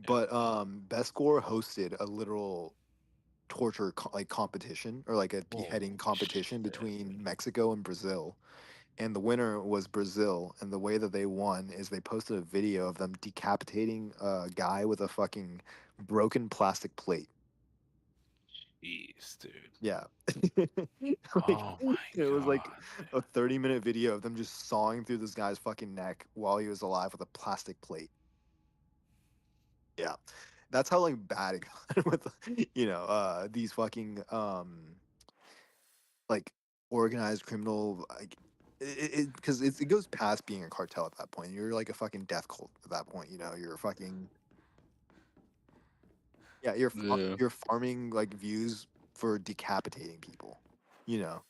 Yeah. But Best Gore hosted a literal torture like competition or like a beheading Holy competition shit. between Mexico and Brazil. And the winner was Brazil. And the way that they won is they posted a video of them decapitating a guy with a fucking broken plastic plate. Jeez, dude. Yeah. Oh my It was like god, a dude. 30-minute video of them just sawing through this guy's fucking neck while he was alive with a plastic plate. Yeah. That's how like bad it got with these fucking like organized criminal like it because it goes past being a cartel at that point. You're like a fucking death cult at that point. You're a fucking yeah. Yeah. You're farming like views for decapitating people. You know.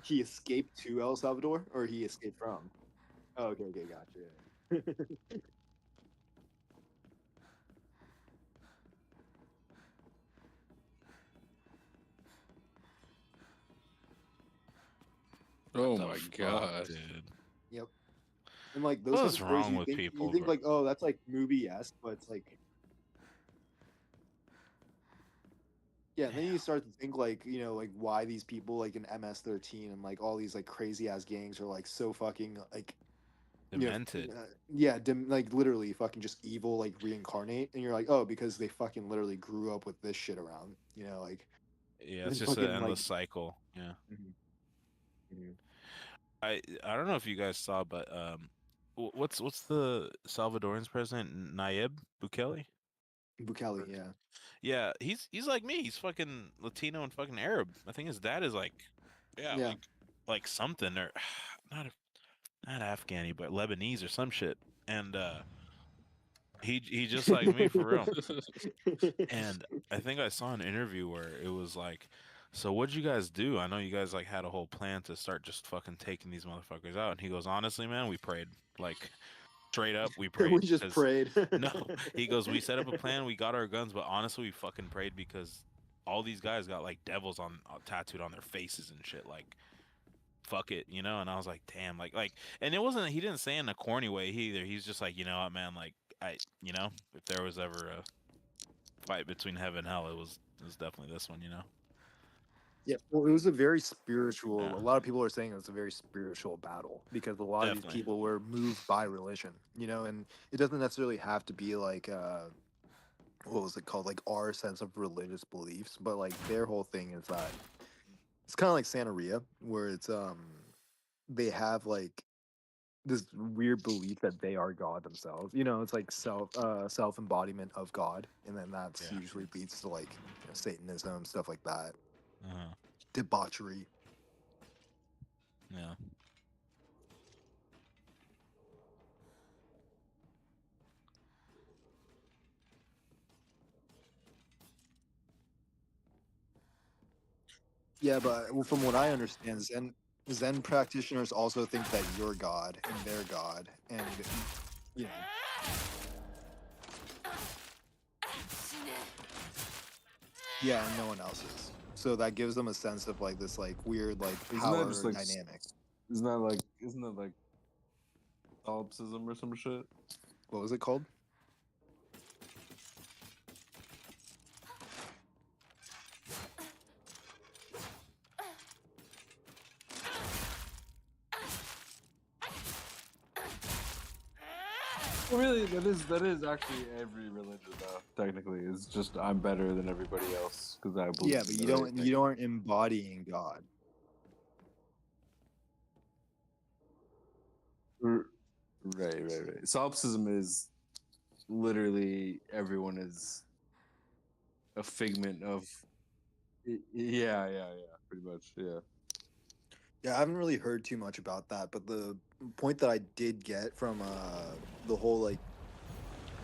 He escaped to El Salvador, or he escaped from? Oh, okay, okay, gotcha. Oh The my fuck, god. dude. Yep. And like those What type is of stories, wrong with people, you think bro? like, oh, that's like movie-esque, but it's like, yeah. And then you Damn. start to think like, like why these people like in MS-13 and like all these like crazy ass gangs are like so fucking like, Demented. yeah, like literally fucking just evil like reincarnate, and you're like, oh, because they fucking literally grew up with this shit around, like Yeah, it's and just an fucking endless like. cycle. Yeah. Mhm, mhm. I don't know if you guys saw, but what's the Salvadorian's president Nayib Bukele? Bukele, yeah. Yeah, he's like me. He's fucking Latino and fucking Arab. I think his dad is like, yeah, Yeah. like something or not not Afghani, but Lebanese or some shit. And he just like me for real. And I think I saw an interview where it was like, so what'd you guys do? I know you guys like had a whole plan to start just fucking taking these motherfuckers out. And he goes, honestly, man, we prayed. Like straight up, we We prayed. just Because prayed. no, he goes, we set up a plan, we got our guns, but honestly, we fucking prayed because all these guys got like devils on tattooed on their faces and shit. Like fuck it, you know. And I was like, damn, and it wasn't. He didn't say in a corny way either. He's just like, you know what, man, like if there was ever a fight between heaven and hell, it was definitely this one, you know. Yeah, well, it was a very spiritual. A Yeah, lot of people are saying it was a very spiritual battle because a lot of these definitely. people were moved by religion, and it doesn't necessarily have to be like what was it called, like our sense of religious beliefs, but like their whole thing is that it's kind of like Santeria, where it's they have like this weird belief that they are God themselves. It's like self embodiment of God, and then that's Yeah. usually leads to like Satanism, stuff like that, Uh-huh. debauchery. Yeah. Yeah, but from what I understand, Zen practitioners also think that you're God and they're God, and you know, yeah, and no one else is. So that gives them a sense of like this like weird like Isn't that just power like dynamic. isn't that like solipsism or some shit? What was it called? Well, really, that is actually every religion though. Technically, it's just I'm better than everybody else because I believe. Yeah, but in you the right don't thing. you aren't embodying God. R- Right. Solipsism is literally everyone is a figment of. Yeah. Pretty much. Yeah. Yeah, I haven't really heard too much about that, but the point that I did get from the whole like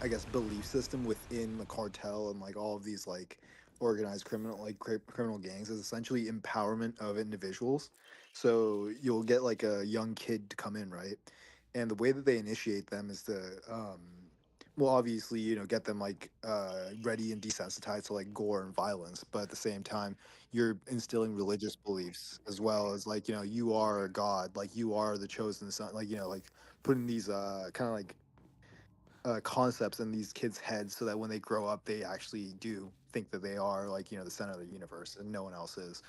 I guess belief system within the cartel and like all of these like organized criminal like criminal gangs is essentially empowerment of individuals. So you'll get like a young kid to come in, right? And the way that they initiate them is to well obviously get them like ready and desensitized to like gore and violence, but at the same time you're instilling religious beliefs as well as like you are a god, like you are the chosen son, like like putting these kind of like concepts in these kids' heads so that when they grow up, they actually do think that they are like the center of the universe and no one else is,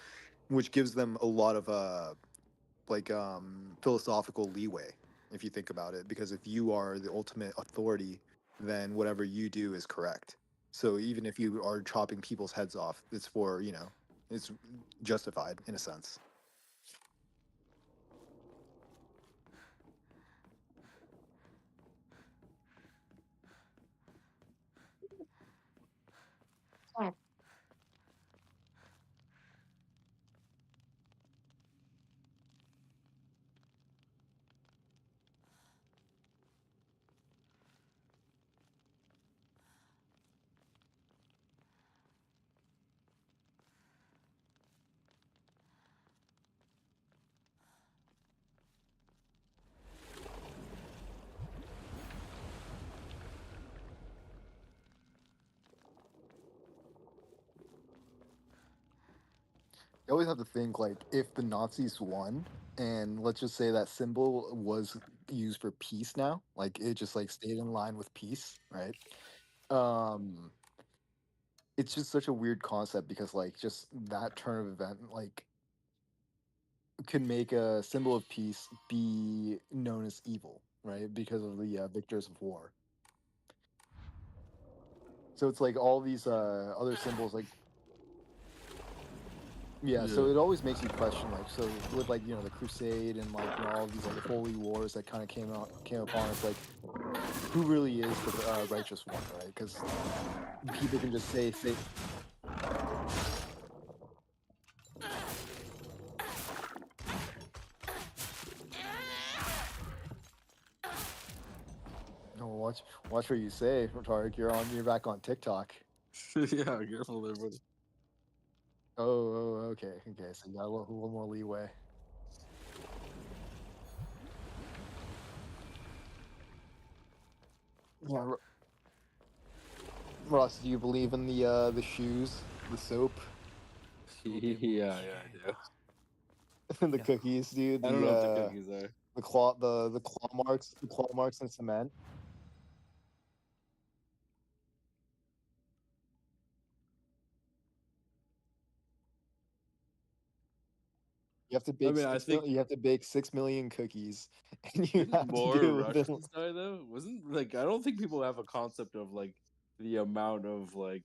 which gives them a lot of like philosophical leeway if you think about it. Because if you are the ultimate authority, then whatever you do is correct. So even if you are chopping people's heads off, it's for it's justified in a sense. You always have to think like if the Nazis won, and let's just say that symbol was used for peace now, like it just like stayed in line with peace, right? Um, it's just such a weird concept because like just that turn of event like can make a symbol of peace be known as evil, right? Because of the victors of war. So it's like all these other symbols like yeah, so Yeah. it always makes you question like so with like the crusade and like all these like holy wars that kind of came upon it's like who really is the righteous one, right? Because people can just say no, watch what you say, Tarek. You're back on TikTok. Yeah, careful there, buddy. Okay, so you got a little more leeway. Yeah, Ross, do you believe in the shoes, the soap, Yeah, the cookies, dude? I don't know what the cookies are. The claw marks in cement. You have to I bake mean, I think you have to bake 6 million cookies, and you didn't have to more do it within. Russians die though? Wasn't like I don't think people have a concept of like the amount of like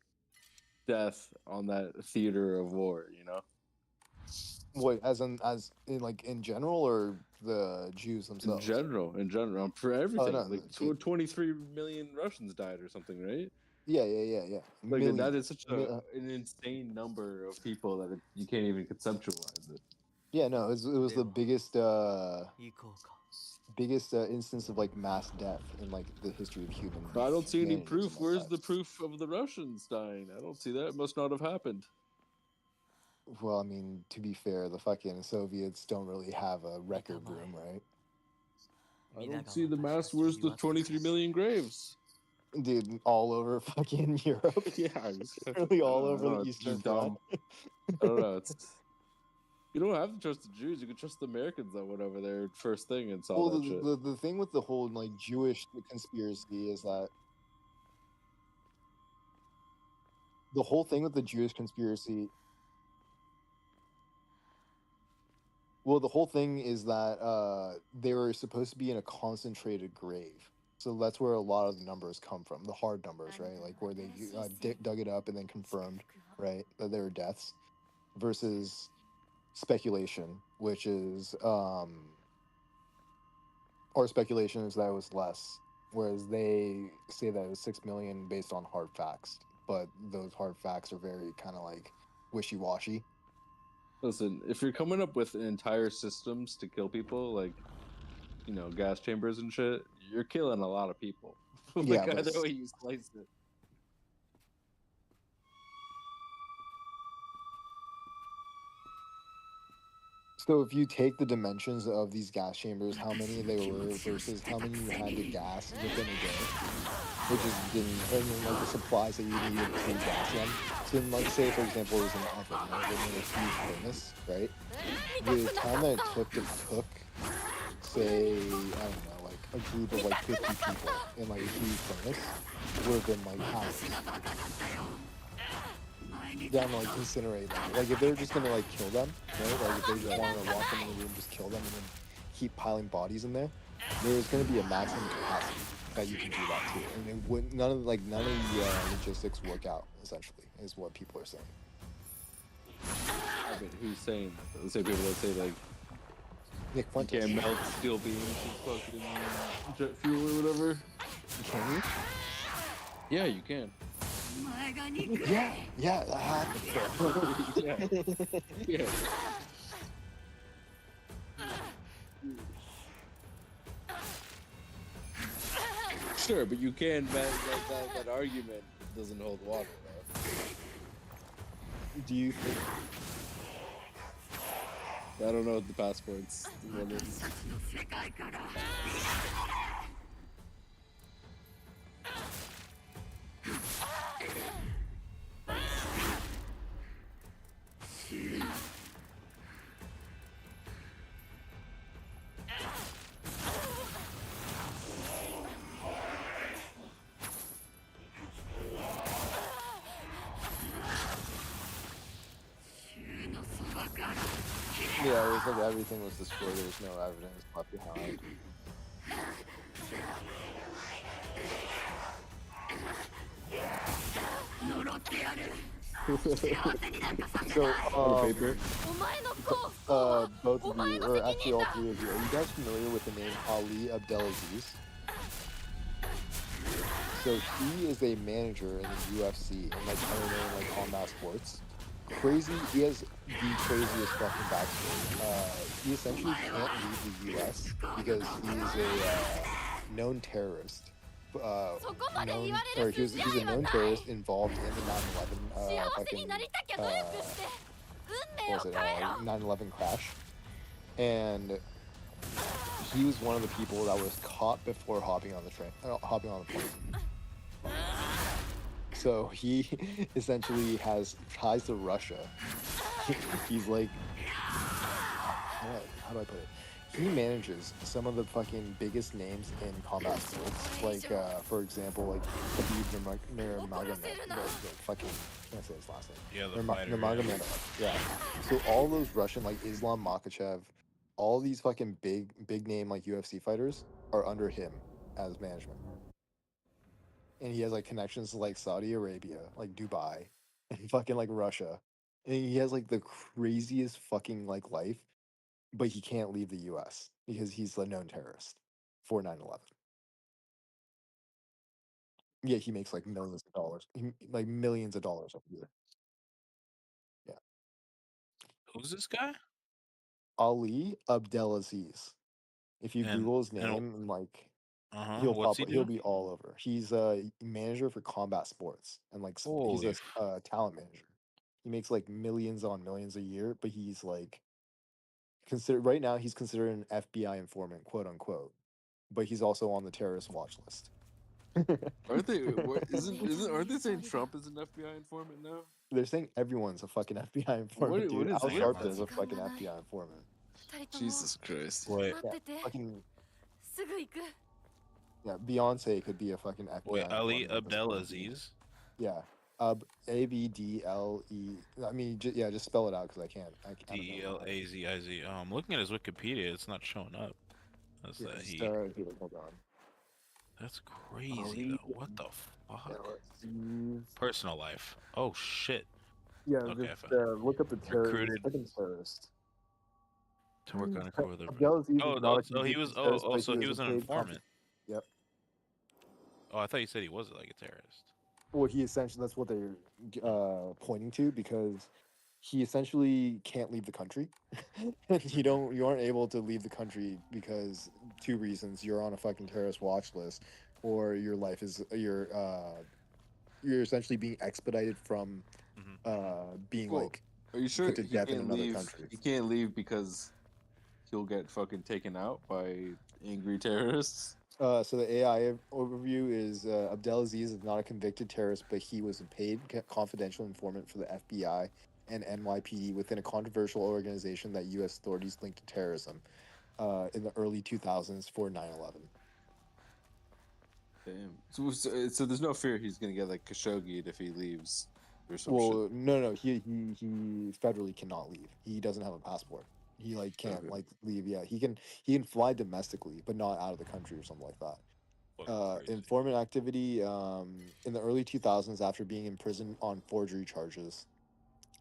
death on that theater of war. You know, What, as in like in general or the Jews themselves? in general, for Oh everything. no, Like dude. 23 million Russians died or something, right? Yeah. Like that is Millions. such an insane number of people that you can't even conceptualize it. Yeah, no, it was the biggest instance of like mass death in like the history of But I don't see any humanity or proof. something like Where's that. the proof of the Russians dying? I don't see that. It must not have happened. Well, I mean, to be fair, the fucking Soviets don't really have a record room, right? I don't see the mass. Where's the 23 million graves? Dude, all over fucking Europe. Yeah, it's Literally all I over don't the know, it's Eastern just Front. dumb. I don't know. It's you don't have to trust the Jews. You can trust the Americans that went over there first thing and saw Well, that shit. the thing with the whole like Jewish conspiracy is that the whole thing with the Jewish conspiracy. Well, the whole thing is that they were supposed to be in a concentrated grave. So that's where a lot of the numbers come from, the hard numbers, right? Like where they dug it up and then confirmed, right, that they were deaths, versus speculation, which is or speculation is that it was less, whereas they say that it was 6 million based on hard facts, but those hard facts are very kind of like wishy-washy. Listen, if you're coming up with entire systems to kill people, like gas chambers and shit, you're killing a lot of people. Yeah, Like but either way you slice it. so if you take the dimensions of these gas chambers, how many they were versus how many you had to gas within a day, which is and then, like the supplies that you needed to gas them. So then, like say for example, it was an oven, right? They made a huge furnace, right? The time that it took to cook, say I don't know, like a group of like 50 people in like a huge furnace would have been like hours. Down to like incinerate them. Like if they were just gonna like kill them, right? Like if they just wanted to lock them in the room, just kill them, and then keep piling bodies in there, there's gonna be a maximum capacity that you can do that too. And it wouldn't none of the logistics work out. Essentially, is what people are saying. I mean, who's saying that? The same people that say like Nick you Fuentes. can't melt steel beams with fucking jet fuel or whatever. Can you? Yeah, you can. Yeah, that happened. Yeah. Yeah. Sure, but you can. That argument doesn't hold water, though. Do you think? I don't know what the passport's one is. Yeah, it was like everything was destroyed. There was no evidence left behind. So, On paper. お前の幸福は both お of 前 you, の or 責 actually 任 all だ three of you, are you guys familiar with the name Ali Abdelaziz? So he is a manager in the UFC and like MMA like combat sports. Crazy, he has the craziest fucking backstory. He essentially can't leave the U.S. because he's a known terrorist. そこまで言 Known, われ or る he's 筋合 he's a いは known ない terrorist involved in the 幸 9/11 せに fucking なりたきゃ努力して運命 what を was it 変えろ 9/11 crash, and he was one of the people that was caught before hopping on the hopping on the plane. So he essentially has ties to Russia. He's like, how do I put it? He manages some of the fucking biggest names in combat sports. Like, for example, like Khabib Nurmagomedov. The fucking, I can't say his last name. Yeah, the fighter. Nurmagomedov. Yeah. So all those Russian, like Islam Makhachev, all these fucking big name like UFC fighters are under him as management. And he has like connections to like Saudi Arabia, like Dubai, and fucking like Russia. And he has like the craziest fucking like life, but he can't leave the US because he's a known terrorist for 9/11. Yeah, he makes like millions of dollars. Like millions of dollars a year. Yeah. Who's this guy? Ali Abdelaziz. If you And Google his and name and like uh-huh. What's he he'll doing? be all over. He's a manager for combat sports and like he's Holy a talent manager. He makes like millions on millions a year, but he's like considered right now he's considered an FBI informant, quote unquote. But he's also on the terrorist watch list. Aren't they? Aren't they saying Trump is an FBI informant now? They're saying everyone's a fucking FBI informant, what dude. is Al that? Sharpton's a fucking FBI informant. 二人とも Jesus Christ. Wait, 待ってて Fucking すぐ行く yeah, Beyonce could be a fucking FBI wait, Ali informant at this point, dude. Abdelaziz. Yeah. Abdle. I mean, just spell it out because I can't. I don't know. Delaziz. I'm looking at his Wikipedia. It's not showing up. That's Yeah, that just, he. here, hold on. That's crazy Ali- though. What the Yeah, fuck? let's see. Personal life. Oh shit. Yeah, Okay, just fine. look up the terrorist. Recruited. Fucking terrorist. To work on a core of the. Abdelaziz is Oh, not a so he was. convicted terrorist, but So he was a an paid informant. Yep. Oh, I thought you said he was like a terrorist. Well, he essentially that's what they're pointing to because he essentially can't leave the country. You aren't able to leave the country because two reasons: you're on a fucking terrorist watch list, or your life is you're essentially being expedited from being Well, like Are you sure put to he death in can't another leave? country. He can't leave because he'll get fucking taken out by angry terrorists. So the AI overview is Abdelaziz is not a convicted terrorist, but he was a paid confidential informant for the FBI and NYPD within a controversial organization that U.S. authorities linked to terrorism in the early 2000s for 9/11. Damn. So there's no fear he's gonna get like Khashoggi'd if he leaves or some Well, no, he federally cannot leave. He doesn't have a passport. He like can't Okay. like leave. Yeah, he can fly domestically, but not out of the country or something like that. Fucking crazy. Informant activity in the early 2000s after being imprisoned on forgery charges.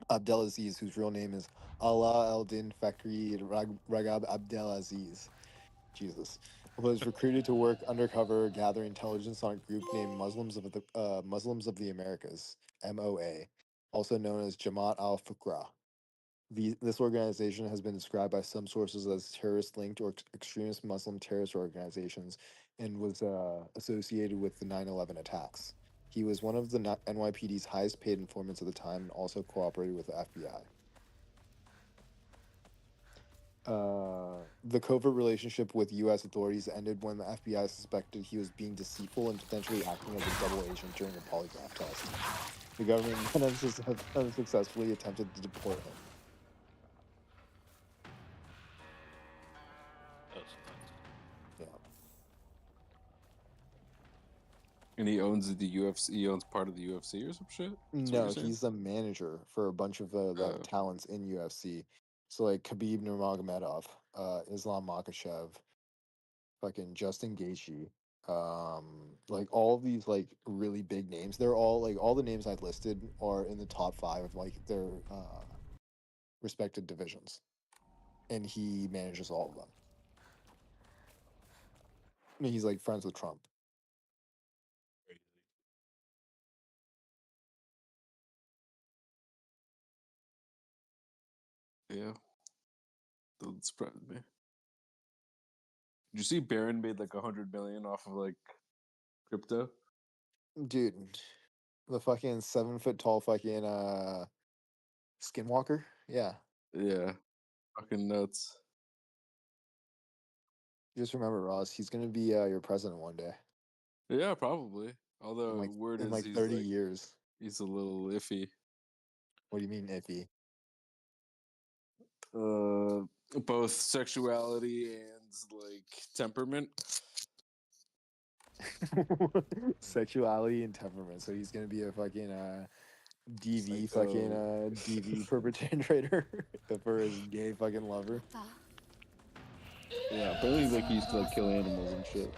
Abdelaziz, whose real name is Allah Eldin Fakri Ragab Abdelaziz, Jesus, was recruited to work undercover gathering intelligence on a group named Muslims of the Americas, MOA, also known as Jamaat al-Fuqra. This organization has been described by some sources as terrorist-linked or extremist Muslim terrorist organizations and was associated with the 9/11 attacks. He was one of the NYPD's highest-paid informants at the time and also cooperated with the FBI. The covert relationship with U.S. authorities ended when the FBI suspected he was being deceitful and potentially acting as a double agent during a polygraph test. The government then unsuccessfully attempted to deport him. Yeah. And he owns the UFC. He owns part of the UFC or some shit. That's what No, you're saying? he's a manager for a bunch of the Oh. talents in UFC. So like Khabib Nurmagomedov, Islam Makhachev, fucking Justin Gaethje, like all of these like really big names. They're all like all the names I listed are in the top 5 of like their respective divisions, and he manages all of them. I mean, he's like friends with Trump. Crazy. Yeah, doesn't surprise me. Did you see Baron made like 100 million off of like crypto? Dude, the fucking 7 foot tall fucking skinwalker. Yeah, Yeah, fucking nuts. just remember, Ross. He's gonna be your president one day Yeah, probably. Although word in is like he's 30 like years. he's a little iffy. What do you mean iffy? Both sexuality and like temperament. Sexuality and temperament. So he's gonna be a fucking DV fucking Psycho. DV perpetrator for his gay fucking lover. Yeah, apparently like he used to like kill animals and shit.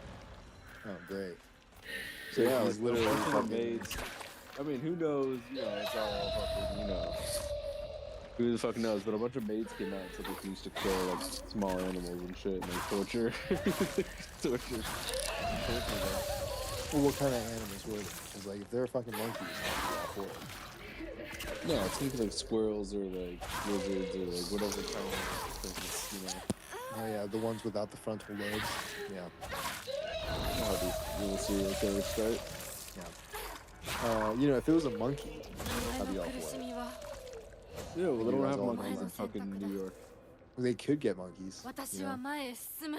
Oh, great. So yeah, he's like, literally a bunch of fucking. maids. I mean, who knows? You know, it's all fucking. You know, who the fuck knows? But a bunch of maids came out and said like he used to kill like small animals and shit and like torture, torture. Well, what kind of animals were they? Because like if they're fucking monkeys, I'd be all for it. No, it's gonna be like squirrels or like lizards or like whatever kind of things, you know. Oh yeah, the ones without the frontal lobes. Yeah, We'll see what they start. yeah. You know, if it was a monkey, I'd be all for it. Yeah, well, they You don't guys have all monkeys know in that. fucking New York They could get monkeys. 私 You は know? 前へ進む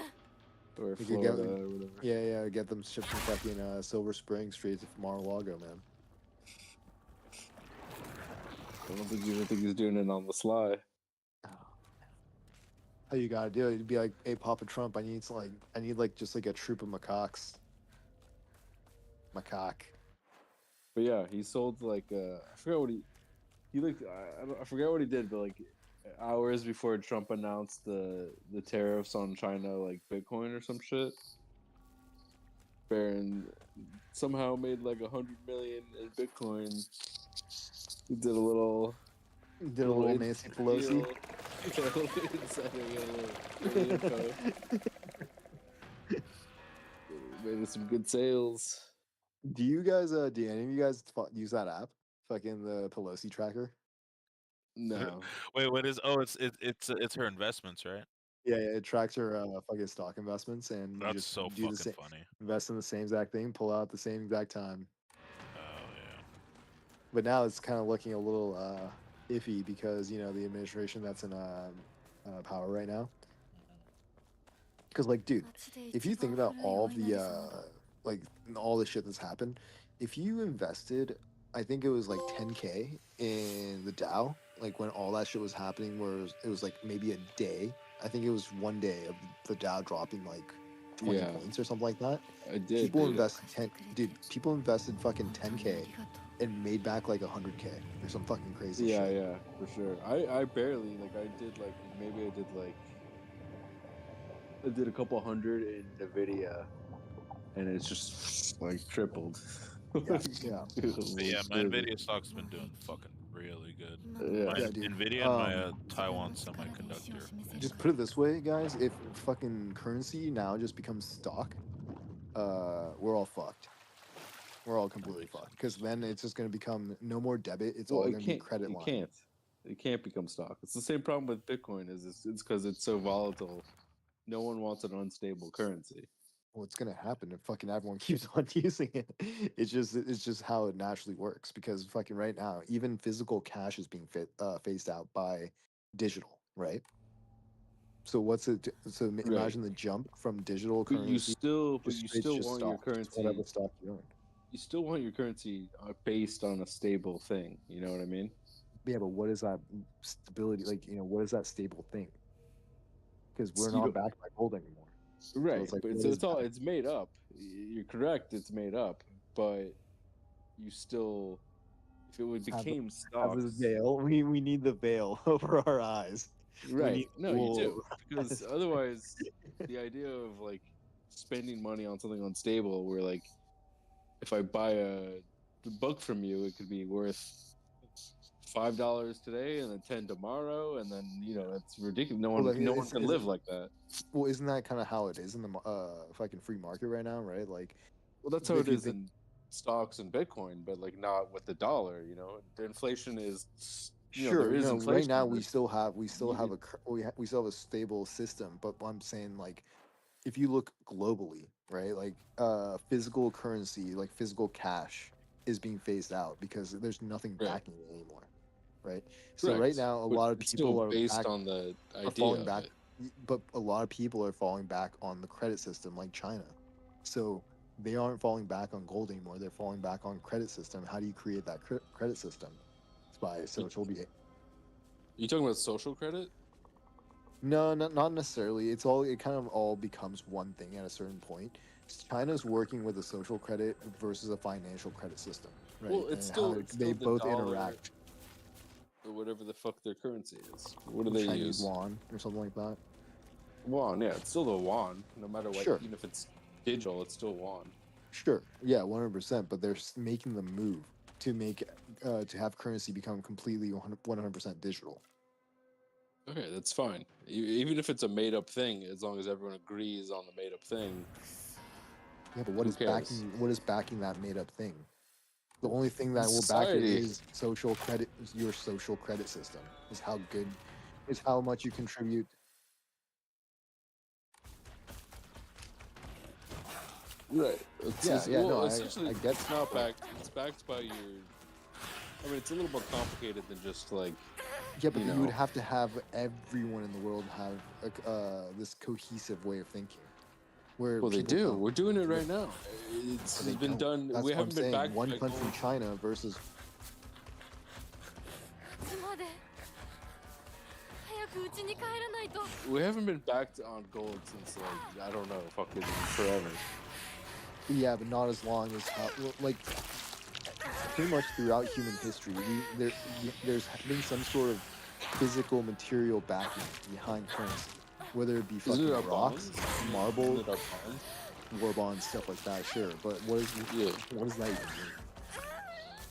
or They could get- Florida or whatever. Yeah, get them shipped from fucking Silver Spring straight to Mar-a-Lago, man. I don't think he's doing it on the sly. How you gotta do it? You'd be like, hey, Papa Trump, I need just like a troop of macaques. Macaque. But yeah, he sold like I forgot what he like I forgot what he did, but like hours before Trump announced the tariffs on China, like Bitcoin or some shit, Barron somehow made like 100 million in Bitcoin. He did a little Did a little Nancy Pelosi. Made some good sales. Do any of you guys use that app? Fucking the Pelosi tracker. No, Wait, what is? Oh, it's her investments, right? Yeah, it tracks her fucking stock investments, and you That's just so do the fucking same, funny. invest in the same exact thing, pull out at the same exact time. Oh yeah. But now it's kind of looking a little iffy because the administration that's in power right now. Because like, dude, if you think about all the like all the shit that's happened, if you invested, I think it was like 10K in the Dow, like when all that shit was happening, where it was like maybe a day. I think it was one day of the Dow dropping like 20 Yeah. points or something like that. I did. People dude. people invested fucking 10K and made back like 100K or some fucking crazy Yeah, shit. yeah, for sure. I barely like I did like maybe I did a couple hundred in Nvidia, and it's just like tripled. Yeah, yeah. But yeah, my Nvidia stock's been doing fucking really good. Yeah. My Yeah, dude. Nvidia and my Taiwan semiconductor. Just put it this way, guys. If fucking currency now just becomes stock, we're all fucked. We're all completely fucked. Because then it's just going to become no more debit. It's all Well, going to be credit line. It can't become stock. It's the same problem with Bitcoin. It's because it's so volatile. No one wants an unstable currency. What's going to happen if fucking everyone keeps on using it? It's just how it naturally works. Because fucking right now, even physical cash is being phased out by digital, right? So what's it? So imagine the jump from digital But you currency. still It's want just your stock. It's currency. whatever stock you own. You still want your currency based on a stable thing. You know what I mean? Yeah, but what is that stability? Like, what is that stable thing? Because we're You not don't- backed by gold anymore. Right, it's like, but what so is it's all that? it's made up. You're correct, it's made up, but you still, if it Have became Have stocks, this veil. We need the veil over our eyes. Right. No, you do. Well, Because otherwise, the idea of like spending money on something unstable, where like if I buy a book from you, it could be worth $5 today and then 10 tomorrow, and then it's ridiculous. No Well, one, like, no one can live like that. well, isn't that kind of how it is in the fucking free market right now, right? Like, Well, that's how if it you is think, in stocks and Bitcoin, but like not with the dollar. The inflation is, sure, there is right now inflation, but we still have we still have a stable system, but I'm saying, like, if you look globally, right, like physical currency, like physical cash is being phased out because there's nothing right, backing it anymore, right? So right correct. now a But lot of it's people still based on the are idea falling of back, it. but a lot of people are falling back on the credit system, like China. So they aren't falling back on gold anymore. They're falling back on credit system. How do you create that credit system? It's by social behavior. You talking about social credit? No, not necessarily. It kind of all becomes one thing at a certain point. China's working with a social credit versus a financial credit system, right? Well, And how it's they still the both dollar interact. or whatever the fuck their currency is. What do The they Chinese use? yuan or something like that. Yuan, yeah, it's still the yuan. No matter what, Sure, even if it's digital, it's still yuan. sure, yeah, 100%. But they're making the move to make to have currency become completely 100% digital. Okay, that's fine. Even if it's a made up thing, as long as everyone agrees on the made up thing, Yeah, but what who is cares? backing that made up thing? The only thing The that will back it society. is social credit. Is your social credit system is how good, is how much you contribute. Right. Yeah, no, Well, I essentially, get it's not that. backed. It's backed by your. I mean, it's a little more complicated than just like, Yeah, but you you would know. have to have everyone in the world have this cohesive way of thinking, where Well, they people do. don't. We're doing it Yeah, right now. but It's they been don't. done. That's We what I'm haven't been saying. backed One by country, gold. China, versus. いつまで早く家に帰らないと We haven't been backed on gold since like I don't know, fucking forever. Yeah, but not as long as how, like, pretty much throughout human history, there's been some sort of physical material backing behind currency, whether it be Isn't it fucking our rocks, bonds? marble, Isn't it our bonds? war bonds, stuff like that. Sure, but Yeah. what does that even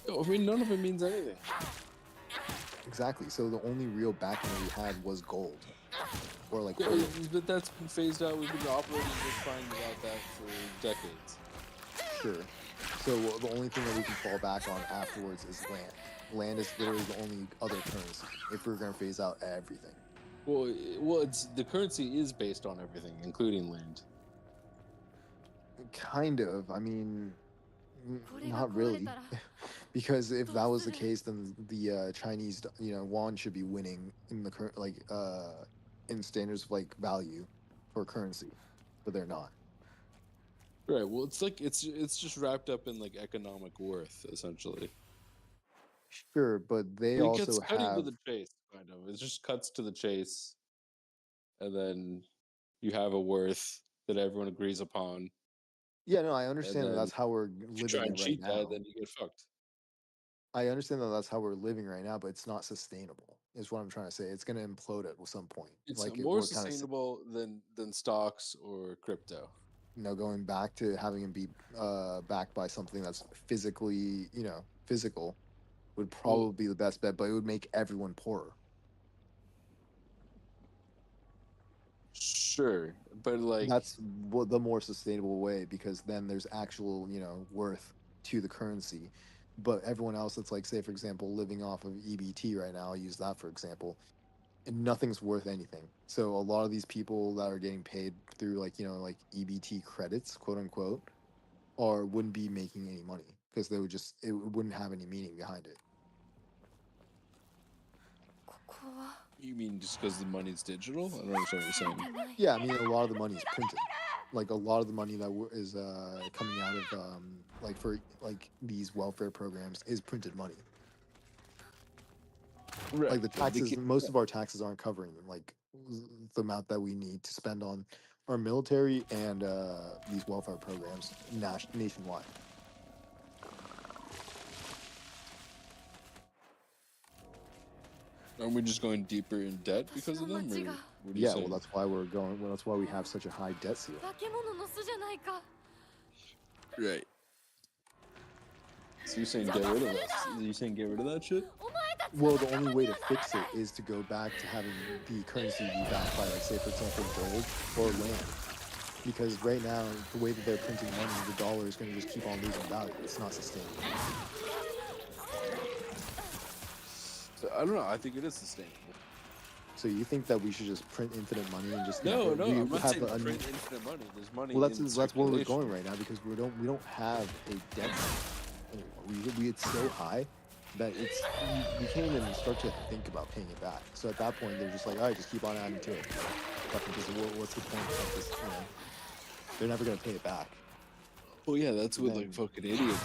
mean? I mean, none of it means anything. Exactly. So the only real backing that we had was gold, or like Yeah, oil. but that's been phased out. We've been operating just fine without that for decades. Sure. So the only thing that we can fall back on afterwards is land. Land is literally the only other currency if we're gonna phase out everything. Well, it's the currency is based on everything, including land. Kind of. I mean, これが not 壊れ really. たら Because if that was the どうする case, then the Chinese, yuan should be winning in the current, like, in standards of like value for currency, but they're not. Right. Well, it's like it's just wrapped up in like economic worth, essentially. Sure, but they It gets also cutting to have. the chase, kind of. It just cuts to the chase, and then you have a worth that everyone agrees upon. Yeah, no, I And understand that then that's how we're if you try living and it right cheat that, now. then you get fucked. I understand that that's how we're living right now, but it's not sustainable. Is what I'm trying to say. It's going to implode at some point. It's Like more we're kind of, sustainable than stocks or crypto. going back to having it be backed by something that's physically, physical would Well, probably be the best bet, but it would make everyone poorer. sure, but like, That's the more sustainable way, because then there's actual, worth to the currency. But everyone else that's, like, say for example, living off of EBT right now, I'll use that for example, and nothing's worth anything. So a lot of these people that are getting paid through, like, like EBT credits, quote unquote, or wouldn't be making any money because it wouldn't have any meaning behind it. ここは you mean just because the money's digital? I don't understand what you're saying. ない Yeah, I mean, a lot of the money is printed. Like a lot of the money that is coming out of like for like these welfare programs is printed money. Right. Like the taxes, most of our taxes aren't covering like the amount that we need to spend on our military and these welfare programs nationwide. Aren't we just going deeper in debt because of them? Or what do you Yeah, say? well, that's why we're going. Well, that's why we have such a high debt ceiling. 化け物の巣じゃないか Right. So you're saying get rid of us? You saying get rid of that shit? お前たち Well, the only way to fix it is to go back to having the currency be backed by, like, say, for example, gold or land. Because right now, the way that they're printing money, the dollar is going to just keep on losing value. It's not sustainable. So, I don't know. I think it is sustainable. So you think that we should just print infinite money and just No, never- no, we I'm not have saying a- print infinite money. There's money. Well, that's in where we're circulation. going right now because we don't have a debt anymore. We it's so high that we can't even start to think about paying it back. So at that point, they're just like, all right, just keep on adding to it. Because what's the point of this? You know, they're never gonna pay it back. Well, yeah, that's what Then- like fucking idiots